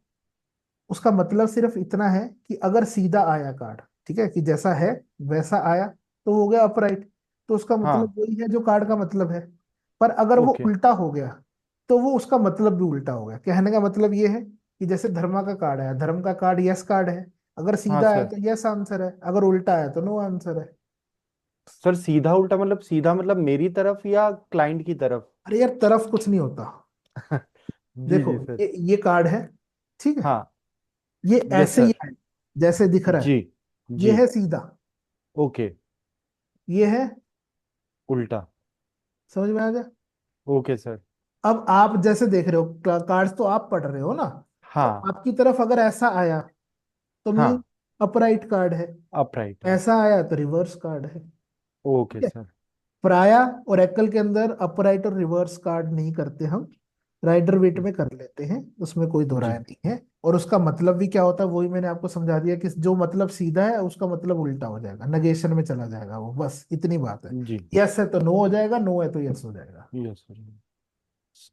उसका मतलब सिर्फ इतना है कि अगर सीधा आया कार्ड, ठीक है, कि जैसा है वैसा आया, तो हो गया अपराइट, तो उसका मतलब हाँ। वही है जो कार्ड का मतलब है। पर अगर वो ओके। उल्टा हो गया तो वो उसका मतलब भी उल्टा हो गया। कहने का मतलब ये है कि जैसे धर्मा का कार्ड आया, धर्म का कार्ड यस कार्ड है, अगर हाँ सीधा आया सर। तो यस आंसर है, अगर उल्टा आया तो नो आंसर है। सर सीधा उल्टा मतलब सीधा मतलब मेरी तरफ या क्लाइंट की तरफ? अरे यार, तरफ कुछ नहीं होता। जी देखो, जी सर। ये कार्ड है, ठीक है, हाँ। ये यस ऐसे ही सर। है जैसे दिख रहा है, जी ये जी। है सीधा, ओके। ये है, उल्टा। समझ में आ गया। Okay sir. अब आप जैसे देख रहे हो, कार्ड्स तो आप पढ़ रहे हो ना, तो हाँ आपकी तरफ अगर ऐसा आया तो मीन हाँ। अपराइट कार्ड है, अपराइट है। ऐसा आया तो रिवर्स कार्ड है। ओके ठीक है। सर। प्राया और एकल के अंदर अपराइट और रिवर्स कार्ड नहीं करते हम, राइडर वेट में कर लेते हैं, उसमें कोई दो राय जी नहीं है। और उसका मतलब भी क्या होता है वही मैंने आपको समझा दिया, कि जो मतलब सीधा है उसका मतलब उल्टा हो जाएगा, नेगेशन में चला जाएगा वो, बस इतनी बात है। जी। यस है तो नो हो जाएगा, नो है तो यस हो जाएगा। Yes sir.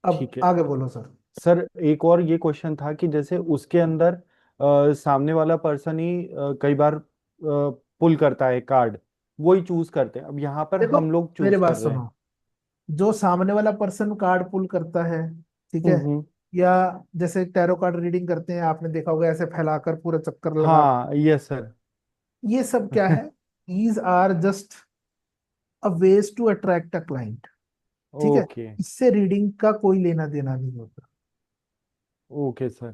अब ठीक है। आगे बोलो सर। सर एक और ये क्वेश्चन था कि जैसे उसके अंदर सामने वाला पर्सन ही कई बार पुल करता है कार्ड, वो ही चूज करते हैं, अब यहाँ पर देखो, हम लोग मेरे चूज बात कर रहे हैं। सुनो, जो सामने वाला पर्सन कार्ड पुल करता है, ठीक है, हम्म। या जैसे टैरो कार्ड रीडिंग करते हैं, आपने देखा होगा ऐसे फैलाकर पूरा चक्कर लगा, हाँ यस सर। ये सब क्या है? these are just a ways to attract a client. ठीक है, ओके। इससे रीडिंग का कोई लेना देना नहीं होता। Okay sir.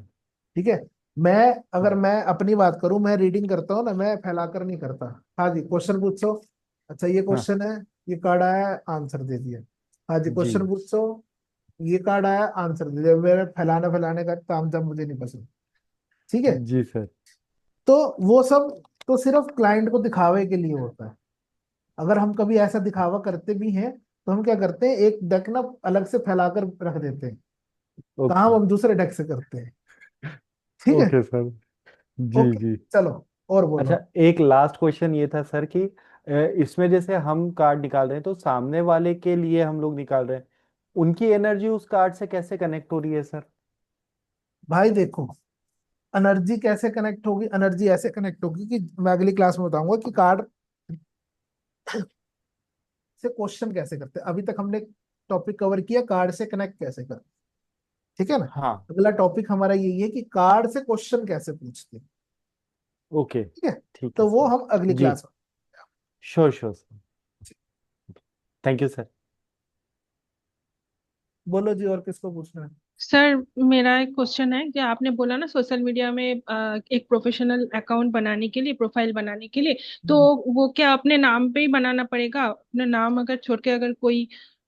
ठीक है, मैं अगर मैं अपनी बात करूं, मैं रीडिंग करता हूँ ना, मैं फैलाकर नहीं करता। हाँ जी, क्वेश्चन पूछो। अच्छा ये हाँ क्वेश्चन है, ये कार्ड आया, आंसर दे दिया। हाँ जी, जी। क्वेश्चन पूछो, ये कार्ड आया, आंसर दे दिया। मेरे फैलाने फैलाने का काम जब मुझे नहीं पसंद। ठीक है, जी सर। तो वो सब तो सिर्फ क्लाइंट को दिखावे के लिए होता है। अगर हम कभी ऐसा दिखावा करते भी हैं तो हम क्या करते हैं, एक डेक ना अलग से फैलाकर रख देते हैं। काम ओके। हम दूसरे डेक से करते हैं। ठीक है, ओके सर। जी ओके, जी। चलो और अच्छा, बोलो। एक लास्ट क्वेश्चन ये था सर कि इसमें जैसे हम कार्ड निकाल रहे हैं तो सामने वाले के लिए हम लोग निकाल रहे हैं, उनकी एनर्जी उस कार्ड से कैसे कनेक्ट हो रही है सर? भाई देखो, एनर्जी कैसे कनेक्ट होगी? एनर्जी ऐसे कनेक्ट होगी कि मैं अगली क्लास में बताऊंगा कि कार्ड से क्वेश्चन कैसे करते हैं। अभी तक हमने टॉपिक कवर किया कार्ड से कनेक्ट कैसे करते हैं। ठीक है ना? हाँ। अगला टॉपिक हमारा यही है कि कार्ड से क्वेश्चन कैसे पूछते हैं। ओके। ठीक है, ठीक है तो वो सर। हम अगली जी। क्लास में। Sure sure sir. Thank you sir. बोलो जी, और किसको पूछना है? सर, मेरा एक क्वेश्चन है कि आपने बोला ना सोशल मीडिया में एक प्रोफेशनल अकाउंट बनाने के लिए, प्रोफाइल बनाने के लिए, तो हम्म। वो क्या अपने नाम पे ही बनाना पड़ेगा? अपना नाम अगर छोड़ के अगर कोई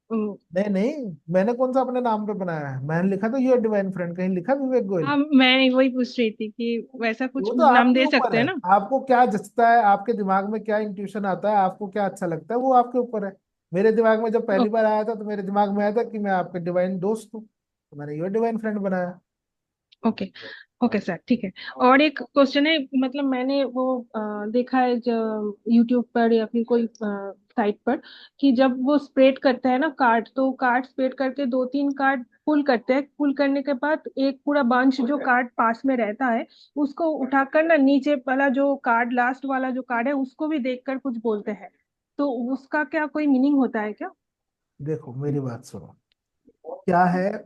नहीं नहीं, मैंने कौन सा अपने नाम पे बनाया है? मैंने लिखा तो यूर डिवाइन फ्रेंड, कहीं लिखा विवेक गोयल? हाँ, मैं वही पूछ रही थी कि वैसा कुछ वो तो नाम आपके दे ऊपर सकते है, हैं ना? आपको क्या जचता है, आपके दिमाग में क्या इंट्यूशन आता है, आपको क्या अच्छा लगता है, वो आपके ऊपर है। मेरे दिमाग में जब पहली बार आया था तो मेरे दिमाग में आया था कि मैं आपके डिवाइन दोस्त हूँ, तो मैंने योर डिवाइन फ्रेंड बनाया। ओके। ओके सर, ठीक है। और एक क्वेश्चन है, मतलब मैंने वो देखा है जो यूट्यूब पर या फिर कोई साइट पर, कि जब वो स्प्रेड करता है ना कार्ड, तो कार्ड स्प्रेड करके दो तीन कार्ड पुल करते हैं, पुल करने के बाद एक पूरा बंच जो कार्ड पास में रहता है उसको उठाकर ना नीचे वाला जो कार्ड, लास्ट वाला जो कार्ड है उसको भी देखकर कुछ बोलते हैं, तो उसका क्या कोई मीनिंग होता है क्या? देखो मेरी बात सुनो, क्या है,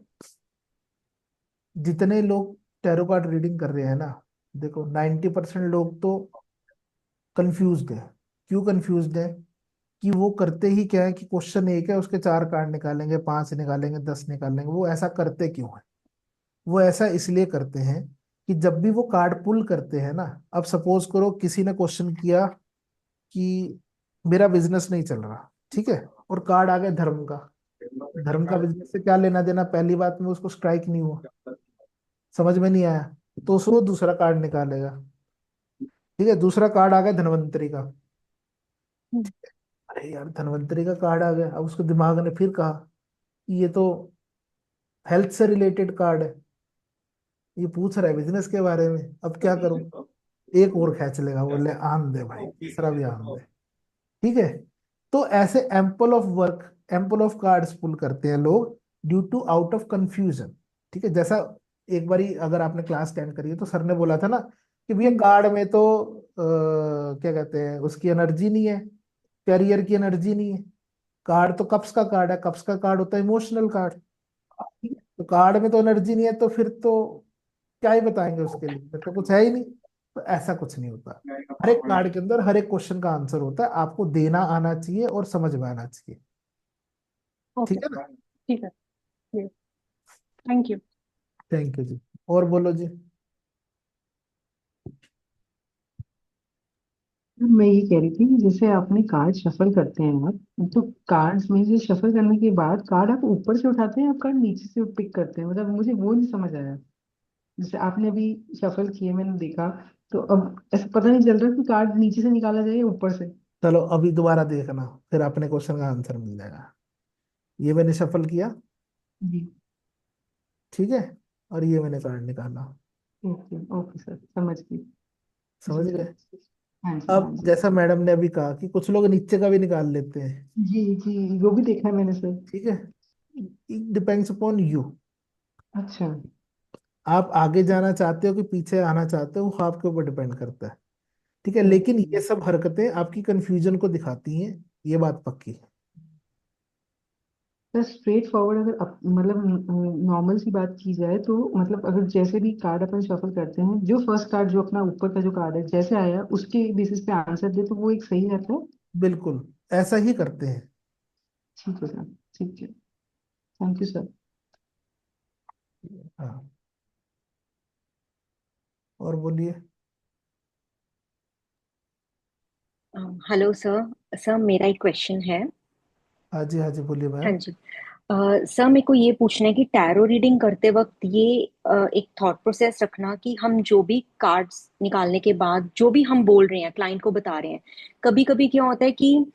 जितने लोग टैरो कार्ड रीडिंग कर रहे हैं ना, देखो 90% लोग तो कंफ्यूज्ड है। क्यों कंफ्यूज्ड है? कि वो करते ही क्या है कि क्वेश्चन एक है, उसके चार कार्ड निकालेंगे, पांच निकालेंगे, 10 निकालेंगे। वो ऐसा करते क्यों है? वो ऐसा इसलिए करते हैं कि जब भी वो कार्ड पुल करते हैं ना, अब सपोज करो किसी ने क्वेश्चन किया कि मेरा बिजनेस नहीं चल रहा, ठीक है, और कार्ड आ गया धर्म का। धर्म का बिजनेस से क्या लेना देना? पहली बात में उसको स्ट्राइक नहीं हुआ, समझ में नहीं आया, तो उसको दूसरा कार्ड निकालेगा। ठीक है, दूसरा कार्ड आ गया धनवंतरी का। हम्म। अरे यार, धनवंतरी का कार्ड आ गया, अब उसके दिमाग ने फिर कहा ये तो हेल्थ से रिलेटेड कार्ड है, ये पूछ रहा है बिजनेस के बारे में, अब क्या करूं? एक और खींच लेगा, बोले आन दे भाई, तीसरा भी आन दे। ठीक है, तो ऐसे ample of work, ample of cards pull करते हैं लोग due to out of confusion. ठीक है, जैसा एक बारी अगर आपने क्लास अटेंड करी है तो सर ने बोला था ना कि भैया हम्म। कार्ड में तो क्या कहते हैं, उसकी एनर्जी नहीं है, कैरियर की एनर्जी नहीं है। कार्ड तो कप्स का कार्ड है, कप्स का कार्ड होता है इमोशनल कार्ड। तो कार्ड में तो एनर्जी नहीं है, तो फिर तो क्या ही बताएंगे उसके लिए, फिर तो कुछ है ही नहीं। तो ऐसा कुछ नहीं होता, हर एक कार्ड के अंदर हर एक क्वेश्चन का आंसर होता है, आपको देना आना चाहिए और समझ में आना चाहिए। ओके। ठीक है ना? ठीक है। Thank you. थैंक यू जी, और बोलो जी। मैं ये कह रही थी कि जैसे आपने कार्ड शफल करते हैं आप, तो कार्ड्स में से शफल करने के बाद कार्ड आप ऊपर से उठाते हैं, आप कार्ड नीचे से पिक करते हैं, मतलब मुझे वो नहीं समझ आया। जैसे आपने अभी शफल किए, मैंने देखा, तो अब ऐसा पता नहीं चल रहा कि कार्ड नीचे से निकाला जाए या ऊपर से। चलो अभी दोबारा देखना, फिर अपने क्वेश्चन का आंसर मिल जाएगा। ये मैंने शफल किया, जी। ठीक है, और ये मैंने कार्ड निकाला। ओके ओके सर, समझ गई। समझ जी गए? हाँ जी हाँ अब जी। जैसा मैडम ने अभी कहा कि कुछ लोग नीचे का भी निकाल लेते हैं। जी जी, वो भी देखा है मैंने सर। ठीक है, इट डिपेंड्स अपॉन यू। अच्छा। आप आगे जाना चाहते हो कि पीछे आना चाहते हो, वो आपके ऊपर डिपेंड करता है। ठीक है, लेकिन ओके। ये सब हरकतें आपकी कंफ्यूजन को दिखाती हैं, ये बात पक्की है। सर स्ट्रेट फॉरवर्ड अगर मतलब नॉर्मल सी बात की जाए तो मतलब अगर जैसे भी कार्ड अपन शफल करते हैं, जो फर्स्ट कार्ड जो अपना ऊपर का जो कार्ड है जैसे आया उसके बेसिस पे आंसर दे तो वो एक सही रहता है। बिल्कुल ऐसा ही करते हैं। ठीक है सर। ठीक है। Thank you sir. हाँ, और बोलिए। Hello sir. सर मेरा एक क्वेश्चन है। हाँ जी बोलिए हाँ मैम। जी। सर मेरे को ये पूछना है कि टैरो रीडिंग करते वक्त ये एक थॉट प्रोसेस रखना कि हम जो भी कार्ड्स निकालने के बाद जो भी हम बोल रहे हैं क्लाइंट को बता रहे हैं, कभी कभी क्या होता है कि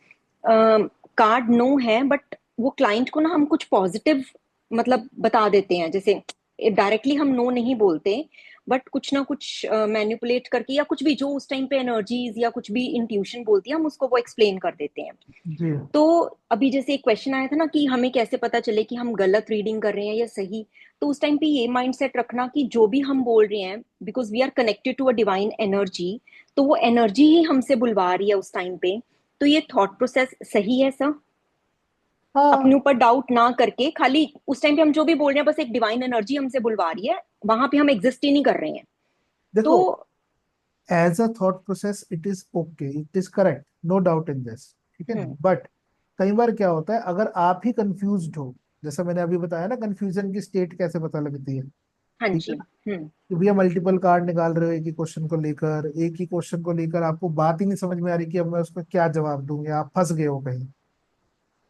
कार्ड नो है बट वो क्लाइंट को ना हम कुछ पॉजिटिव मतलब बता देते हैं, जैसे डायरेक्टली हम नो नहीं बोलते बट कुछ ना कुछ मैनिपुलेट करके या कुछ भी जो उस टाइम पे एनर्जीज या कुछ भी इंट्यूशन बोलती है हम उसको वो एक्सप्लेन कर देते हैं। जी तो अभी जैसे एक क्वेश्चन आया था ना कि हमें कैसे पता चले कि हम गलत रीडिंग कर रहे हैं या सही, तो उस टाइम पे ये माइंडसेट रखना कि जो भी हम बोल रहे हैं because we are connected to a divine energy, तो वो एनर्जी ही हमसे बुलवा रही है उस टाइम पे। तो ये थॉट प्रोसेस सही है सर? हाँ, अपने ऊपर डाउट ना करके खाली उस टाइम पे हम जो भी बोल रहे हैं बस एक डिवाइन एनर्जी हमसे बुलवा रही है, वहां पे हम एग्जिस्ट ही नहीं कर रहे हैं। तो देखो, as a thought process it is okay, it is correct, no doubt in this, ठीक है ना। हम्म। बट कई बार क्या होता है, अगर आप ही कंफ्यूज्ड हो, जैसा मैंने अभी बताया ना, कंफ्यूजन की स्टेट कैसे पता लगती है, हाँ ठीक है जी। ना। हम्म। कि भैया मल्टीपल कार्ड निकाल रहे हो एक ही क्वेश्चन को लेकर, एक ही क्वेश्चन को लेकर आपको बात ही नहीं समझ में आ रही कि अब मैं उसका क्या जवाब दूंगी, आप फंस गए हो कहीं,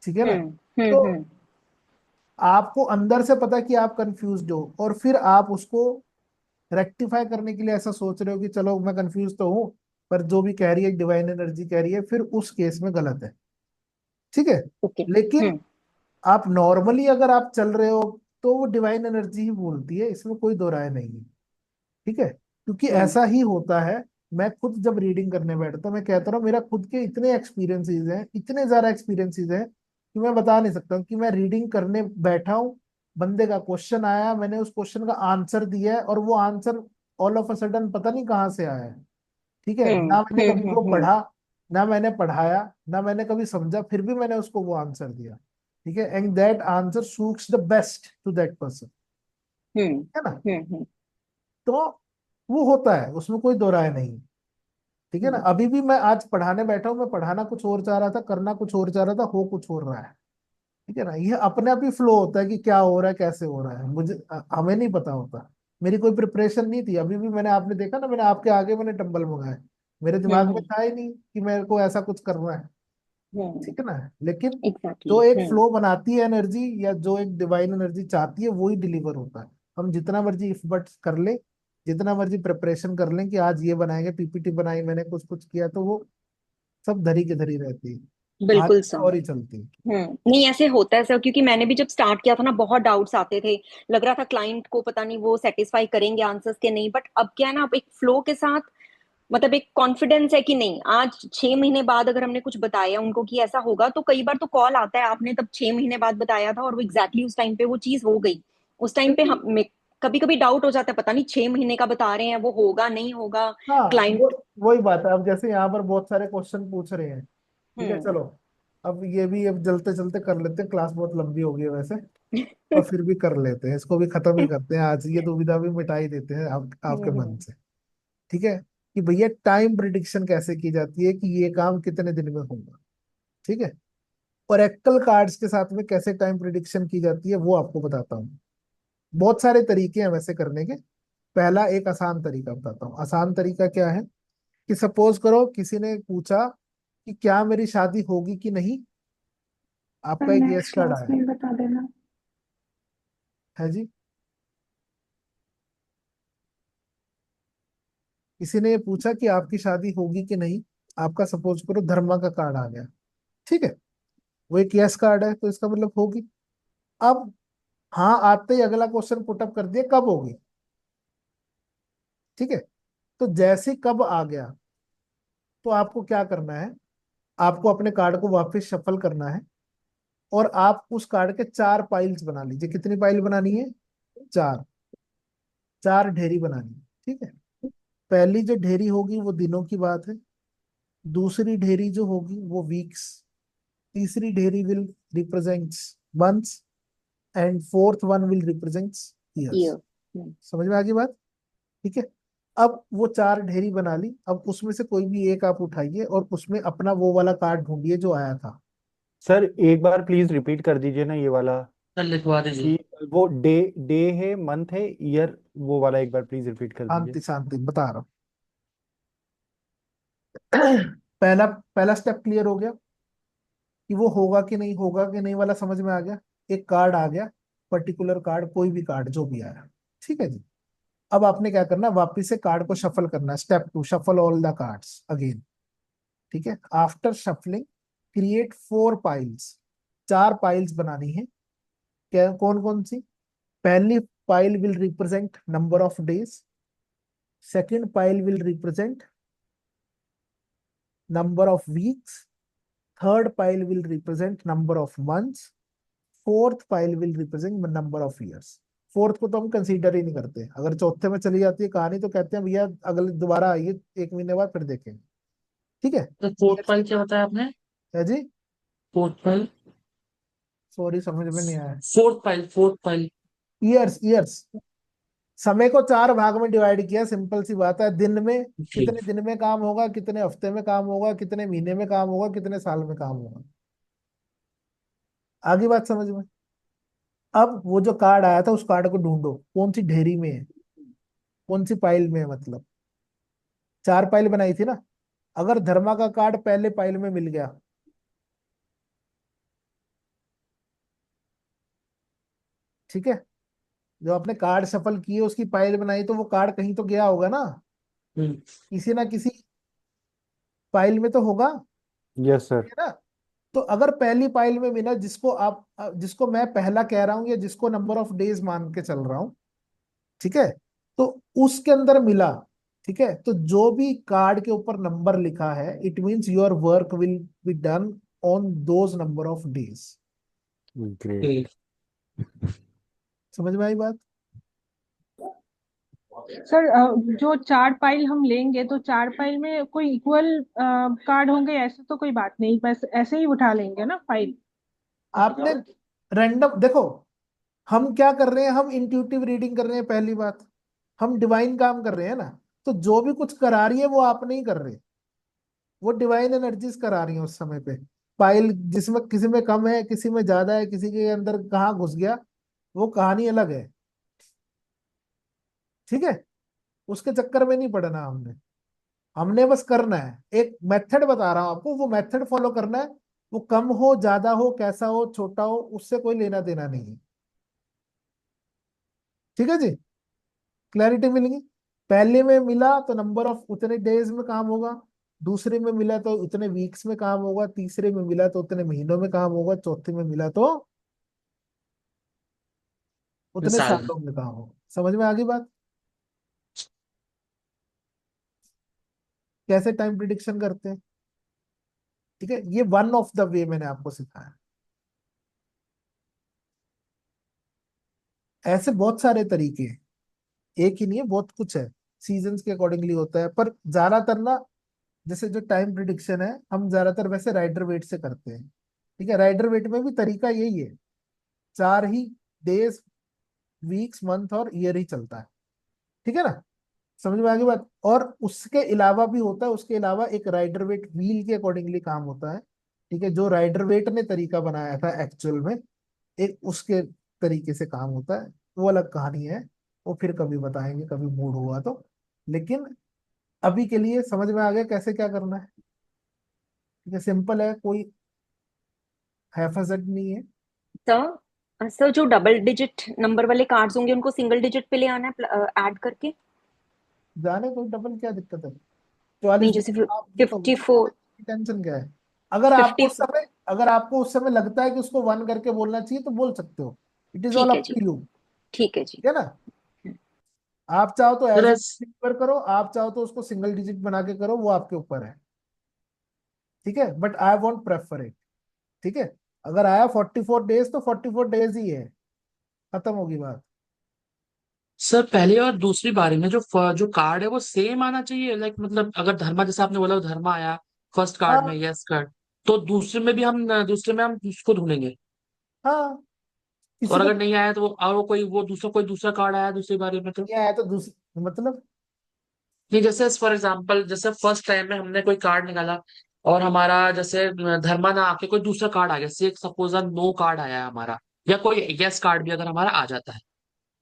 ठीक है ना। हम्म। हम्म। तो हम्म। आपको अंदर से पता कि आप कंफ्यूज्ड हो, और फिर आप उसको रेक्टिफाई करने के लिए ऐसा सोच रहे हो कि चलो मैं कंफ्यूज तो हूँ, पर जो भी कह रही है डिवाइन एनर्जी कह रही है, फिर उस केस में गलत है, ठीक है। ओके। लेकिन हम्म। आप नॉर्मली अगर आप चल रहे हो तो वो डिवाइन एनर्जी ही बोलती है, इसमें कोई दो राय नहीं है, ठीक है। क्योंकि हम्म। ऐसा ही होता है। मैं खुद जब रीडिंग करने बैठता हूँ, मैं कहता रहा मेरा खुद के इतने एक्सपीरियंसेस हैं, इतने ज्यादा एक्सपीरियंसेस हैं कि मैं बता नहीं सकता हूँ कि मैं रीडिंग करने बैठा हूँ, बंदे का क्वेश्चन आया, मैंने उस क्वेश्चन का आंसर दिया है, और वो answer all of a sudden पता नहीं कहाँ से आया है, ठीक है हम्म। ना। मैंने कभी हम्म। वो हम्म। पढ़ा, ना मैंने पढ़ाया, ना मैंने कभी समझा, फिर भी मैंने उसको वो आंसर दिया, ठीक है। And that answer suits the best to that person, hmm. है ना। हम्म। तो वो होता है, उसमें कोई दो राय नहीं, ठीक है ना। हम्म। अभी भी मैं आज पढ़ाने बैठा हूँ, मैं पढ़ाना कुछ और चाह रहा था, करना कुछ और चाह रहा था, हो कुछ और रहा है, ठीक है ना। ये अपने आप ही फ्लो होता है कि क्या हो रहा है, कैसे हो रहा है, मुझे हमें नहीं पता होता। मेरी कोई प्रिपरेशन नहीं थी, अभी भी मैंने, आपने देखा ना, मैंने आपके आगे मैंने डंबल मंगाए, मेरे दिमाग में हम्म। था ही नहीं कि मेरे को ऐसा कुछ करना है, हम्म। ठीक है ना। लेकिन एग्जैक्टली। जो एक हम्म। फ्लो बनाती है एनर्जी, या जो एक डिवाइन एनर्जी चाहती है, वो ही डिलीवर होता है। हम जितना मर्जी इफ बट कर ले, जितना मर्जी प्रिपरेशन कर लें कि आज ये बनाएंगे, पीपीटी बनाई मैंने, कुछ कुछ किया, तो वो सब धरी की धरी रहती है, बिल्कुल आगे सर। और ही चलती है। नहीं ऐसे होता है सर, क्योंकि मैंने भी जब स्टार्ट किया था ना बहुत डाउट्स आते थे, लग रहा था क्लाइंट को पता नहीं वो सेटिस्फाई करेंगे आंसर्स के नहीं, बट अब क्या है ना, अब एक फ्लो के साथ मतलब एक कॉन्फिडेंस है कि नहीं, आज 6 महीने बाद अगर हमने कुछ बताया उनको कि ऐसा होगा, तो कई बार तो कॉल आता है आपने तब 6 महीने बाद बताया था और वो एग्जैक्टली उस टाइम पे वो चीज हो गई। उस टाइम पे हम कभी कभी डाउट हो जाता है, पता नहीं 6 महीने का बता रहे हैं वो होगा नहीं होगा हाँ, वो क्लाइंट। वही बात है। अब जैसे यहाँ पर बहुत सारे क्वेश्चन पूछ रहे हैं, ठीक है, हम्म। चलो अब ये भी अब जलते चलते कर लेते हैं, क्लास बहुत लंबी हो गई है वैसे, और फिर भी कर लेते हैं, इसको भी खत्म ही करते हैं आज, ये दुविधा भी मिटा ही देते हैं आपके मन हम्म। से, ठीक है। कि भैया टाइम प्रिडिक्शन कैसे की जाती है, कि ये काम कितने दिन में होगा, ठीक है। और एक्कल कार्ड्स के साथ में कैसे टाइम प्रिडिक्शन की जाती है, वो आपको बताता हूँ। बहुत सारे तरीके हैं वैसे करने के। पहला एक आसान तरीका बताता हूँ। आसान तरीका क्या है, कि सपोज करो किसी ने पूछा कि क्या मेरी शादी होगी कि नहीं, पर आपका एक यस नेक्स्ट कार्ड क्लास आया में बता देना। है जी। किसी ने ये पूछा कि आपकी शादी होगी कि नहीं, आपका सपोज करो धर्मा का कार्ड आ गया, ठीक है। वो एक यस कार्ड है, तो इसका मतलब होगी। अब हाँ आते ही अगला क्वेश्चन पुटअप कर दिया, कब होगी, ठीक है। तो जैसे कब आ गया, तो आपको क्या करना है, आपको अपने कार्ड को वापस शफल करना है, और आप उस कार्ड के चार पाइल्स बना लीजिए। कितनी पाइल बनानी है, चार, चार ढेरी बनानी है, ठीक है। पहली जो ढेरी होगी वो दिनों की बात है, दूसरी ढेरी जो होगी वो वीक्स, तीसरी ढेरी will represents months, and fourth one will represent years. Year. समझ में आ गई बात? ठीक है। अब वो चार ढेरी बना ली, अब उसमें से कोई भी एक आप उठाइए और उसमें अपना वो वाला कार्ड ढूंढिए जो आया था। सर एक बार प्लीज रिपीट कर दीजिए ना ये वाला, सर लिखवा दीजिए। कि वो डे डे है, मंथ है, ईयर, वो वाला एक बार प्लीज रिपीट कर दीजिए। शांति शांति बता रहा हूँ। पहला पहला स्टेप क्लियर हो गया कि वो होगा कि नहीं वाला समझ में आ गया। एक कार्ड आ गया, पर्टिकुलर कार्ड, कोई भी कार्ड जो भी आया, ठीक है जी। अब आपने क्या करना है, वापिस से कार्ड को शफल करना है। Step 2, shuffle all the cards again. ठीक है। After shuffling create 4 piles, 4 piles बनानी है। क्या, कौन कौन सी? पहली pile will represent number of days, second pile will represent number of weeks, third pile will represent number of months, fourth pile will represent number of years. Fourth को तो हम consider ही नहीं करते, अगर चौथे में चली जाती है कहानी तो कहते हैं भैया अगले दोबारा आइए 1 महीने बाद फिर देखेंगे। ठीक है। तो फोर्थ फाइल क्या बताया आपने? है जी। Fourth file. सॉरी समझ में नहीं आया। Fourth file. Years, years. समय को 4 भाग में डिवाइड किया, सिंपल सी बात है। दिन में ठीक। कितने दिन में काम होगा, कितने हफ्ते में काम होगा, कितने महीने में काम होगा, कितने साल में काम होगा। आगे बात समझ में? अब वो जो कार्ड आया था उस कार्ड को ढूंढो कौन सी ढेरी में है, कौन सी पाइल में है। मतलब 4 पाइल बनाई थी ना, अगर धर्मा का कार्ड पहले पाइल में मिल गया, ठीक है, जो आपने कार्ड सफल किए उसकी पाइल बनाई, तो वो कार्ड कहीं तो गया होगा ना, हम्म। किसी ना किसी पाइल में तो होगा, यस सर। है ना। तो अगर पहली पाइल में मिला, जिसको मैं पहला कह रहा हूं या जिसको नंबर ऑफ डेज मान के चल रहा हूं, ठीक है, तो उसके अंदर मिला, ठीक है, तो जो भी कार्ड के ऊपर नंबर लिखा है it means your work will be done on those number of days. Great. ठीक। समझ में आई बात? सर जो 4 फाइल हम लेंगे तो 4 फाइल में कोई इक्वल कार्ड होंगे, ऐसे तो कोई बात नहीं, बस ऐसे ही उठा लेंगे ना फाइल। आपने रैंडम देखो, हम क्या कर रहे हैं, हम इंट्यूटिव रीडिंग कर रहे हैं। पहली बात, हम डिवाइन काम कर रहे हैं ना, तो जो भी कुछ करा रही है वो आप नहीं कर रहे, वो डिवाइन एनर्जीज करा रही है उस समय पे। पाइल जिसमें किसी में कम है, किसी में ज्यादा है, किसी के अंदर कहाँ घुस गया, वो कहानी अलग है। ठीक है। उसके चक्कर में नहीं पड़ना हमने, हमने बस करना है। एक मेथड बता रहा हूं आपको, वो मेथड फॉलो करना है। वो कम हो, ज्यादा हो, कैसा हो, छोटा हो, उससे कोई लेना देना नहीं है। ठीक है जी। क्लैरिटी मिलेगी। पहले में मिला तो नंबर ऑफ उतने डेज में काम होगा, दूसरे में मिला तो उतने वीक्स में काम होगा, तीसरे में मिला तो उतने महीनों में काम होगा, चौथे में मिला तो उतने साल में। सालों में काम होगा। समझ में आ गई बात? कैसे टाइम प्रिडिक्शन करते हैं? ठीक है, ये वन ऑफ द वे मैंने आपको सिखाया। ऐसे बहुत सारे तरीके हैं, एक ही नहीं है, बहुत कुछ है। सीजन्स के अकॉर्डिंगली होता है, पर ज्यादातर ना, जैसे जो टाइम प्रिडिक्शन है हम ज्यादातर वैसे राइडर वेट से करते हैं। ठीक है, राइडर वेट में भी तरीका यही है, 4 ही डेज, वीक्स, मंथ और ईयर ही चलता है। ठीक है ना। समझ में आ गई बात? और उसके अलावा भी होता है, उसके अलावा एक राइडर वेट व्हील के अकॉर्डिंगली काम होता है। ठीक है, जो राइडर वेट ने तरीका बनाया था एक्चुअल में, एक उसके तरीके से काम होता है, वो अलग कहानी है। वो फिर कभी बताएंगे, कभी मूड हुआ तो। लेकिन अभी के लिए समझ में आ गया कैसे क्या करना है। ठीक है, सिंपल है, कोई हैफजट नहीं है। सर सर जो डबल डिजिट नंबर वाले कार्ड्स होंगे उनको सिंगल डिजिट पे ले आना है ऐड करके। जाने कोई डबल क्या दिक्कत है, 44 नहीं डिजिट जैसे आप फिफ्टी तो फोर टेंशन क्या है। अगर आपको फिफ्टी उस समय अगर आपको उस समय लगता है कि उसको 1 करके बोलना चाहिए तो बोल सकते हो, इट इज ऑल ठीक है अप जी। To you. ठीक है जी। ठीक है ना। आप चाहो तो सर एज पर करो, आप चाहो तो उसको सिंगल डिजिट बना के करो, वो आपके ऊपर है। ठीक है, but I want prefer it. ठीक है। अगर आया 44 डेज तो 44 डेज ही है, खत्म होगी बात। सर पहले और दूसरी बारी में जो कार्ड है वो सेम आना चाहिए, लाइक मतलब अगर धर्मा, जैसे आपने बोला धर्मा आया फर्स्ट कार्ड में, हाँ, यस कार्ड, तो दूसरे में हम उसको ढूंढेंगे। हाँ, किसी और को अगर नहीं आया तो और वो कोई दूसरा कार्ड आया दूसरी बारी में तो? नहीं आया तो दूसरी मतलब। नहीं, जैसे फॉर एग्जांपल जैसे फर्स्ट टाइम में हमने कोई कार्ड निकाला और हमारा जैसे धर्मा ना आके कोई दूसरा कार्ड आ गया, से सपोज नो कार्ड आया है हमारा, या कोई यस कार्ड भी अगर हमारा आ जाता है,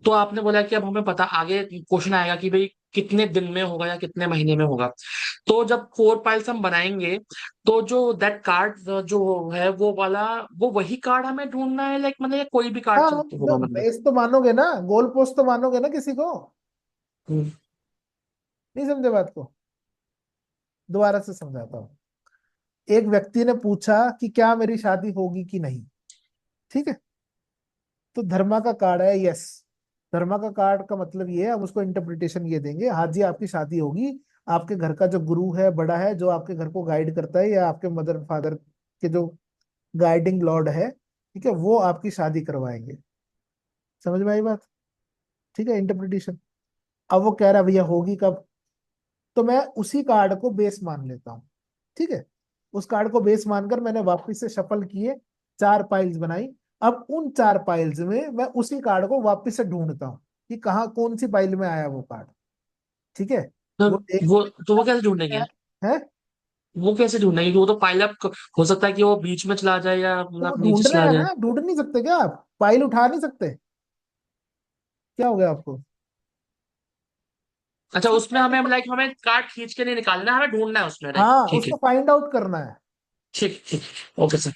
तो आपने बोला कि अब हमें पता आगे क्वेश्चन आएगा कि भाई कितने दिन में होगा या कितने महीने में होगा। तो जब 4 पाइल्स हम बनाएंगे तो जो दैट कार्ड जो है वो वाला, वो वही कार्ड हमें ढूंढना है, लाइक मतलब ये कोई भी कार्ड हाँ, चलते होगा तो मतलब? बेस तो मानोगे ना, गोल पोस्ट तो मानोगे ना किसी को। हम्म, नहीं समझे बात को? दोबारा से समझाता हूँ। एक व्यक्ति ने पूछा कि क्या मेरी शादी होगी कि नहीं, ठीक है? तो धर्मा का कार्ड है यस। धर्मा का कार्ड का मतलब ये है, हम उसको इंटरप्रिटेशन ये देंगे, हाँ जी आपकी शादी होगी। आपके घर का जो गुरु है, बड़ा है, जो आपके घर को गाइड करता है, या आपके मदर फादर के जो गाइडिंग लॉर्ड है, ठीक है, वो आपकी शादी करवाएंगे। समझ में आई बात? ठीक है, इंटरप्रिटेशन। अब वो कह रहा है भैया होगी कब, तो मैं उसी कार्ड को बेस मान लेता हूँ। ठीक है, उस कार्ड को बेस मानकर मैंने वापस से शफल किए, 4 पाइल्स बनाई। अब उन 4 पाइल्स में मैं उसी कार्ड को वापस से ढूंढता हूँ कि कहाँ कौन सी पाइल में आया वो कार्ड। ठीक है, तो वो देख वो कैसे ढूंढेंगे? है। वो कैसे ढूंढेंगे? वो तो पाइल अप हो सकता है कि वो बीच में चला जाए या तो वो मतलब नीचे ढूंढना चला है जाए। ना, ढूंढ नहीं सकते क्या आप? पाइल उठा नहीं सकते? क्या हो गया आपको? अच्छा, उसमें हमें लाइक हमें कार्ड खींच के नहीं निकालना है, हमें ढूंढना है उसमें, राइट? हाँ, ठीक है। उसको फाइंड आउट करना है। ठीक ठीक। Okay sir.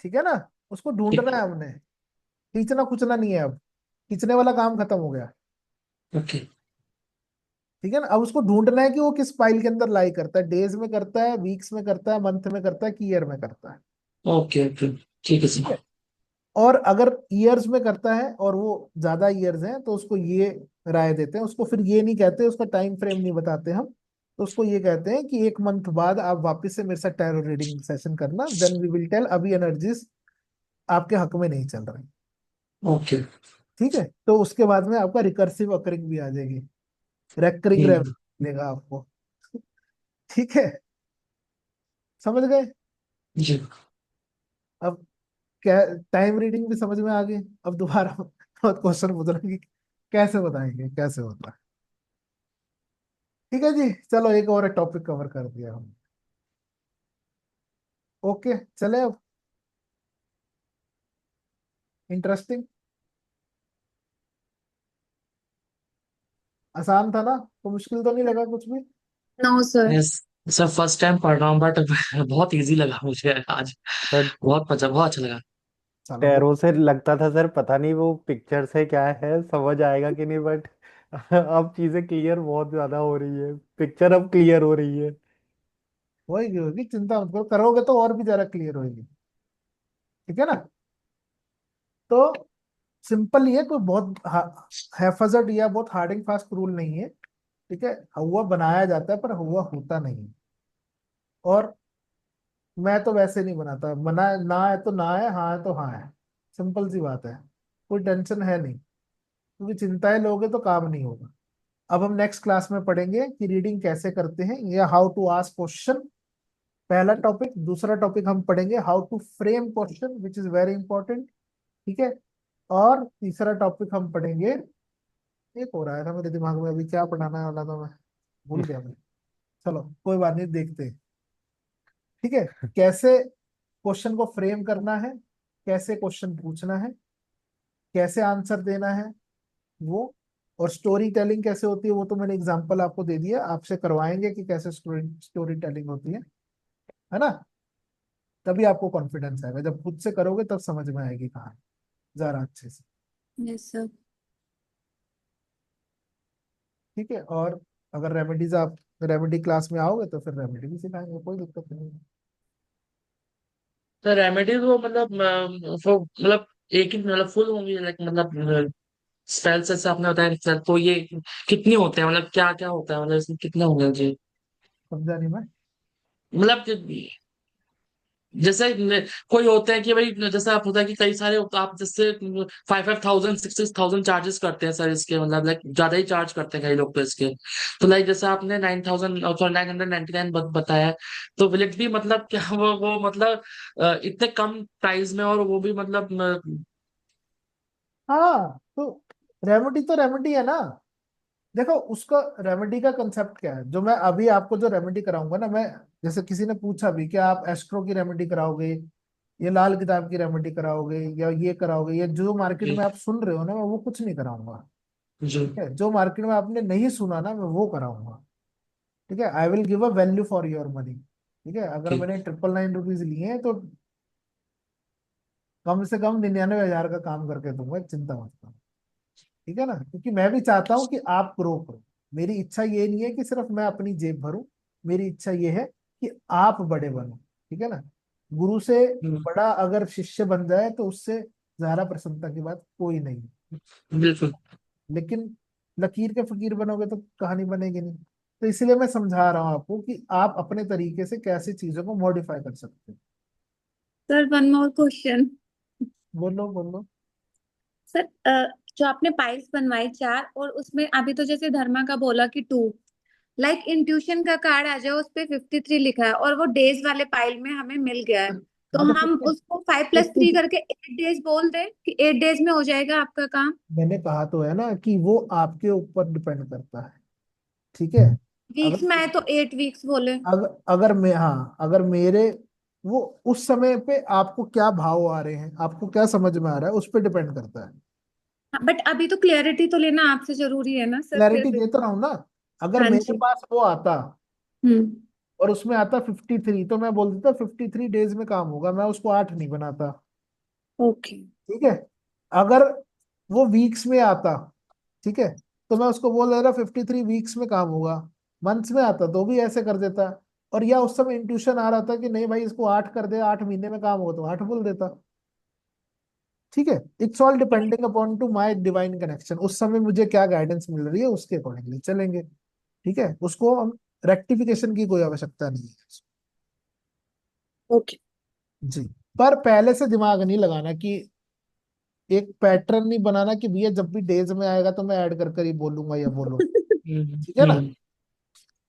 ठीक है ना, उसको ठीक। ढूंढना है हमने। खींचना खुचना नहीं है अब, खींचने वाला काम खत्म हो गया। ओके। ठीक है ना, अब उसको ढूंढना है कि वो किस फाइल के अंदर लाई करता है, डेज में करता है, वीक्स में करता है, मंथ में करता है कि ईयर में करता है। Okay okay. ठीक है ठीक सर। है, और अगर ईयर्स में करता है और वो ज्यादा ईयर्स हैं तो उसको ये राय देते हैं, उसको फिर ये नहीं कहते, उसका टाइम फ्रेम नहीं बताते हम, तो उसको ये कहते हैं कि 1 मंथ बाद आप वापस से मेरे साथ टैरो रीडिंग सेशन करना, देन वी विल टेल अभी एनर्जीज आपके हक में नहीं चल रही। ओके। ठीक है, तो उसके बाद में आपका रिकर्सिव अकरिंग भी आ जाएगी, रेकरिंग हम्म। रेवेन्यू मिलेगा आपको। ठीक है, समझ गए? जी। अब क्या टाइम रीडिंग भी समझ में आ गई? अब दोबारा बहुत क्वेश्चन पूछ रहे हैं कि कैसे बताएंगे, कैसे होता है। ठीक है जी, चलो एक और टॉपिक कवर कर दिया हम। ओके, चले अब। इंटरेस्टिंग, आसान था ना? तो मुश्किल तो नहीं लगा कुछ भी? No sir. Yes sir, first time पढ़ रहा हूँ बट बहुत इजी लगा मुझे आज। सर बहुत मजा, बहुत अच्छा लगा। चलो टैरो से लगता था सर, पता नहीं वो पिक्चर से क्या है, समझ आएगा कि नहीं, बट अब चीजें क्लियर बहुत ज्यादा हो रही है, पिक्चर अब क्लियर हो रही है। होगी होगी, चिंता मत करो, करोगे तो और भी ज्यादा क्लियर होगी। ठीक है ना? तो सिंपल ही है, कोई बहुत हैफजर्ड या बहुत हार्ड एंड फास्ट रूल नहीं है। ठीक है, हुआ बनाया जाता है पर हुआ होता नहीं है। और मैं तो वैसे नहीं बनाता, बना ना है तो ना है, हाँ है तो हाँ है। सिंपल सी बात है, कोई टेंशन है नहीं, क्योंकि चिंताएं लोगे तो काम नहीं होगा। अब हम नेक्स्ट क्लास में पढ़ेंगे कि रीडिंग कैसे करते हैं, या हाउ टू आस्क क्वेश्चन, पहला टॉपिक। दूसरा टॉपिक हम पढ़ेंगे how to frame question which is very important. ठीक है, और तीसरा टॉपिक हम पढ़ेंगे, एक हो रहा है था मेरे दिमाग में अभी, क्या पढ़ाना वाला था मैं भूल गया मैं। चलो कोई बात नहीं, देखते हैं। ठीक है, कैसे क्वेश्चन को फ्रेम करना है, कैसे क्वेश्चन पूछना है, कैसे आंसर देना है वो, और स्टोरी टेलिंग कैसे होती है वो तो मैंने एग्जांपल आपको दे दिया, आपसे करवाएंगे कि कैसे स्टोरी स्टोरी टेलिंग होती है ना? तभी आपको कॉन्फिडेंस आएगा, जब खुद से करोगे तब समझ में आएगी कहानी जरा अच्छे से। Yes sir. ठीक है, और अगर रेमेडीज, आप रेमेडी क्लास में आओगे तो फिर रेमेडी भी सिखाएंगे, कोई दिक्कत नहीं है। तो रेमेडीज वो मतलब एक ही मतलब फुल होंगी, लाइक मतलब स्पेल्स जैसे आपने बताया सर, तो ये कितने होते हैं, मतलब क्या क्या होता है, मतलब इसमें कितने होंगे जी? समझा नहीं मैं। मतलब जैसे कोई होते हैं कि भाई, जैसे आप होता है कि कई सारे आप जैसे 5,000 6,000 चार्जेस करते हैं सर इसके, मतलब लाइक ज्यादा ही चार्ज करते हैं कई लोग तो इसके। तो लाइक जैसे आपने 9,000 सॉरी 999 बताया, तो विल इट भी मतलब क्या वो मतलब इतने कम प्राइस में, और वो भी मतलब हाँ तो रेमेडी तो रेमेडी है ना। देखो उसका रेमेडी का कंसेप्ट क्या है, जो मैं अभी आपको जो रेमेडी कराऊंगा ना, मैं जैसे किसी ने पूछा भी कि आप एस्ट्रो की रेमेडी कराओगे, ये लाल किताब की रेमेडी कराओगे, या ये कराओगे, या जो मार्केट जी में आप सुन रहे हो ना, मैं वो कुछ नहीं कराऊंगा। जी ठीक है, जो मार्केट में आपने नहीं सुना ना, मैं वो कराऊंगा। ठीक है, I will give a value for your money. ठीक है, अगर ठीक। मैंने 999 रुपीज लिए हैं तो कम से कम 99,000 का काम करके दूंगा, चिंता मत करो। ठीक है ना, क्योंकि मैं भी चाहता हूँ कि आप ग्रो करो। मेरी इच्छा ये नहीं है कि सिर्फ मैं अपनी जेब भरूं, मेरी इच्छा ये है कि आप बड़े बनो। ठीक है ना, गुरु से हम्म, बड़ा अगर शिष्य बन जाए तो उससे ज्यादा प्रसन्नता की बात कोई नहीं है। बिल्कुल। लेकिन लकीर के फकीर बनोगे तो कहानी बनेगी नहीं। तो इसलिए मैं समझा रहा हूँ आपको कि आप अपने तरीके से कैसे चीजों को मॉडिफाई कर सकते हो। Sir one more question. बोलो बोलो। सर जो आपने पाइल्स बनवाई 4, और उसमें अभी तो जैसे धर्मा का बोला कि 2, लाइक इंट्यूशन का कार्ड आ जाए उस पे 53 लिखा है, और वो डेज वाले पाइल में हमें मिल गया है, तो हाँ तो हम उसको 5+3 करके 8 डेज बोल दें कि 8 डेज में हो जाएगा आपका काम। मैंने कहा तो है ना कि वो आपके ऊपर डिपेंड करता है। ठीक है, वीक्स में अगर आए तो 8 वीक्स बोले। अगर मैं, हाँ अगर मेरे, वो उस समय पे आपको क्या भाव आ रहे हैं, आपको क्या समझ में आ रहा है, उस पर डिपेंड करता है। बट अभी तो क्लियरिटी तो लेना आपसे जरूरी है ना सर, फिर क्लैरिटी भी। देता रहा हूँ ना। अगर हाँ मेरे जी। पास वो आता हम्म। और उसमें आता 53, तो मैं बोल देता 53 डेज में काम होगा, मैं उसको 8 नहीं बनाता। ओके। ठीक है, अगर वो वीक्स में आता, ठीक है, तो मैं उसको बोल दे रहा 53 वीक्स में काम होगा। मंथ्स में आता तो भी ऐसे कर देता। और या उस समय इंट्यूशन आ रहा था कि नहीं भाई इसको 8 कर दे, 8 महीने में काम होगा, तो 8 बोल देता। ठीक है, it's all depending upon two my divine connection, उस समय मुझे क्या गाइडेंस मिल रही है उसके अकॉर्डिंगली चलेंगे। ठीक है, उसको हम रेक्टिफिकेशन की कोई आवश्यकता नहीं है। ओके। जी, पर पहले से दिमाग नहीं लगाना कि एक पैटर्न नहीं बनाना कि भैया जब भी डेज में आएगा तो मैं ऐड कर कर ही बोलूंगा या बोलो। ठीक है ना, हम्म।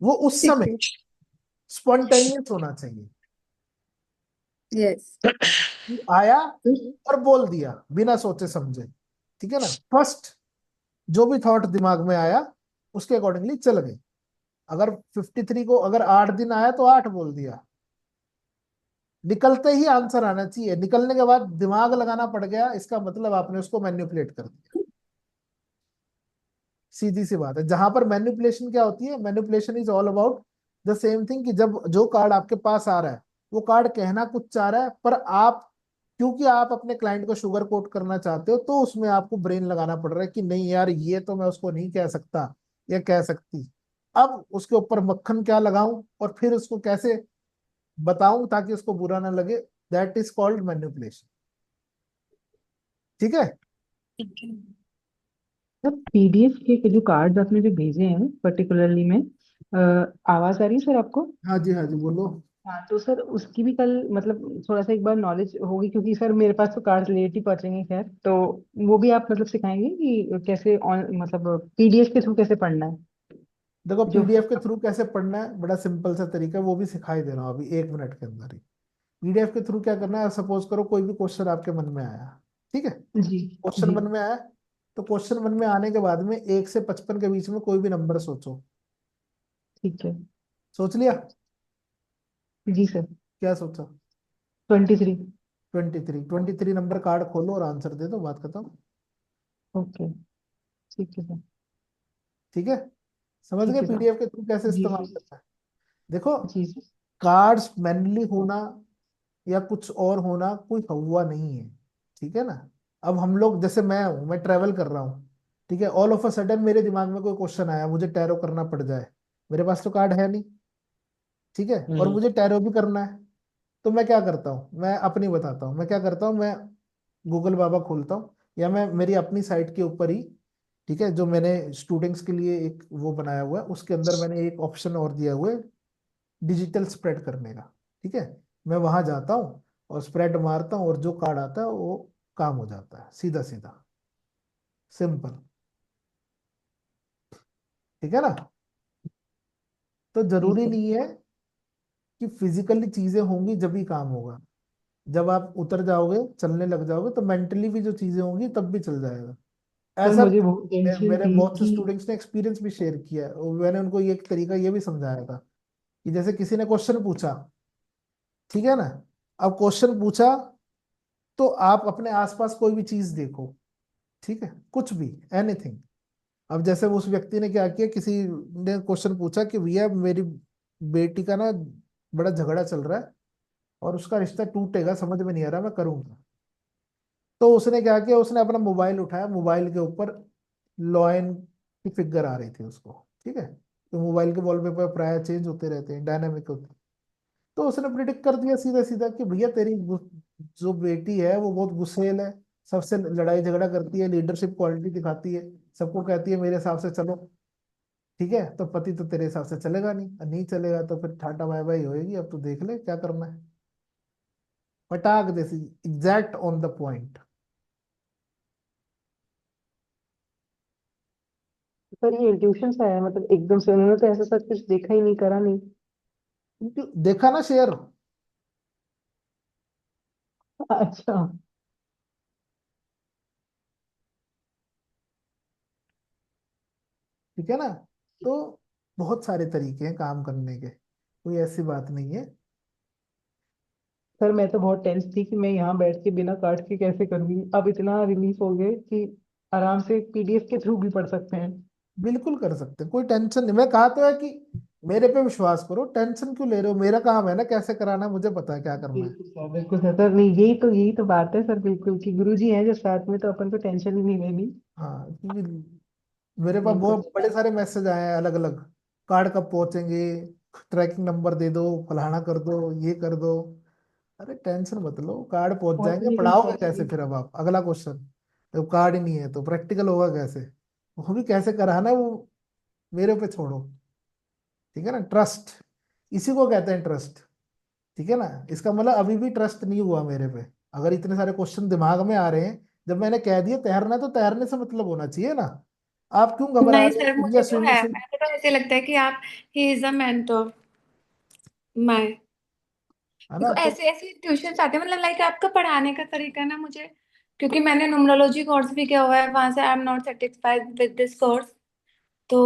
वो उस ठीक समय है। स्पॉन्टेनियस होना चाहिए यस। कि आया और बोल दिया बिना सोचे समझे। ठीक है ना, फर्स्ट जो भी थॉट दिमाग में आया उसके अकॉर्डिंगली चल गए। अगर 53 को अगर 8 दिन आया तो 8 बोल दिया। निकलते ही आंसर आना चाहिए, निकलने के बाद दिमाग लगाना पड़ गया, इसका मतलब आपने उसको मैनिपुलेट कर दिया। सीधी सी बात है, जहां पर मैनिपुलेशन क्या होती है, manipulation is all about the same thing कि जब जो कार्ड आपके पास आ रहा है वो कार्ड कहना कुछ चाह रहा है, पर आप, क्योंकि आप अपने क्लाइंट को शुगर कोट करना चाहते हो, तो उसमें आपको ब्रेन लगाना पड़ रहा है कि नहीं यार ये तो मैं उसको नहीं कह सकता या कह सकती। अब उसके ऊपर मक्खन क्या लगाऊं और फिर उसको कैसे बताऊं ताकि उसको बुरा ना लगे, दैट इज कॉल्ड मैनिपुलेशन। ठीक है। ठीक है। सर पीडीएफ के जो कार्ड्स आपने जो भेजे हैं पर्टिकुलरली में, आवाज आ रही है सर आपको? हाँ जी बोलो। हाँ तो सर उसकी भी कल मतलब थोड़ा सा एक बार नॉलेज होगी, क्योंकि सर मेरे पास तो कार्ड्स लेट ही पहुंचेंगे खैर, तो वो भी आप मतलब सिखाएंगे कि कैसे ऑन मतलब पीडीएफ के थ्रू कैसे पढ़ना है देखो जो। पीडीएफ के थ्रू कैसे पढ़ना है, बड़ा सिंपल सा तरीका है, वो भी सिखाई दे रहा हूँ अभी 1 मिनट के अंदर ही। पीडीएफ के थ्रू क्या करना है, सपोज करो कोई भी क्वेश्चन आपके मन में आया। ठीक है, जी। क्वेश्चन जी। मन में आया, तो क्वेश्चन मन में आने के बाद में 1 से 55 के बीच में कोई भी नंबर सोचो। ठीक है। सोच लिया? जी सर। क्या सोचा? 23। 23 नंबर कार्ड खोलो और आंसर दे दो, बात खत्म। ओके। ठीक है सर। ठीक है, समझ गए ठीक है सर। पीडीएफ के थ्रू कैसे जी इस्तेमाल सर। करना है। देखो, जी सर। कार्ड्स मैनुअली होना या कुछ और होना कोई हुआ नहीं है। ठीक है ना, अब हम लोग, जैसे मैं हूं, मैं ट्रेवल कर रहा हूँ। ठीक है, ऑल ऑफ अ सडन मेरे दिमाग में कोई क्वेश्चन आया, मुझे टैरो करना पड़ जाए, मेरे पास तो कार्ड है नहीं। ठीक है, और हम्म। मुझे टैरो भी करना है, तो मैं क्या करता हूँ, मैं अपनी बताता हूँ मैं क्या करता हूँ, मैं गूगल बाबा खोलता हूँ, या मैं मेरी अपनी साइट के ऊपर ही, ठीक है, जो मैंने स्टूडेंट्स के लिए एक वो बनाया हुआ है, उसके अंदर मैंने एक ऑप्शन और दिया हुआ है, डिजिटल स्प्रेड करने का। ठीक है, मैं वहां जाता हूँ और स्प्रेड मारता हूँ और जो कार्ड आता है वो काम हो जाता है, सीधा सीधा, सिंपल। ठीक है ना? तो जी जरूरी सर। नहीं है कि फिजिकली चीजें होंगी जब भी काम होगा। जब आप उतर जाओगे, चलने लग जाओगे, तो मेंटली भी जो चीजें होंगी तब भी चल जाएगा। सर ऐसा मुझे बहुत टेंशन मेरे थी बहुत से कि स्टूडेंट्स ने एक्सपीरियंस भी शेयर किया है, और मैंने उनको ये एक तरीका ये भी समझाया था कि जैसे किसी ने क्वेश्चन पूछा, ठीक है ना, अब क्वेश्चन पूछा तो आप अपने आसपास कोई भी चीज देखो, ठीक है, कुछ भी, एनीथिंग। अब जैसे उस व्यक्ति ने क्या किया, किसी ने क्वेश्चन पूछा कि भैया मेरी बेटी का ना बड़ा झगड़ा चल रहा है और उसका रिश्ता टूटेगा, समझ में नहीं आ रहा मैं करूंगा। तो उसने क्या किया, उसने अपना मोबाइल उठाया, मोबाइल के ऊपर लॉयन की फिगर आ रही थी उसको, ठीक है, तो मोबाइल के वॉलपेपर प्राय चेंज होते रहते हैं, डायनामिक होते हैं। तो उसने प्रिडिक्ट कर दिया सीधा सीधा कि भैया तेरी जो बेटी है वो बहुत गुस्सेल है, सबसे लड़ाई झगड़ा करती है, लीडरशिप क्वालिटी दिखाती है, सबको कहती है मेरे हिसाब से चलो। ठीक है, तो पति तो तेरे हिसाब से चलेगा नहीं, और नहीं चलेगा तो फिर टाटा बाय बाय होएगी, अब तू देख ले क्या करना है। पटाक जैसी, exact on the point. Sir ये इंट्यूशन से आया, मतलब एकदम से उन्होंने तो ऐसा सब कुछ देखा ही नहीं, करा नहीं। देखा ना शेयर? अच्छा। ठीक है ना? तो बहुत सारे तरीके हैं काम करने के, कोई ऐसी बात नहीं है। सर मैं तो बहुत टेंस थी कि मैं यहाँ बैठ के बिना काट के कैसे करूंगी, अब इतना रिलीफ हो गए कि आराम से पीडीएफ के थ्रू भी पढ़ सकते हैं। बिल्कुल कर सकते हैं, कोई टेंशन नहीं। मैं कहा तो है कि मेरे पे विश्वास करो, टेंशन क्यों ले रहे हो? मेरा काम है ना कैसे कराना है, मुझे पता है क्या करना है। बिल्कुल सर, बिल्कुल सर। सर नहीं, यही तो बात है सर, बिल्कुल कि गुरुजी हैं जो साथ में, तो अपन को टेंशन ही नहीं लेनी। हाँ, क्योंकि मेरे पास बिल्कुल। बहुत बड़े सारे मैसेज आए हैं अलग अलग, कार्ड कब पहुंचेंगे, ट्रैकिंग नंबर दे दो, फलाना कर दो, ये कर दो। अरे टेंशन मत लो, कार्ड पहुंच जाएंगे। पहुंचने की पढ़ाओगे कैसे पहुंचने। फिर? अब आप अगला क्वेश्चन, जब कार्ड ही नहीं है तो प्रैक्टिकल होगा कैसे? वो भी कैसे कराना है वो मेरे पे छोड़ो। ठीक है ना? ट्रस्ट, इसी को कहते हैं ट्रस्ट। ठीक है ना? इसका मतलब अभी भी ट्रस्ट नहीं हुआ मेरे पे, अगर इतने सारे क्वेश्चन दिमाग में आ रहे हैं। जब मैंने कह दिया तैरना, तो तैरने से मतलब होना चाहिए ना। आप क्यों घबरा नहीं रहे सर, हो भैया? मुझे तो स्विमिंग है, से मुझे तो ऐसे लगता है कि आप he is a mentor my. है ना? देखो तो ऐसे ऐसे ट्यूशन आते हैं, मतलब लाइक आपका पढ़ाने का तरीका ना मुझे, क्योंकि मैंने न्यूमरोलॉजी कोर्स भी किया हुआ है, वहां से I am not satisfied with this course. तो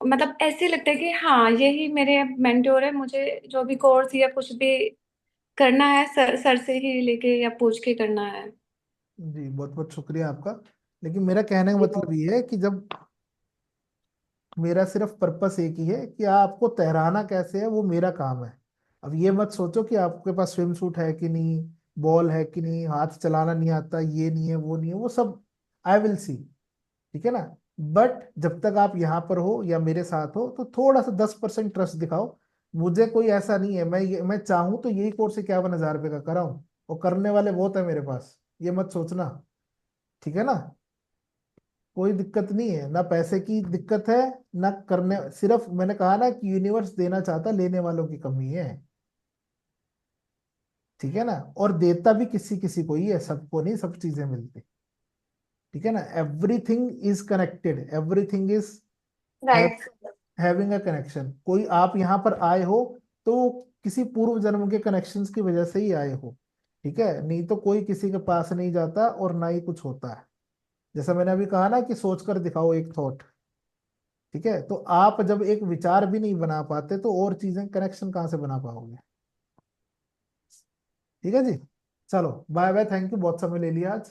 मतलब ऐसे लगता है कि हाँ यही मेरे मेंटोर है, मुझे जो भी कोर्स या कुछ भी करना है सर सर से ही लेके या पूछ के करना है। जी, बहुत बहुत शुक्रिया आपका। लेकिन मेरा कहने का मतलब ये है कि जब मेरा सिर्फ पर्पस एक ही है कि आपको तैराना कैसे है वो मेरा काम है। अब ये मत सोचो कि आपके पास स्विम सूट है कि नहीं, बॉल है कि नहीं, हाथ चलाना नहीं आता, ये नहीं है वो नहीं है, वो सब आई विल सी। ठीक है ना? बट जब तक आप यहाँ पर हो या मेरे साथ हो, तो थोड़ा सा 10% ट्रस्ट दिखाओ। मुझे कोई ऐसा नहीं है, मैं चाहूँ तो यही कोर्स 51,000 रुपये का कराऊं, और करने वाले बहुत है मेरे पास, ये मत सोचना। ठीक है ना? कोई दिक्कत नहीं है, ना पैसे की दिक्कत है, ना करने, सिर्फ मैंने कहा ना कि यूनिवर्स देना चाहता, लेने वालों की कमी है। ठीक है ना? और देता भी किसी किसी को ही है, सबको नहीं सब चीजें मिलती। ठीक है ना? Everything is connected, everything is right. Having a connection. कोई आप यहाँ पर आए हो तो किसी पूर्व जन्म के कनेक्शंस की वजह से ही आए हो। ठीक है? नहीं तो कोई किसी के पास नहीं जाता और ना ही कुछ होता है। जैसा मैंने अभी कहा ना कि सोच कर दिखाओ एक थॉट। ठीक है? तो आप जब एक विचार भी नहीं बना पाते तो और चीजें कनेक्शन कहाँ से बना पाओगे? ठीक है जी, चलो बाय बाय, थैंक यू, बहुत समय ले लिया आज।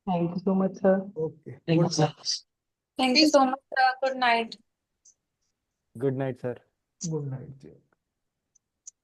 Thank you so much sir. Okay, thank you good sir. Thank you so much, good night. Good night sir. Good night ji.